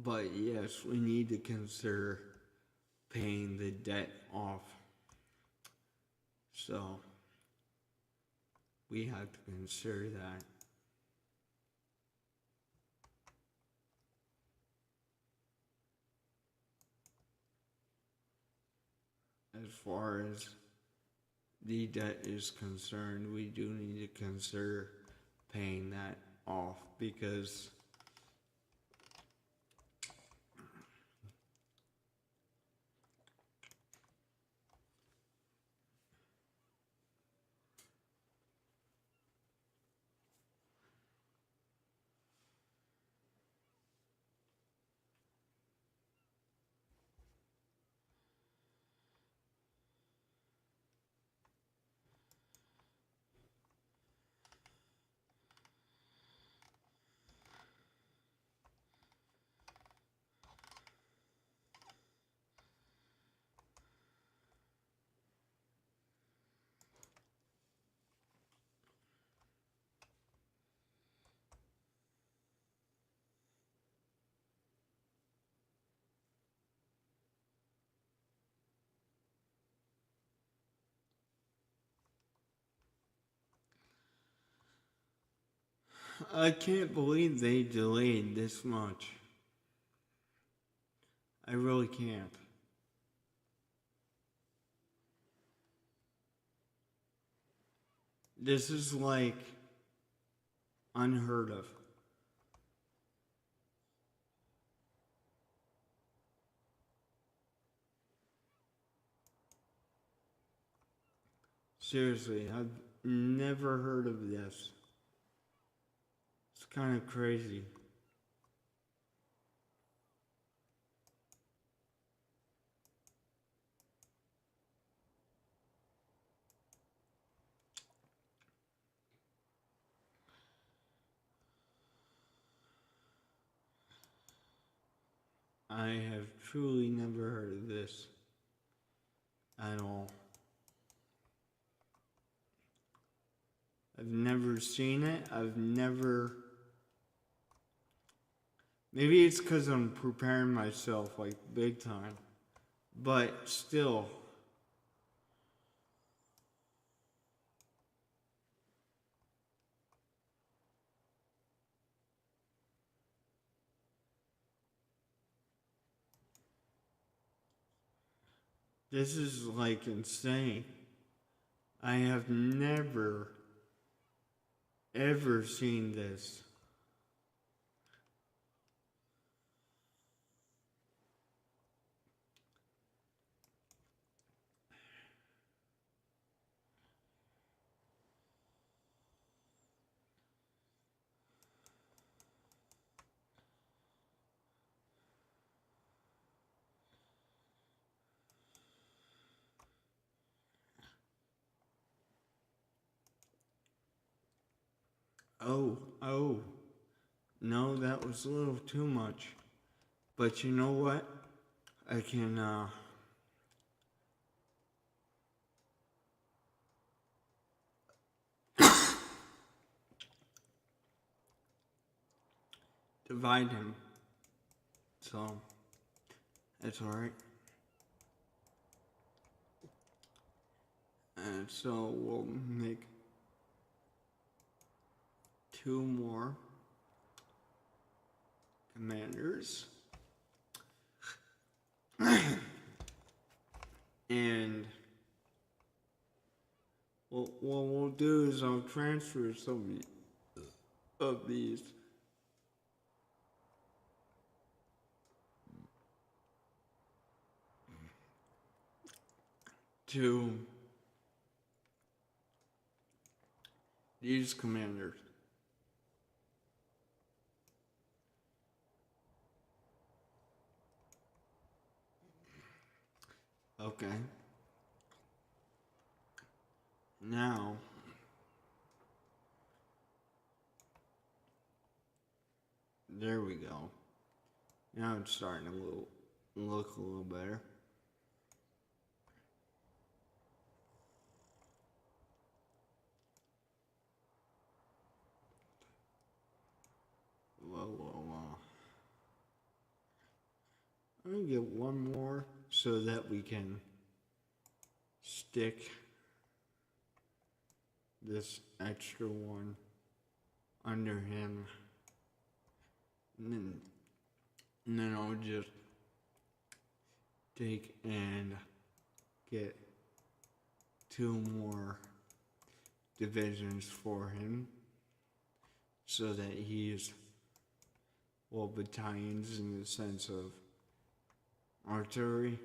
Speaker 1: But yes, we need to consider paying the debt off. So, we have to consider that. As far as the debt is concerned, we do need to consider paying that off because I can't believe they delayed this much. I really can't. This is like unheard of. Seriously, I've never heard of this. It's kind of crazy. I have truly never heard of this at all. I've never seen it. Maybe it's because I'm preparing myself like big time. But still. This is like insane. I have never, ever seen this. Oh, no, that was a little too much. But you know what? I can, divide him. So, that's alright. And so we'll make 2 more commanders. And what we'll do is I'll transfer some of these to these commanders. Okay. Now, there we go. Now it's starting to look a little better. Whoa. I'm gonna get one more so that we can stick this extra one under him. And then I'll just take and get 2 more divisions for him so that he's, well, battalions in the sense of artillery,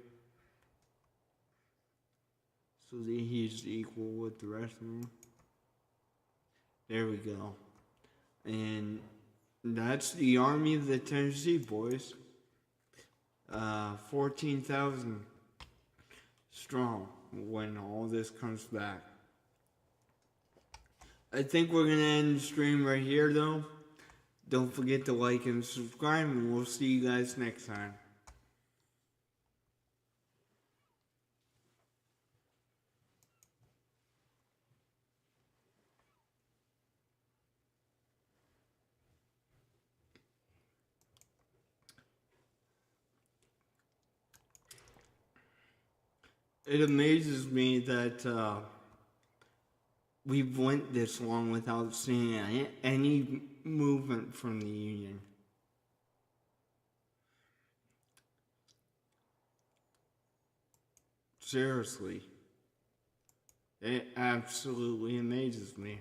Speaker 1: so that he's equal with the rest of them. There we go. And that's the Army of the Tennessee, boys. 14,000 strong when all this comes back. I think we're going to end the stream right here, though. Don't forget to like and subscribe, and we'll see you guys next time. It amazes me that we've went this long without seeing any movement from the Union. Seriously. It absolutely amazes me.